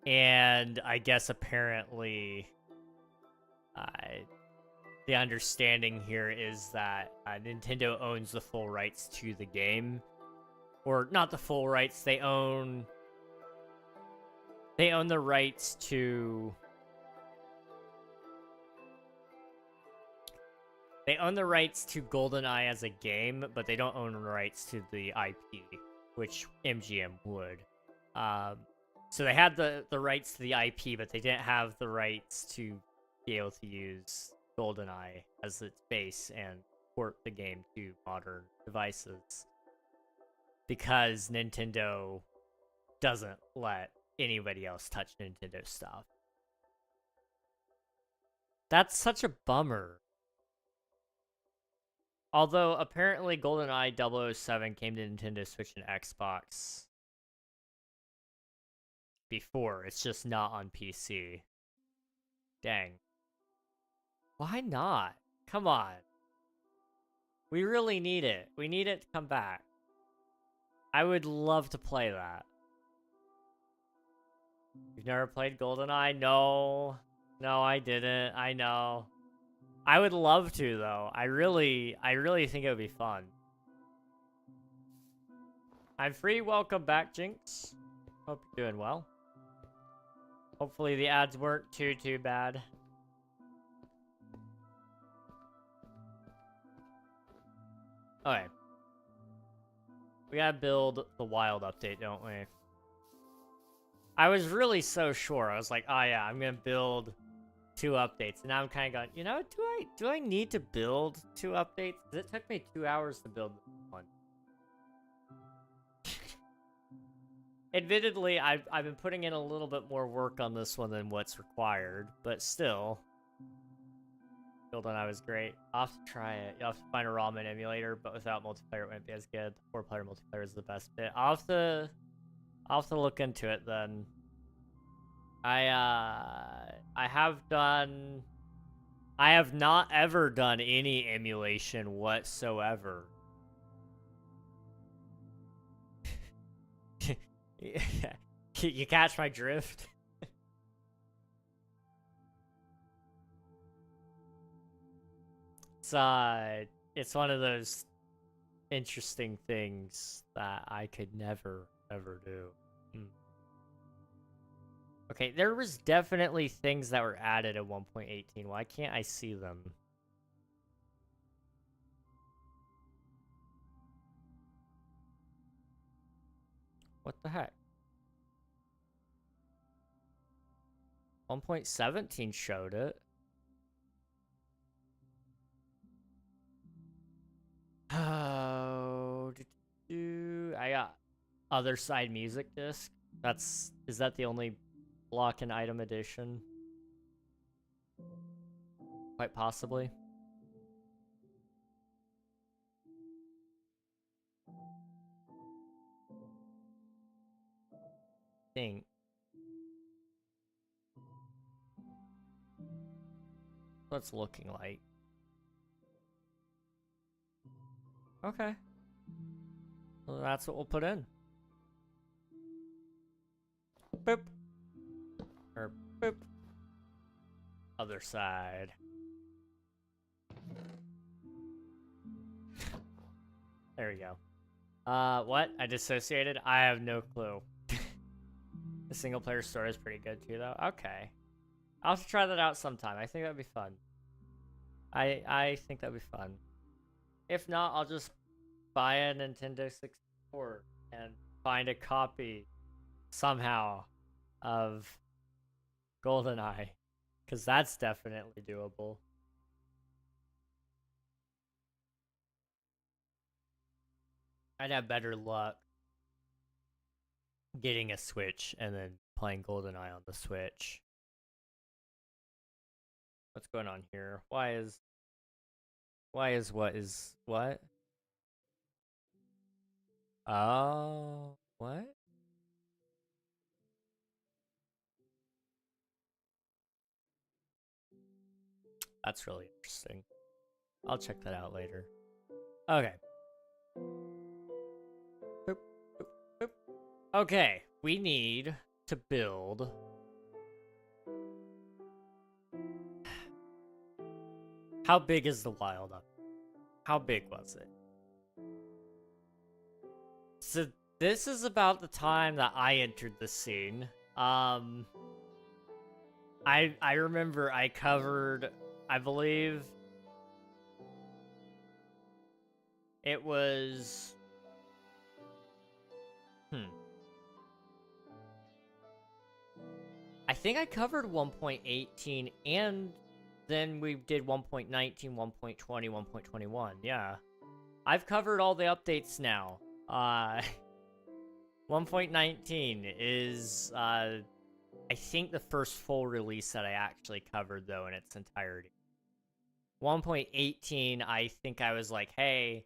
And I guess apparently the understanding here is that Nintendo owns the full rights to the game. Or not the full rights, they own the rights to... They own the rights to GoldenEye as a game, but they don't own the rights to the IP, which MGM would. So they had the rights to the IP, but they didn't have the rights to be able to use GoldenEye as its base and port the game to modern devices. Because Nintendo doesn't let anybody else touch Nintendo stuff. That's such a bummer. Although, apparently GoldenEye 007 came to Nintendo Switch and Xbox before. It's just not on PC. Dang. Why not? Come on. We really need it. We need it to come back. I would love to play that. You've never played GoldenEye? No. No, I didn't. I know. I would love to, though. I really think it would be fun. I'm free. Welcome back, Jinx. Hope you're doing well. Hopefully the ads weren't too bad. Okay. We gotta build the wild update, don't we? I was really so sure. I was like, oh yeah, I'm gonna build 2 updates. And now I'm kind of going, you know, do I need to build 2 updates? Because it took me 2 hours to build one. Admittedly, I've been putting in a little bit more work on this one than what's required, but still. GoldenEye was great. I'll have to try it. You'll have to find a ramen emulator, but without multiplayer it wouldn't be as good. 4-player multiplayer is the best bit. I'll have to look into it then. I have not ever done any emulation whatsoever. You catch my drift? It's one of those interesting things that I could never ever do. Okay, there was definitely things that were added at 1.18. Why can't I see them? What the heck? 1.17 showed it. Oh, I got other side music disc. Is that the only block and item edition? Quite possibly. Think. What's looking like? Okay. Well, that's what we'll put in. Boop. Or boop. Other side. There we go. What? I dissociated? I have no clue. The single player story is pretty good too, though. Okay. I'll have to try that out sometime. I think that'd be fun. I think that'd be fun. If not, I'll just buy a Nintendo 64 and find a copy somehow of GoldenEye, because that's definitely doable. I'd have better luck getting a Switch and then playing GoldenEye on the Switch. What's going on here? Why is what? Oh, what? That's really interesting. I'll check that out later. Okay. Boop, boop, boop. Okay, we need to build. How big is the wild up? How big was it? So this is about the time that I entered the scene. I remember I covered, I believe it was I think I covered 1.18 and then we did 1.19, 1.20, 1.21. Yeah. I've covered all the updates now. 1.19 is I think the first full release that I actually covered though in its entirety. 1.18, I think I was like, hey,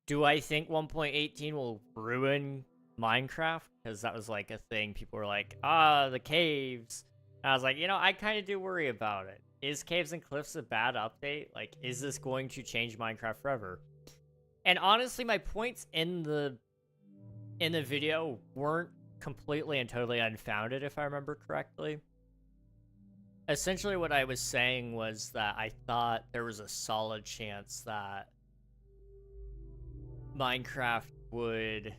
do I think 1.18 will ruin Minecraft? Because that was like a thing. People were like, the caves. And I was like, I kind of do worry about it. Is Caves and Cliffs a bad update? Like, is this going to change Minecraft forever? And honestly, my points in the video weren't completely and totally unfounded, if I remember correctly. Essentially, what I was saying was that I thought there was a solid chance that Minecraft would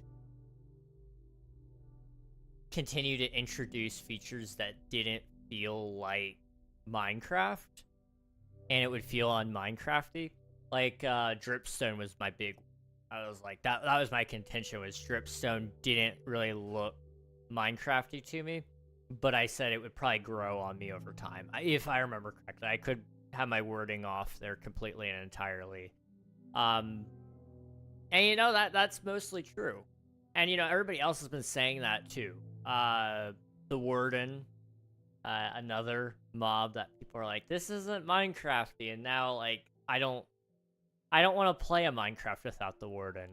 continue to introduce features that didn't feel like Minecraft, and it would feel un-Minecrafty. Like, Dripstone was my big... I was like, that was my contention, was Dripstone didn't really look Minecrafty to me, but I said it would probably grow on me over time. If I remember correctly. I could have my wording off there completely and entirely. And that's mostly true. And everybody else has been saying that too. The Warden, another mob that people are like, this isn't Minecrafty, and now like I don't want to play a Minecraft without the Warden.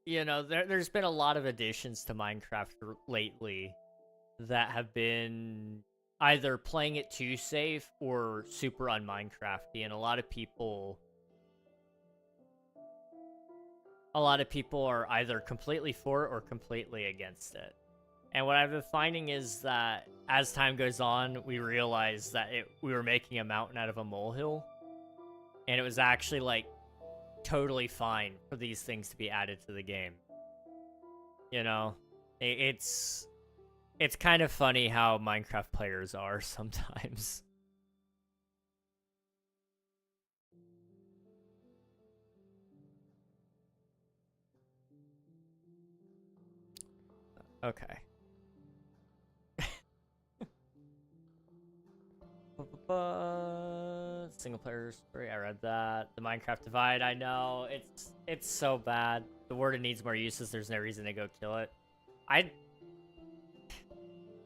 There's been a lot of additions to Minecraft lately that have been either playing it too safe or super un-Minecrafty, and a lot of people are either completely for it or completely against it. And what I've been finding is that as time goes on, we realize that we were making a mountain out of a molehill, and it was actually like totally fine for these things to be added to the game. It's kind of funny how Minecraft players are sometimes. Okay. Single player story, I read that. The Minecraft Divide, I know. It's so bad. The Warden needs more uses, there's no reason to go kill it.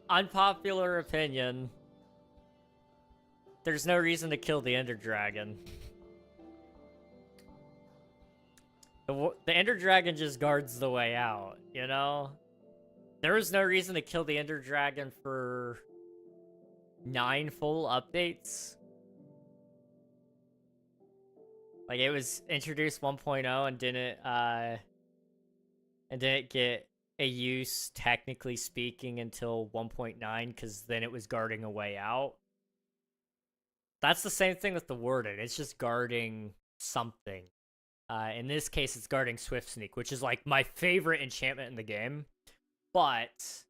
Unpopular opinion. There's no reason to kill the Ender Dragon. The Ender Dragon just guards the way out, There was no reason to kill the Ender Dragon for 9 full updates. Like, it was introduced 1.0 and didn't get a use, technically speaking, until 1.9, because then it was guarding a way out. That's the same thing with the Warden. It's just guarding something. In this case, it's guarding Swift Sneak, which is like my favorite enchantment in the game. But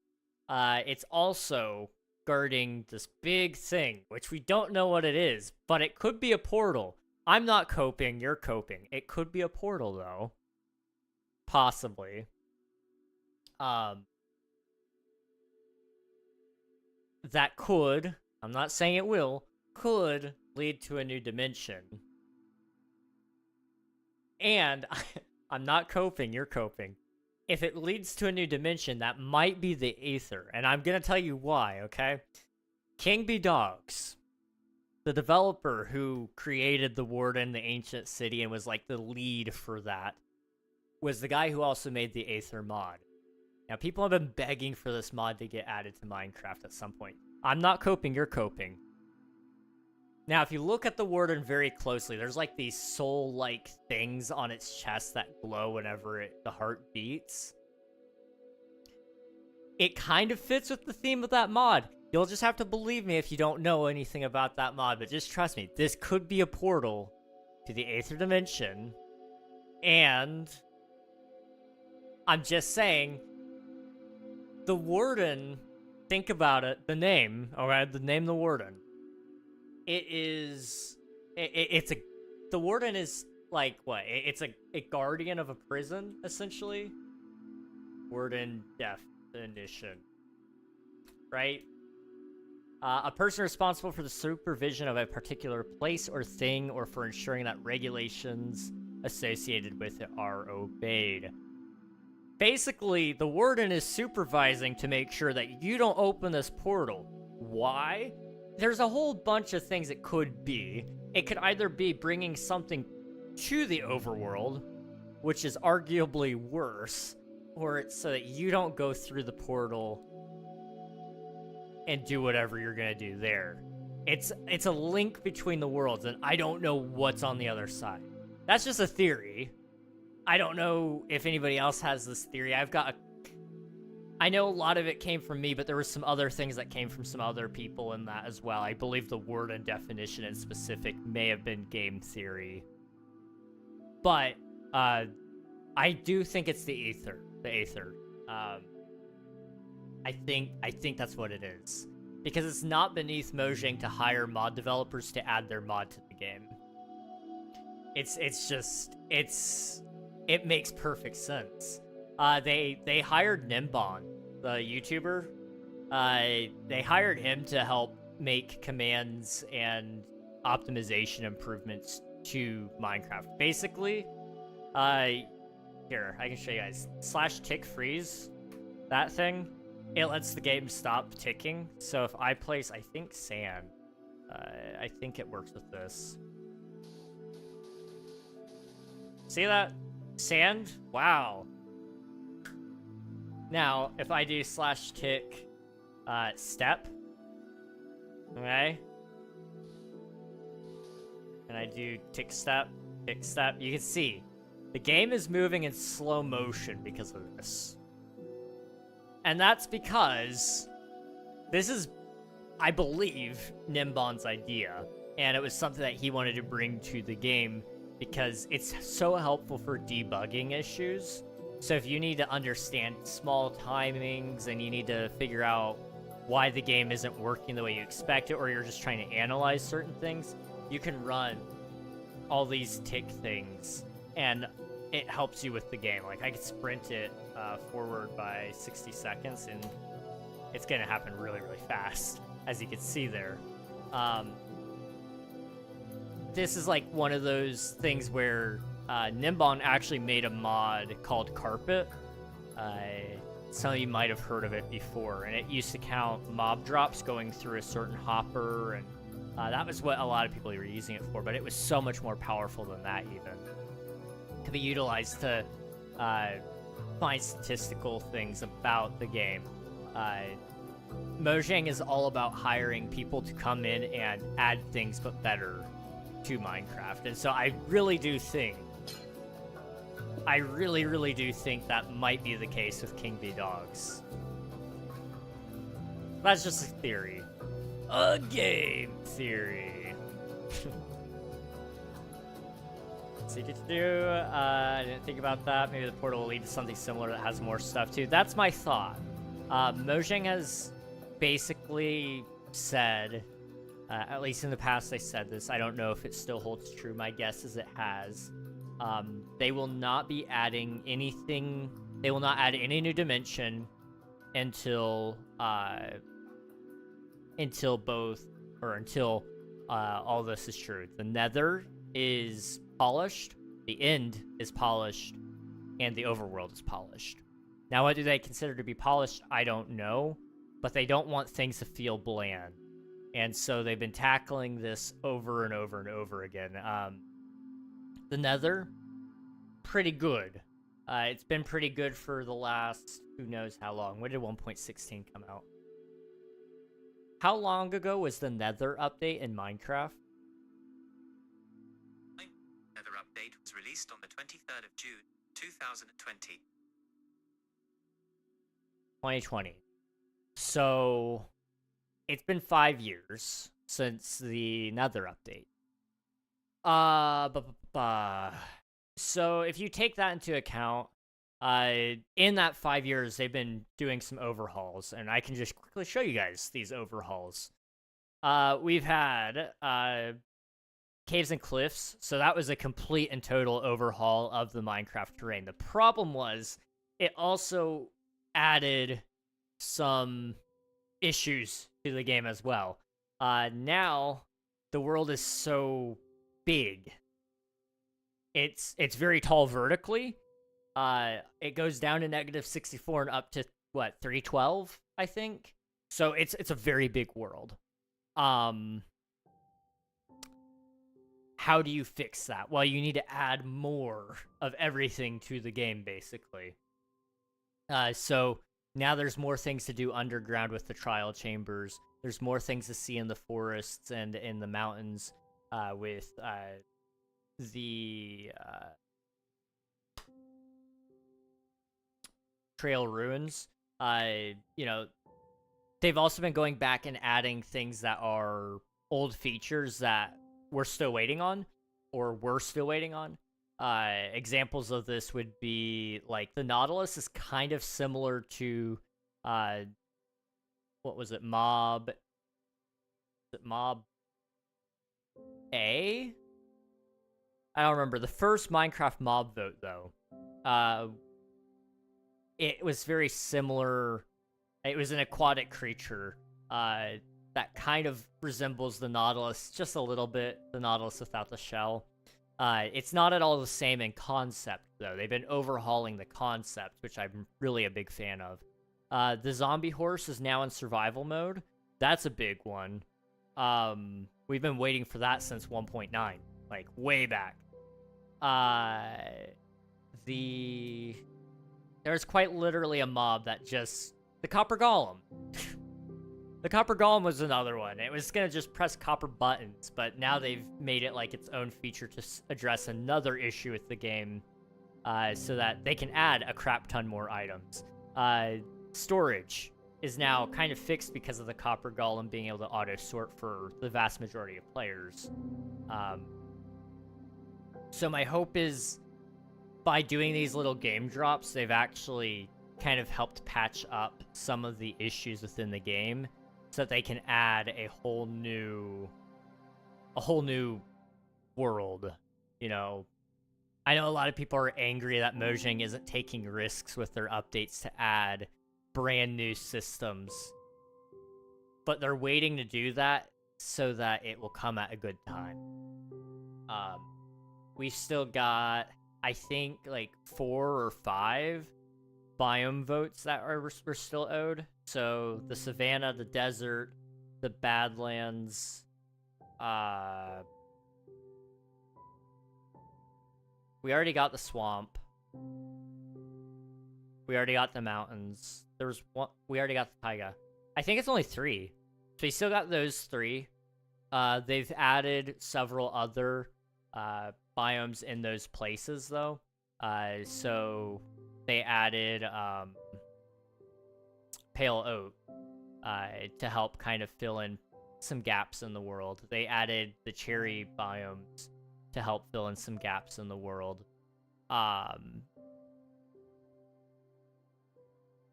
it's also guarding this big thing, which we don't know what it is, but it could be a portal. I'm not coping, you're coping. It could be a portal, though. Possibly. That could, I'm not saying it will, could lead to a new dimension. And I'm not coping, you're coping. If it leads to a new dimension, that might be the Aether. And I'm going to tell you why, okay? KingRegNog, the developer who created the Warden, the Ancient City, and was like the lead for that, was the guy who also made the Aether mod. Now, people have been begging for this mod to get added to Minecraft at some point. I'm not coping, you're coping. Now, if you look at the Warden very closely, there's like these soul-like things on its chest that glow whenever the heart beats. It kind of fits with the theme of that mod. You'll just have to believe me if you don't know anything about that mod, but just trust me, this could be a portal to the Aether Dimension, and I'm just saying, the Warden, think about it, the name, alright, the name the Warden. The Warden is, like, what? It's a guardian of a prison, essentially? Warden definition. Right? A person responsible for the supervision of a particular place or thing, or for ensuring that regulations associated with it are obeyed. Basically, the Warden is supervising to make sure that you don't open this portal. Why? there's a whole bunch of things it could be. It could either be bringing something to the overworld, which is arguably worse, or it's so that you don't go through the portal and do whatever you're gonna do there. It's a link between the worlds, and I don't know what's on the other side. That's just a theory. I don't know if anybody else has this theory. I know a lot of it came from me, but there were some other things that came from some other people in that as well. I believe the word and definition in specific may have been game theory. But I do think it's the Aether. I think that's what it is. Because it's not beneath Mojang to hire mod developers to add their mod to the game. It makes perfect sense. They hired Nimbon, the YouTuber. They hired him to help make commands and optimization improvements to Minecraft. Basically, here, I can show you guys. /tick freeze, that thing, it lets the game stop ticking. So if I place, I think, sand, I think it works with this. See that? Sand? Wow. Now, if I do /tick step, okay, and I do tick step, you can see the game is moving in slow motion because of this. And that's because this is, I believe, Nimbon's idea, and it was something that he wanted to bring to the game because it's so helpful for debugging issues. So if you need to understand small timings and you need to figure out why the game isn't working the way you expect it, or you're just trying to analyze certain things, you can run all these tick things and it helps you with the game. Like, I could sprint it forward by 60 seconds and it's gonna happen really, really fast, as you can see there. This is like one of those things where Nimbon actually made a mod called Carpet. Some of you might have heard of it before, and it used to count mob drops going through a certain hopper, and that was what a lot of people were using it for, but it was so much more powerful than that even. It could be utilized to find statistical things about the game. Mojang is all about hiring people to come in and add things but better to Minecraft, and so I really do think that might be the case with King v Dogs. That's just a theory. A game theory. So you get to do, I didn't think about that. Maybe the portal will lead to something similar that has more stuff too. That's my thought. Mojang has basically said, at least in the past they said this, I don't know if it still holds true, my guess is it has. They will not be adding anything, they will not add any new dimension until all this is true. The Nether is polished, the End is polished, and the Overworld is polished. Now, what do they consider to be polished? I don't know, but they don't want things to feel bland. And so they've been tackling this over and over and over again. The Nether, pretty good. It's been pretty good for the last, who knows how long. When did 1.16 come out? How long ago was the Nether update in Minecraft? Nether update was released on the 23rd of June, 2020. 2020. So, it's been 5 years since the Nether update. So if you take that into account, in that 5 years, they've been doing some overhauls, and I can just quickly show you guys these overhauls. We've had Caves and Cliffs, so that was a complete and total overhaul of the Minecraft terrain. The problem was, it also added some issues to the game as well. Now, the world is so big. It's very tall vertically. It goes down to -64 and up to, what, 312, I think? So it's a very big world. How do you fix that? Well, you need to add more of everything to the game, basically. So now there's more things to do underground with the trial chambers. There's more things to see in the forests and in the mountains with the trail ruins. You know, they've also been going back and adding things that are old features that we're still waiting on, or we're still waiting on. Examples of this would be like the Nautilus is kind of similar to what was it, Mob? Is it Mob A? I don't remember. The first Minecraft mob vote though. It was very similar. It was an aquatic creature that kind of resembles the Nautilus just a little bit, the Nautilus without the shell. It's not at all the same in concept, though. They've been overhauling the concept, which I'm really a big fan of. The zombie horse is now in survival mode. That's a big one. We've been waiting for that since 1.9, like way back. There's quite literally a mob that just... The Copper Golem. The Copper Golem was another one. It was going to just press copper buttons, but now they've made it like its own feature to address another issue with the game so that they can add a crap ton more items. Storage is now kind of fixed because of the Copper Golem being able to auto-sort for the vast majority of players. So my hope is by doing these little game drops, they've actually kind of helped patch up some of the issues within the game so that they can add a whole new world. You know, I know a lot of people are angry that Mojang isn't taking risks with their updates to add brand new systems, but they're waiting to do that so that it will come at a good time. We've still got, I think, like 4 or 5 biome votes that we're still owed. So the Savannah, the Desert, the Badlands, we already got the Swamp. We already got the Mountains. There was one, we already got the Taiga. I think it's only 3. So we still got those 3. They've added several other biomes in those places though. So they added Pale Oak to help kind of fill in some gaps in the world. They added the cherry biomes to help fill in some gaps in the world.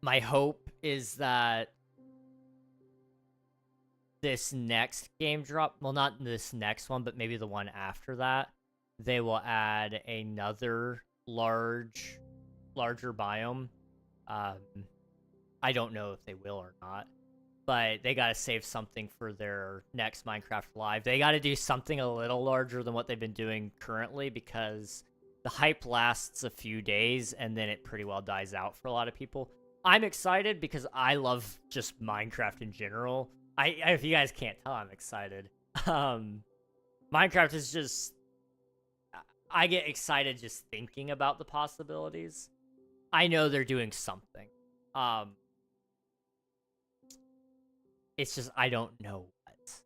My hope is that this next game drop, well, not this next one, but maybe the one after that, they will add another larger biome. I don't know if they will or not, but they gotta save something for their next Minecraft Live. They gotta do something a little larger than what they've been doing currently, because the hype lasts a few days and then it pretty well dies out for a lot of people. I'm excited because I love just Minecraft in general. If you guys can't tell, I'm excited. Minecraft is just... I get excited just thinking about the possibilities. I know they're doing something. It's just, I don't know what.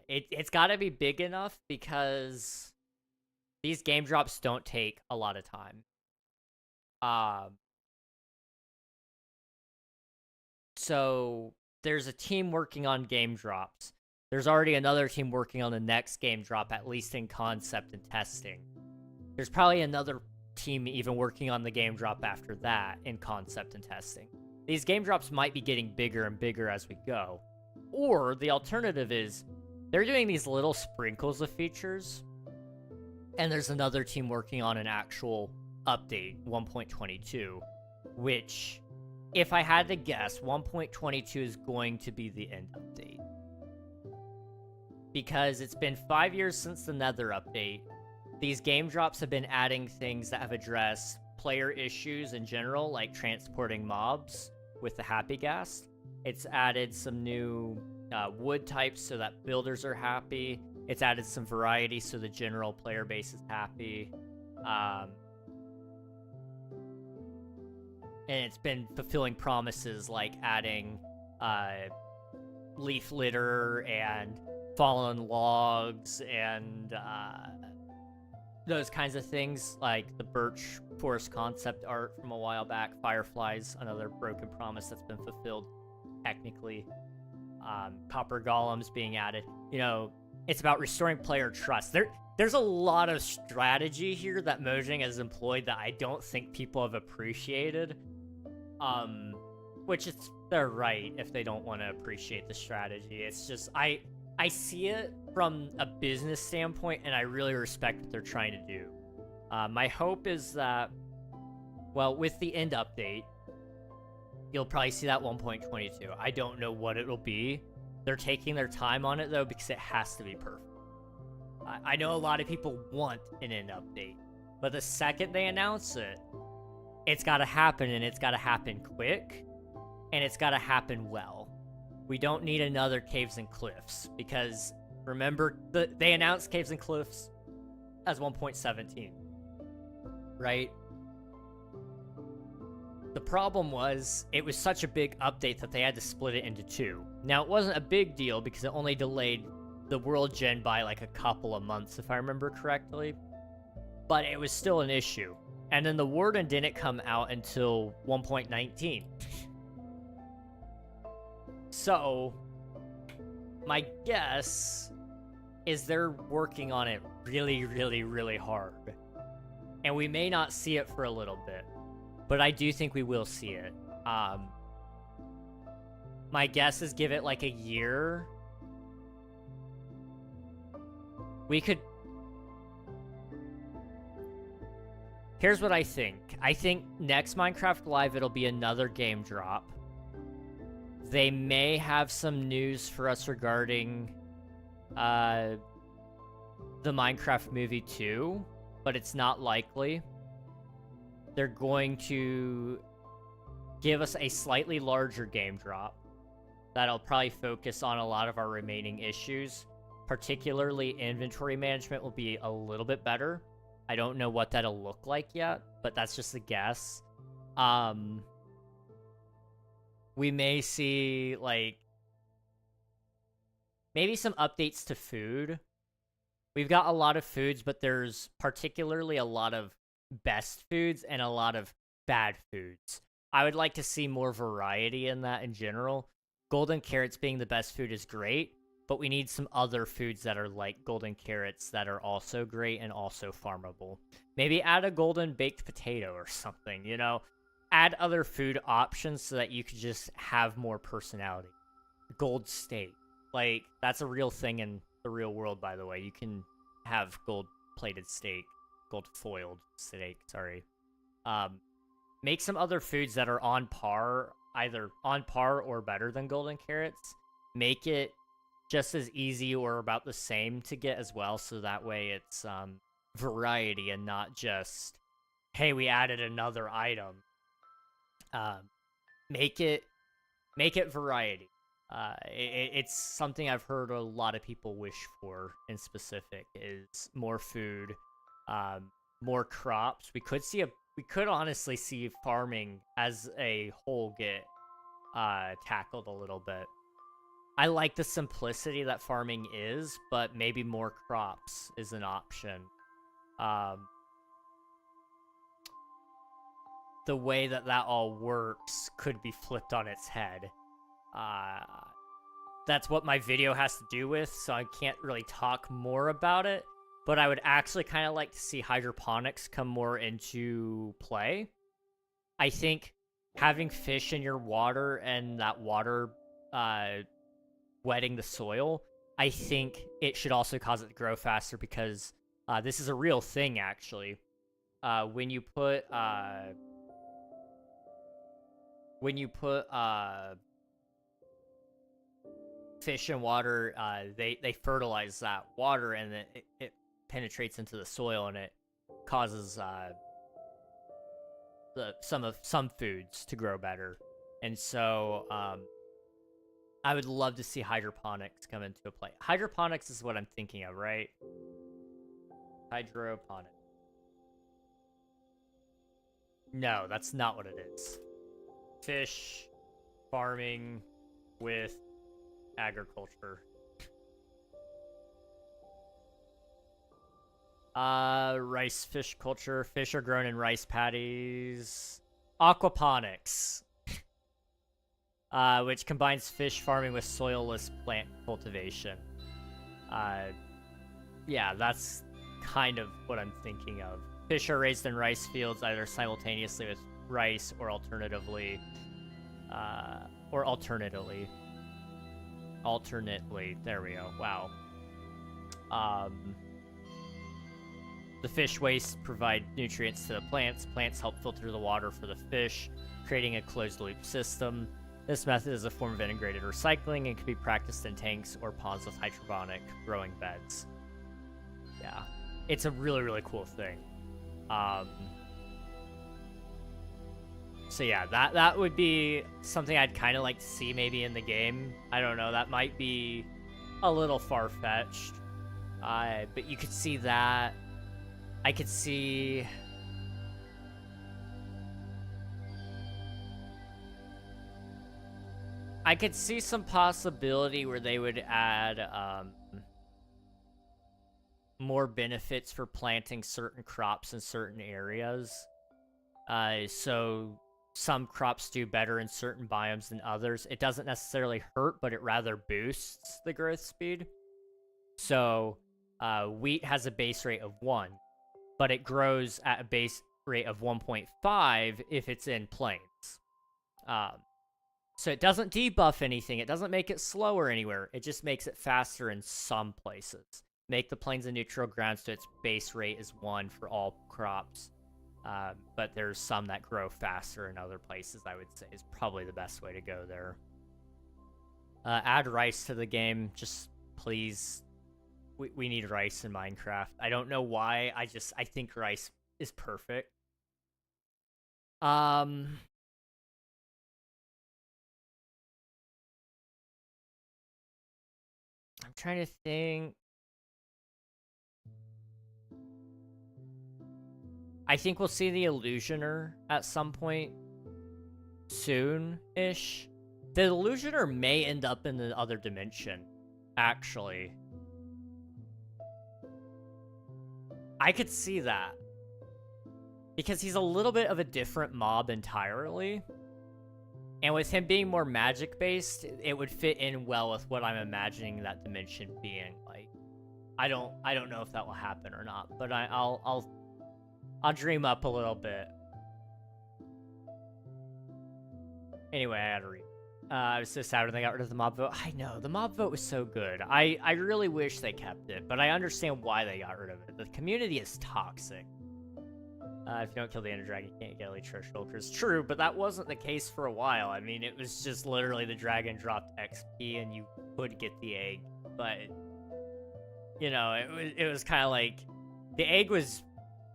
It's gotta be big enough because these game drops don't take a lot of time. So there's a team working on game drops. There's already another team working on the next game drop, at least in concept and testing. There's probably another team even working on the game drop after that in concept and testing. These game drops might be getting bigger and bigger as we go. Or the alternative is they're doing these little sprinkles of features, and there's another team working on an actual update, 1.22, which, if I had to guess, 1.22 is going to be the end update. Because it's been 5 years since the Nether update. These game drops have been adding things that have addressed player issues in general, like transporting mobs with the Happy Gas. It's added some new wood types so that builders are happy. It's added some variety so the general player base is happy. And it's been fulfilling promises like adding leaf litter and fallen logs and those kinds of things, like the birch forest concept art from a while back. Fireflies, another broken promise that's been fulfilled technically. Copper golems being added. You know, it's about restoring player trust. There's a lot of strategy here that Mojang has employed that I don't think people have appreciated. Which they're right if they don't want to appreciate the strategy. It's just, I see it from a business standpoint, and I really respect what they're trying to do. My hope is that, well, with the end update, you'll probably see that 1.22. I don't know what it'll be. They're taking their time on it, though, because it has to be perfect. I know a lot of people want an end update, but the second they announce it, it's got to happen, and it's got to happen quick, and it's got to happen well. We don't need another Caves and Cliffs, because remember, they announced Caves and Cliffs as 1.17, right? The problem was, it was such a big update that they had to split it into two. Now, it wasn't a big deal, because it only delayed the World Gen by like a couple of months, if I remember correctly. But it was still an issue. And then the Warden didn't come out until 1.19. So, my guess is they're working on it really, really, really hard. And we may not see it for a little bit, but I do think we will see it. My guess is give it like a year. We could... Here's what I think. I think next Minecraft Live, it'll be another game drop. They may have some news for us regarding the Minecraft movie 2, but it's not likely. They're going to give us a slightly larger game drop that'll probably focus on a lot of our remaining issues. Particularly, inventory management will be a little bit better. I don't know what that'll look like yet, but that's just a guess. We may see, like, maybe some updates to food. We've got a lot of foods, but there's particularly a lot of best foods and a lot of bad foods. I would like to see more variety in that in general. Golden carrots being the best food is great, but we need some other foods that are like golden carrots that are also great and also farmable. Maybe add a golden baked potato or something, you know? Add other food options so that you could just have more personality. Gold steak. Like, that's a real thing in the real world, by the way. You can have gold-plated steak. Gold-foiled steak, sorry. Make some other foods that are on par, either on par or better than golden carrots. Make it just as easy or about the same to get as well, so that way it's variety and not just, hey, we added another item. Make it variety. It's something I've heard a lot of people wish for in specific, is more food, more crops. We could honestly see farming as a whole get tackled a little bit. I like the simplicity that farming is, but maybe more crops is an option. The way that all works could be flipped on its head. That's what my video has to do with, so I can't really talk more about it. But I would actually kind of like to see hydroponics come more into play. I think having fish in your water and that water wetting the soil, I think it should also cause it to grow faster, because this is a real thing, actually. When you put fish in water, they fertilize that water, and it penetrates into the soil, and it causes some foods to grow better. And so I would love to see hydroponics come into a play. Hydroponics is what I'm thinking of, right? Hydroponics. No, that's not what it is. Fish farming with agriculture. Rice fish culture. Fish are grown in rice paddies. Aquaponics. Which combines fish farming with soilless plant cultivation. Yeah, that's kind of what I'm thinking of. Fish are raised in rice fields either simultaneously with rice or alternately, there we go, wow. The fish waste provide nutrients to the plants. Plants help filter the water for the fish, creating a closed-loop system. This method is a form of integrated recycling and can be practiced in tanks or ponds with hydroponic growing beds. Yeah, it's a really, really cool thing. So yeah, that would be something I'd kind of like to see maybe in the game. I don't know, that might be a little far-fetched. But you could see that. I could see... some possibility where they would add more benefits for planting certain crops in certain areas. So some crops do better in certain biomes than others. It doesn't necessarily hurt, but it rather boosts the growth speed. So wheat has a base rate of 1, but it grows at a base rate of 1.5 if it's in plains. So it doesn't debuff anything. It doesn't make it slower anywhere. It just makes it faster in some places. Make the plains a neutral ground so its base rate is 1 for all crops. But there's some that grow faster in other places, I would say, is probably the best way to go there. Add rice to the game. Just please. We need rice in Minecraft. I don't know why. I think rice is perfect. I'm trying to think. I think we'll see the Illusioner at some point soon-ish. The Illusioner may end up in the other dimension, actually. I could see that. Because he's a little bit of a different mob entirely. And with him being more magic-based, it would fit in well with what I'm imagining that dimension being like. I don't know if that will happen or not, but I'll dream up a little bit. Anyway, I had to read. I was so sad when they got rid of the mob vote. I know, the mob vote was so good. I really wish they kept it, but I understand why they got rid of it. The community is toxic. If you don't kill the Ender Dragon, you can't get Elytra Shulkers. True, but that wasn't the case for a while. I mean, it was just literally the dragon dropped XP and you could get the egg. But, you know, it was kind of like... The egg was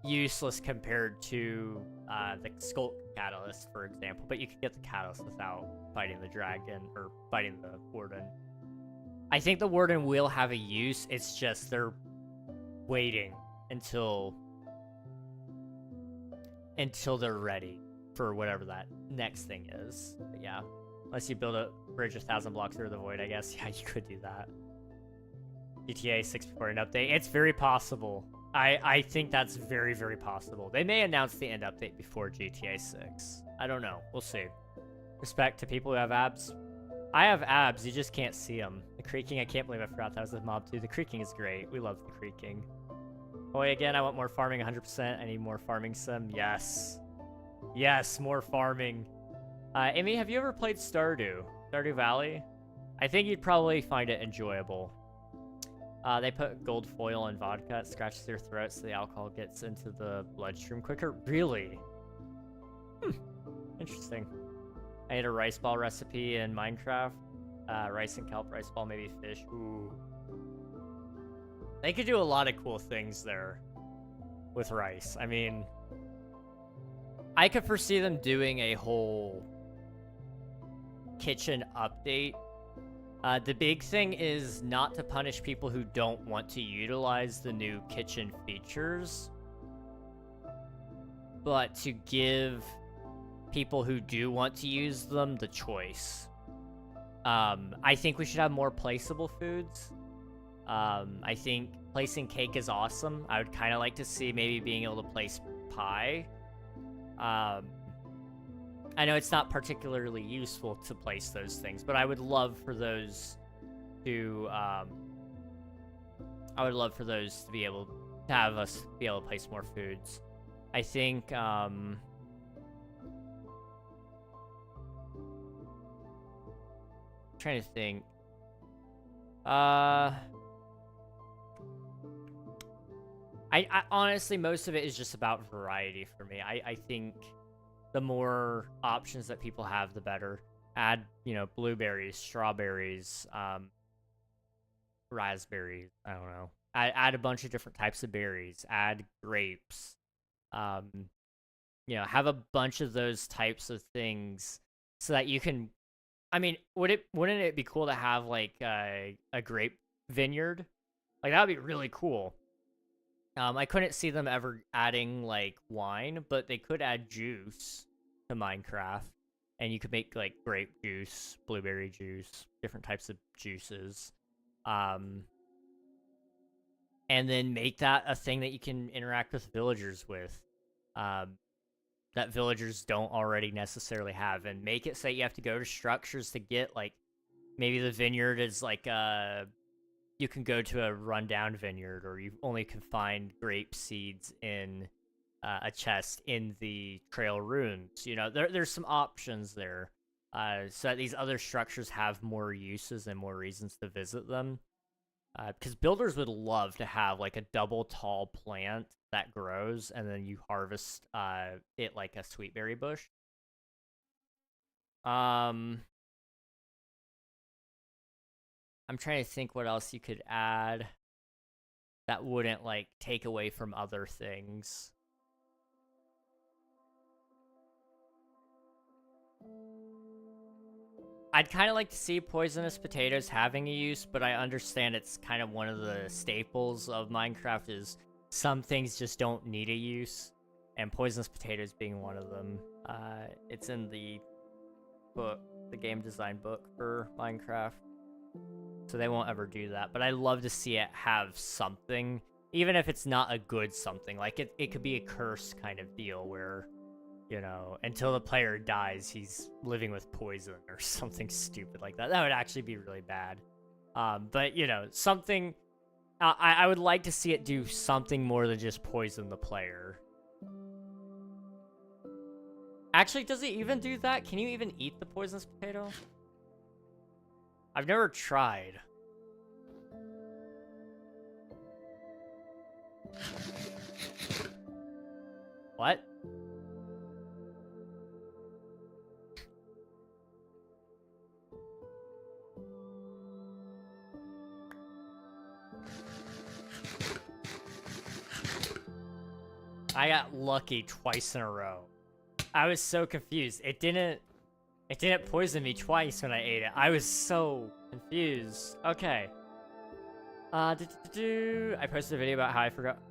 useless compared to the Skulk Catalyst, for example. But you could get the Catalyst without fighting the dragon, or fighting the Warden. I think the Warden will have a use. It's just they're waiting until they're ready for whatever that next thing is. But yeah, unless you build a bridge 1,000 blocks through the void, I guess. Yeah, you could do that. GTA 6 before an update. It's very possible. I think that's very, very possible. They may announce the end update before GTA 6. I don't know. We'll see. Respect to people who have abs. I have abs. You just can't see them. The creaking, I can't believe I forgot that was with mob 2. The creaking is great. We love the creaking. Boy, again, I want more farming 100%. I need more farming sim. Yes. Yes, more farming. Amy, have you ever played Stardew? Stardew Valley? I think you'd probably find it enjoyable. They put gold foil in vodka. It scratches your throat so the alcohol gets into the bloodstream quicker. Really? Interesting. I ate a rice ball recipe in Minecraft. Rice and kelp, rice ball, maybe fish. Ooh. They could do a lot of cool things there with rice. I mean, I could foresee them doing a whole kitchen update The big thing is not to punish people who don't want to utilize the new kitchen features, but to give people who do want to use them the choice. I think we should have more placeable foods. I think placing cake is awesome. I would kind of like to see maybe being able to place pie. I know it's not particularly useful to place those things, but I would love for those to, be able to have us be able to place more foods. I think, trying to think. I honestly, most of it is just about variety for me. I think the more options that people have, the better. Add, blueberries, strawberries, raspberries. I don't know. Add a bunch of different types of berries. Add grapes. Have a bunch of those types of things so that you can. I mean, wouldn't it be cool to have like a grape vineyard? Like that would be really cool. I couldn't see them ever adding like wine, but they could add juice to Minecraft, and you could make like grape juice, blueberry juice, different types of juices, and then make that a thing that you can interact with villagers with, that villagers don't already necessarily have, and make it so you have to go to structures to get like maybe the vineyard is like you can go to a rundown vineyard, or you only can find grape seeds in a chest in the trail ruins. There's some options there, so that these other structures have more uses and more reasons to visit them. Because builders would love to have like a double tall plant that grows, and then you harvest it like a sweetberry bush. I'm trying to think what else you could add that wouldn't like take away from other things. I'd kind of like to see poisonous potatoes having a use, but I understand it's kind of one of the staples of Minecraft is some things just don't need a use, and poisonous potatoes being one of them. It's in the book, the game design book for Minecraft. So they won't ever do that, but I'd love to see it have something, even if it's not a good something. Like, it could be a curse kind of deal where, until the player dies, he's living with poison or something stupid like that. That would actually be really bad. But, something... I would like to see it do something more than just poison the player. Actually, does it even do that? Can you even eat the poisonous potato? I've never tried. What? I got lucky twice in a row. I was so confused. It didn't poison me twice when I ate it. I was so confused. Okay. I posted a video about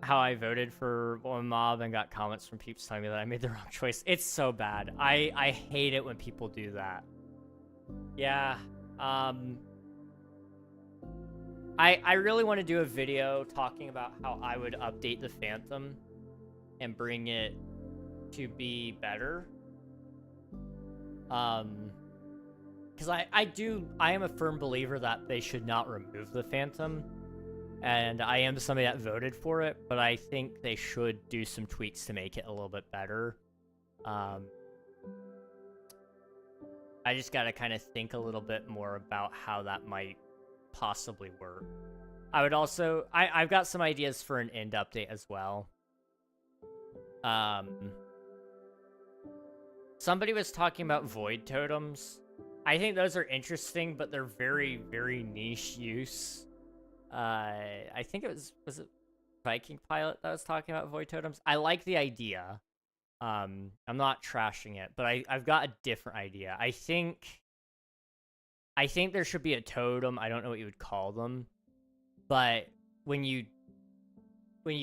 how I voted for one mob and got comments from peeps telling me that I made the wrong choice. It's so bad. I hate it when people do that. Yeah. I really want to do a video talking about how I would update the Phantom and bring it to be better. Because I am a firm believer that they should not remove the Phantom, and I am somebody that voted for it, but I think they should do some tweaks to make it a little bit better. I just gotta kind of think a little bit more about how that might possibly work. I would also... I've got some ideas for an end update as well. Somebody was talking about void totems. I think those are interesting, but they're very, very niche use. I think was it Viking Pilot that was talking about void totems? I like the idea. I'm not trashing it, but I've got a different idea. I think I think there should be a totem. I don't know what you would call them, but when you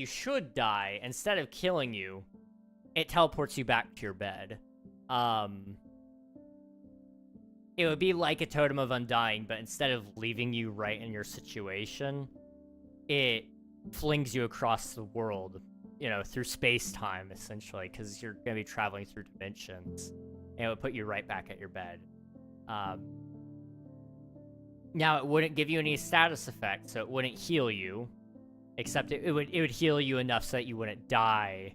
should die, instead of killing you, it teleports you back to your bed. It would be like a Totem of Undying, but instead of leaving you right in your situation, it flings you across the world, you know, through space-time, essentially, because you're going to be traveling through dimensions, and it would put you right back at your bed. Now, it wouldn't give you any status effect, so it wouldn't heal you, except it would heal you enough so that you wouldn't die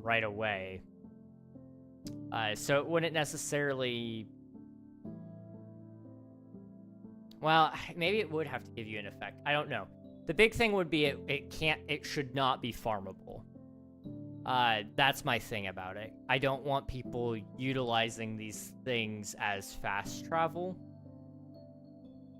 right away. So it wouldn't necessarily... Well, maybe it would have to give you an effect. I don't know. The big thing would be it should not be farmable. That's my thing about it. I don't want people utilizing these things as fast travel.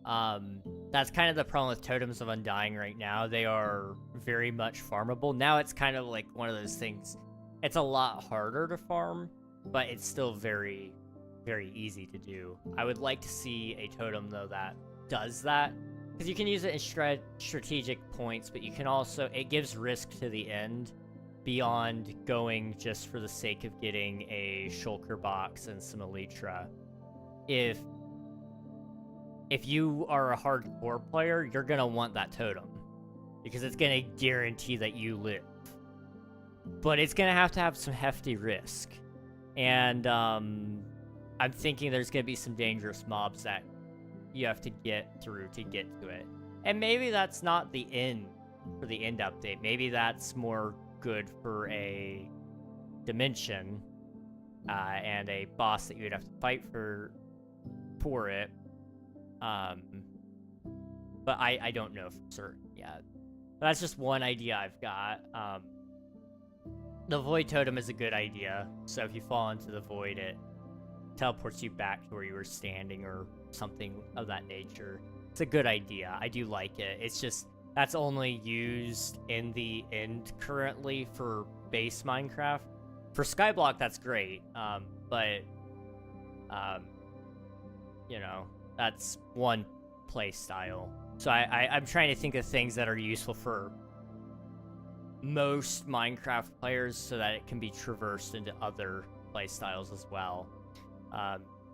That's kind of the problem with Totems of Undying right now. They are very much farmable. Now it's kind of like one of those things. It's a lot harder to farm, but it's still very, very easy to do. I would like to see a totem, though, that does that. Because you can use it in strategic points, but you can also... It gives risk to the end beyond going just for the sake of getting a shulker box and some elytra. If you are a hardcore player, you're going to want that totem. Because it's going to guarantee that you live. But it's going to have some hefty risk. And I'm thinking there's going to be some dangerous mobs that you have to get through to get to it. And maybe that's not the end for the end update. Maybe that's more good for a dimension and a boss that you would have to fight for it. But I don't know for certain yet. But that's just one idea I've got. The Void Totem is a good idea. So if you fall into the Void, it teleports you back to where you were standing or something of that nature. It's a good idea. I do like it. It's just, that's only used in the end currently for base Minecraft. For Skyblock, that's great. But, you know, that's one play style. So I'm trying to think of things that are useful for most Minecraft players so that it can be traversed into other play styles as well.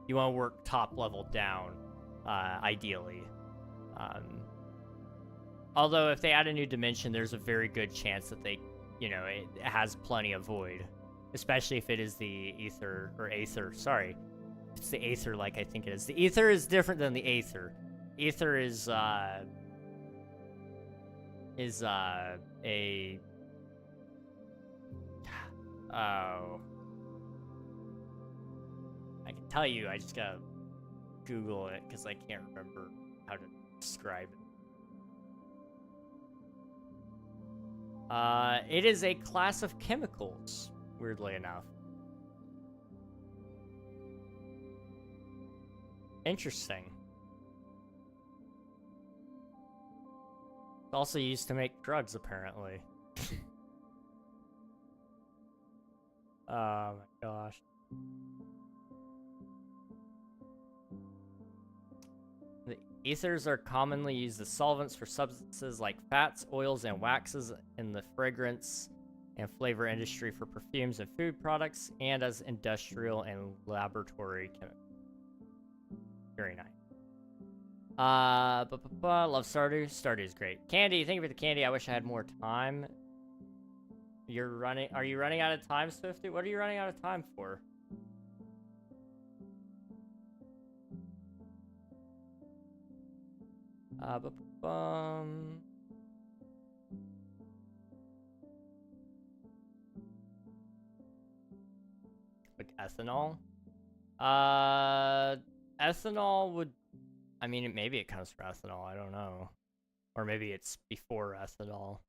You want to work top level down, ideally. Although if they add a new dimension, there's a very good chance that they, you know, it has plenty of void. Especially if it is the ether, or aether, sorry. It's the aether like I think it is. The ether is different than the aether. Ether is a... Oh. I can tell you, I just gotta Google it, because I can't remember how to describe it. It is a class of chemicals, weirdly enough. Interesting. It's also used to make drugs, apparently. Oh my gosh. The ethers are commonly used as solvents for substances like fats, oils, and waxes in the fragrance and flavor industry for perfumes and food products, and as industrial and laboratory chemicals. Very nice. Love Stardew. Stardew's great. Candy, thank you for the candy. I wish I had more time. Are you running out of time, Swifty? What are you running out of time for? Like ethanol? Ethanol would... I mean, maybe it comes from ethanol, I don't know. Or maybe it's before ethanol.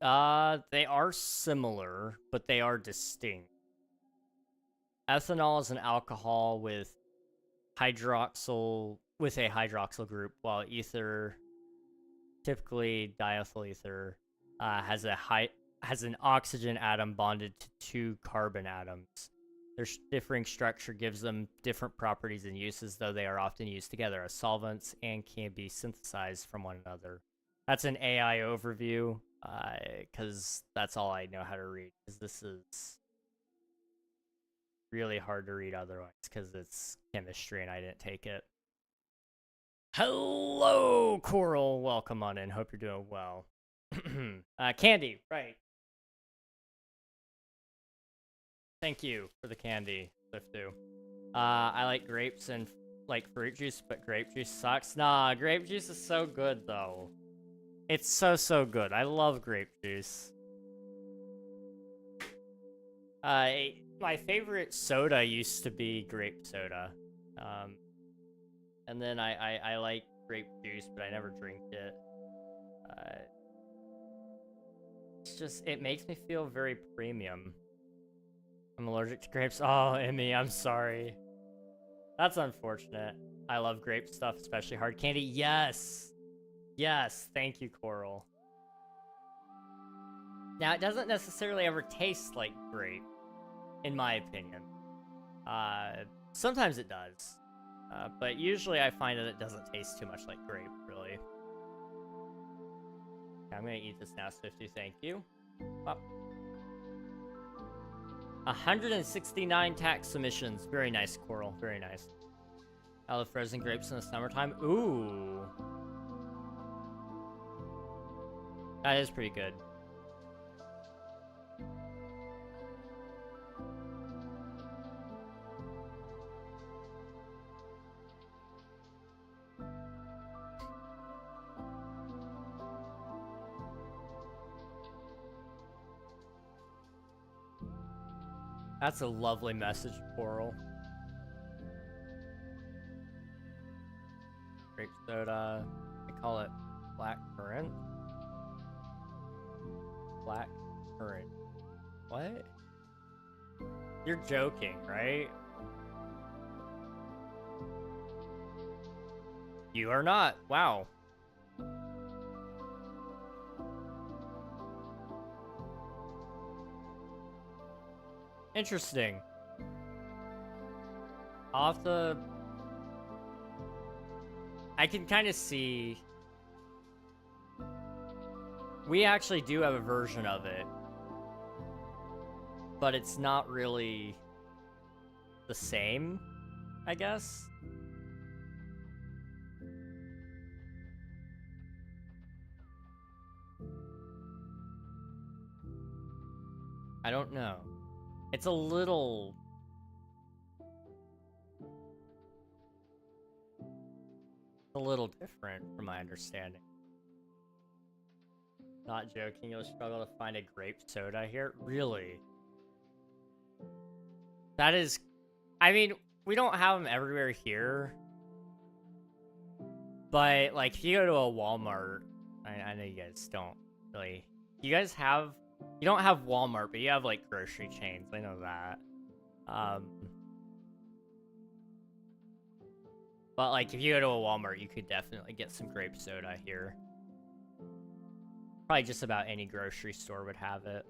They are similar, but they are distinct. Ethanol is an alcohol with a hydroxyl group, while ether, typically diethyl ether, has an oxygen atom bonded to 2 carbon atoms. Their differing structure gives them different properties and uses, though they are often used together as solvents and can be synthesized from one another. That's an AI overview, because that's all I know how to read, because this is really hard to read otherwise, because it's chemistry and I didn't take it. Hello, Coral. Welcome on in. Hope you're doing well. Candy, right. Thank you for the candy, Liftu. I like grapes and like fruit juice, but grape juice sucks. Nah, grape juice is so good, though. It's so good. I love grape juice. My favorite soda used to be grape soda. And then I like grape juice, but I never drink it. It's just, it makes me feel very premium. I'm allergic to grapes. Oh, Emmy, I'm sorry. That's unfortunate. I love grape stuff, especially hard candy. Yes! Yes, thank you, Coral. Now, it doesn't necessarily ever taste like grape, in my opinion. Sometimes it does. But usually I find that it doesn't taste too much like grape, really. Okay, I'm gonna eat this now, Swifty, thank you. Up. 169 tax submissions. Very nice, Coral. Very nice. I love frozen grapes in the summertime. Ooh. That is pretty good. That's a lovely message, Coral. Grape soda. I call it black currant. Black currant. What? You're joking, right? You are not. Wow. Interesting. I'll have to... I can kind of see... We actually do have a version of it. But it's not really the same, I guess. I don't know. It's a little different from my understanding. Not joking, you'll struggle to find a grape soda here? Really? That is... I mean, we don't have them everywhere here. But, like, if you go to a Walmart... I know you guys don't really... You guys have... You don't have Walmart, but you have, like, grocery chains. I know that. But, like, if you go to a Walmart, you could definitely get some grape soda here. Probably just about any grocery store would have it.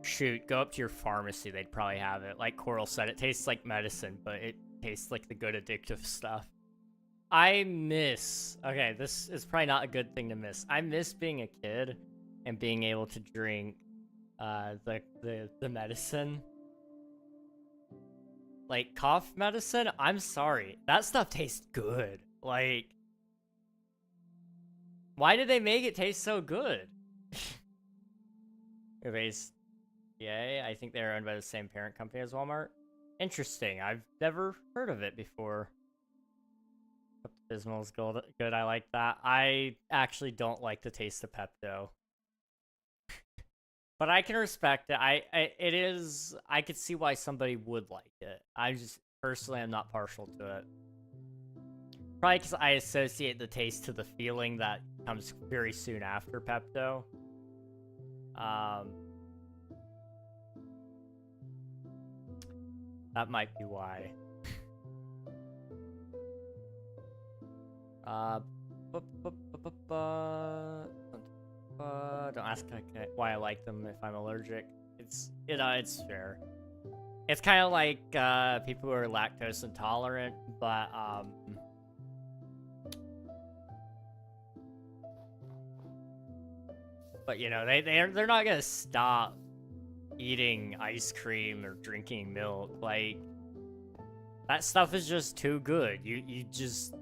Shoot, go up to your pharmacy. They'd probably have it. Like Coral said, it tastes like medicine, but it tastes like the good addictive stuff. I miss... Okay, this is probably not a good thing to miss. I miss being a kid and being able to drink the medicine. Like, cough medicine? I'm sorry. That stuff tastes good. Like... Why did they make it taste so good? Anyways, yay, I think they're owned by the same parent company as Walmart. Interesting. I've never heard of it before. Bismol is good. I like that. I actually don't like the taste of Pepto. But I can respect it. I could see why somebody would like it. I just, personally, I'm not partial to it. Probably because I associate the taste to the feeling that comes very soon after Pepto. That might be why. Don't ask why I like them if I'm allergic. It's fair. It's kind of like people who are lactose intolerant, but you know they're not gonna stop eating ice cream or drinking milk. Like that stuff is just too good. You just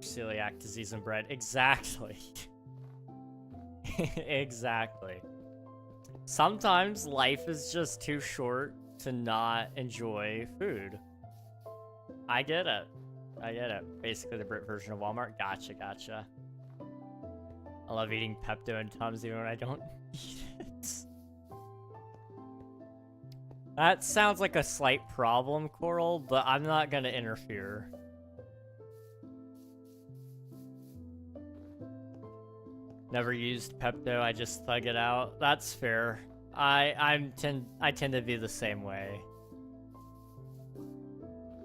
celiac disease and bread. Exactly. Exactly. Sometimes life is just too short to not enjoy food. I get it. I get it. Basically the Brit version of Walmart. Gotcha. I love eating Pepto and Tums even when I don't eat it. That sounds like a slight problem, Coral, but I'm not gonna interfere. Never used Pepto, I just thug it out. That's fair. I tend to be the same way.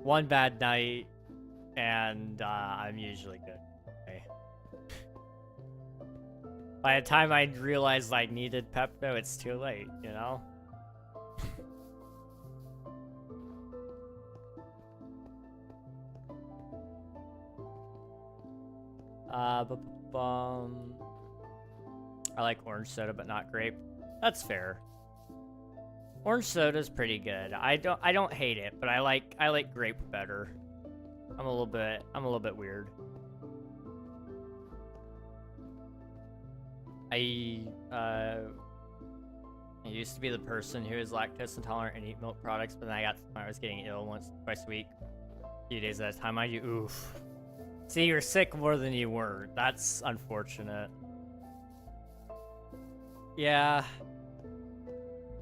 One bad night, and I'm usually good. Okay. By the time I realized I needed Pepto, it's too late, you know? I like orange soda, but not grape. That's fair. Orange soda's pretty good. I don't hate it, but I like grape better. I'm a little bit weird. I used to be the person who is lactose intolerant and eat milk products, but then I got to the point I was getting ill once, twice a week, a few days at a time. Oof. See, you're sick more than you were. That's unfortunate. Yeah.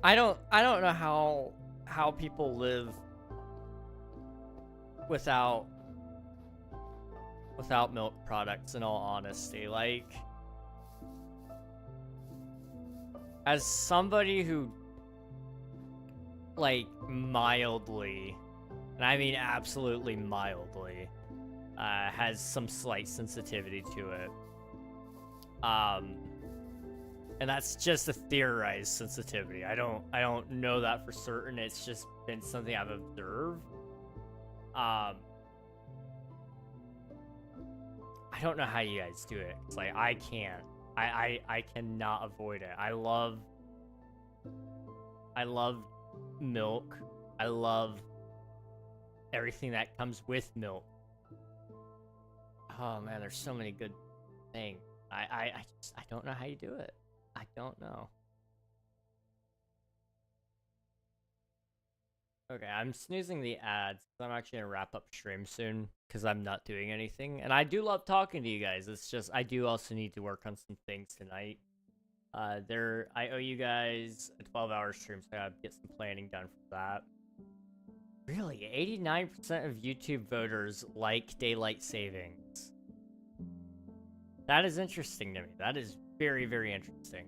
I don't know how people live without milk products, in all honesty. Like, as somebody who, like, mildly, and I mean absolutely mildly, has some slight sensitivity to it. And that's just a theorized sensitivity. I don't know that for certain. It's just been something I've observed. I don't know how you guys do it. It's like I can't. I cannot avoid it. I love milk. I love everything that comes with milk. Oh man, there's so many good things. I don't know how you do it. I don't know. Okay, I'm snoozing the ads because I'm actually gonna wrap up stream soon because I'm not doing anything. And I do love talking to you guys. It's just I do also need to work on some things tonight. I owe you guys a 12-hour stream, so I gotta get some planning done for that. Really, 89% of YouTube voters like daylight savings. That is interesting to me. That is very, very interesting.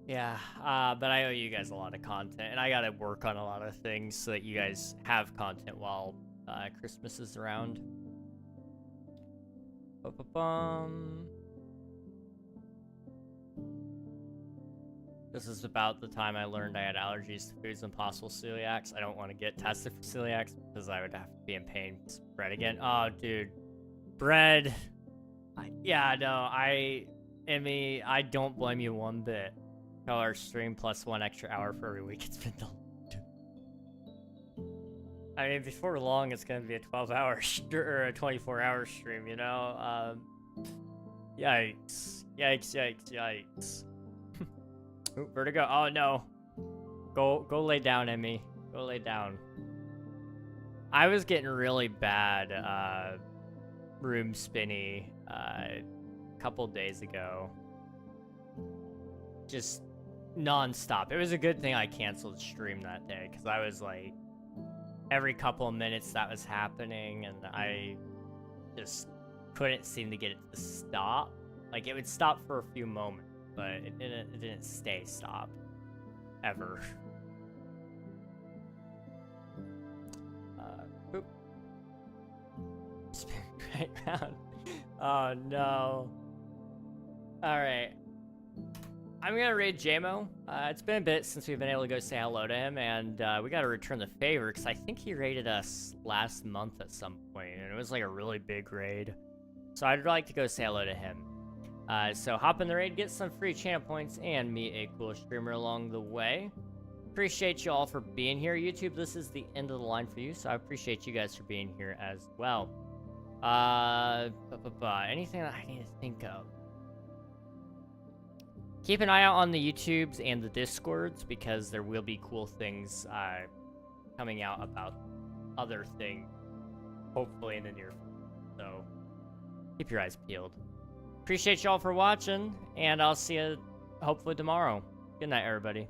Yeah, but I owe you guys a lot of content, and I gotta work on a lot of things so that you guys have content while Christmas is around. This is about the time I learned I had allergies to foods and possible celiacs. I don't want to get tested for celiacs because I would have to be in pain. Bread again. Oh, dude. Bread. Emmy, I don't blame you one bit. Our stream plus 1 extra hour for every week it's been delayed. I mean, before long, it's going to be a 12-hour or a 24-hour stream, you know? Yikes. Yikes. Ooh, vertigo. Oh no. Go lay down, Emmy. Go lay down. I was getting really bad room spinny a couple days ago. Just non-stop. It was a good thing I canceled stream that day because I was like every couple of minutes that was happening, and I just couldn't seem to get it to stop. Like, it would stop for a few moments, but it didn't stay stopped. Ever. Boop. Spin right round. Oh, no. Alright. I'm gonna raid JMO. It's been a bit since we've been able to go say hello to him, and we gotta return the favor, because I think he raided us last month at some point, and it was like a really big raid. So I'd like to go say hello to him. So hop in the raid, get some free channel points, and meet a cool streamer along the way. Appreciate you all for being here. YouTube, this is the end of the line for you, so I appreciate you guys for being here as well. Anything that I need to think of? Keep an eye out on the YouTubes and the Discords, because there will be cool things coming out about other things, hopefully in the near future. So keep your eyes peeled. Appreciate y'all for watching, and I'll see you hopefully tomorrow. Good night, everybody.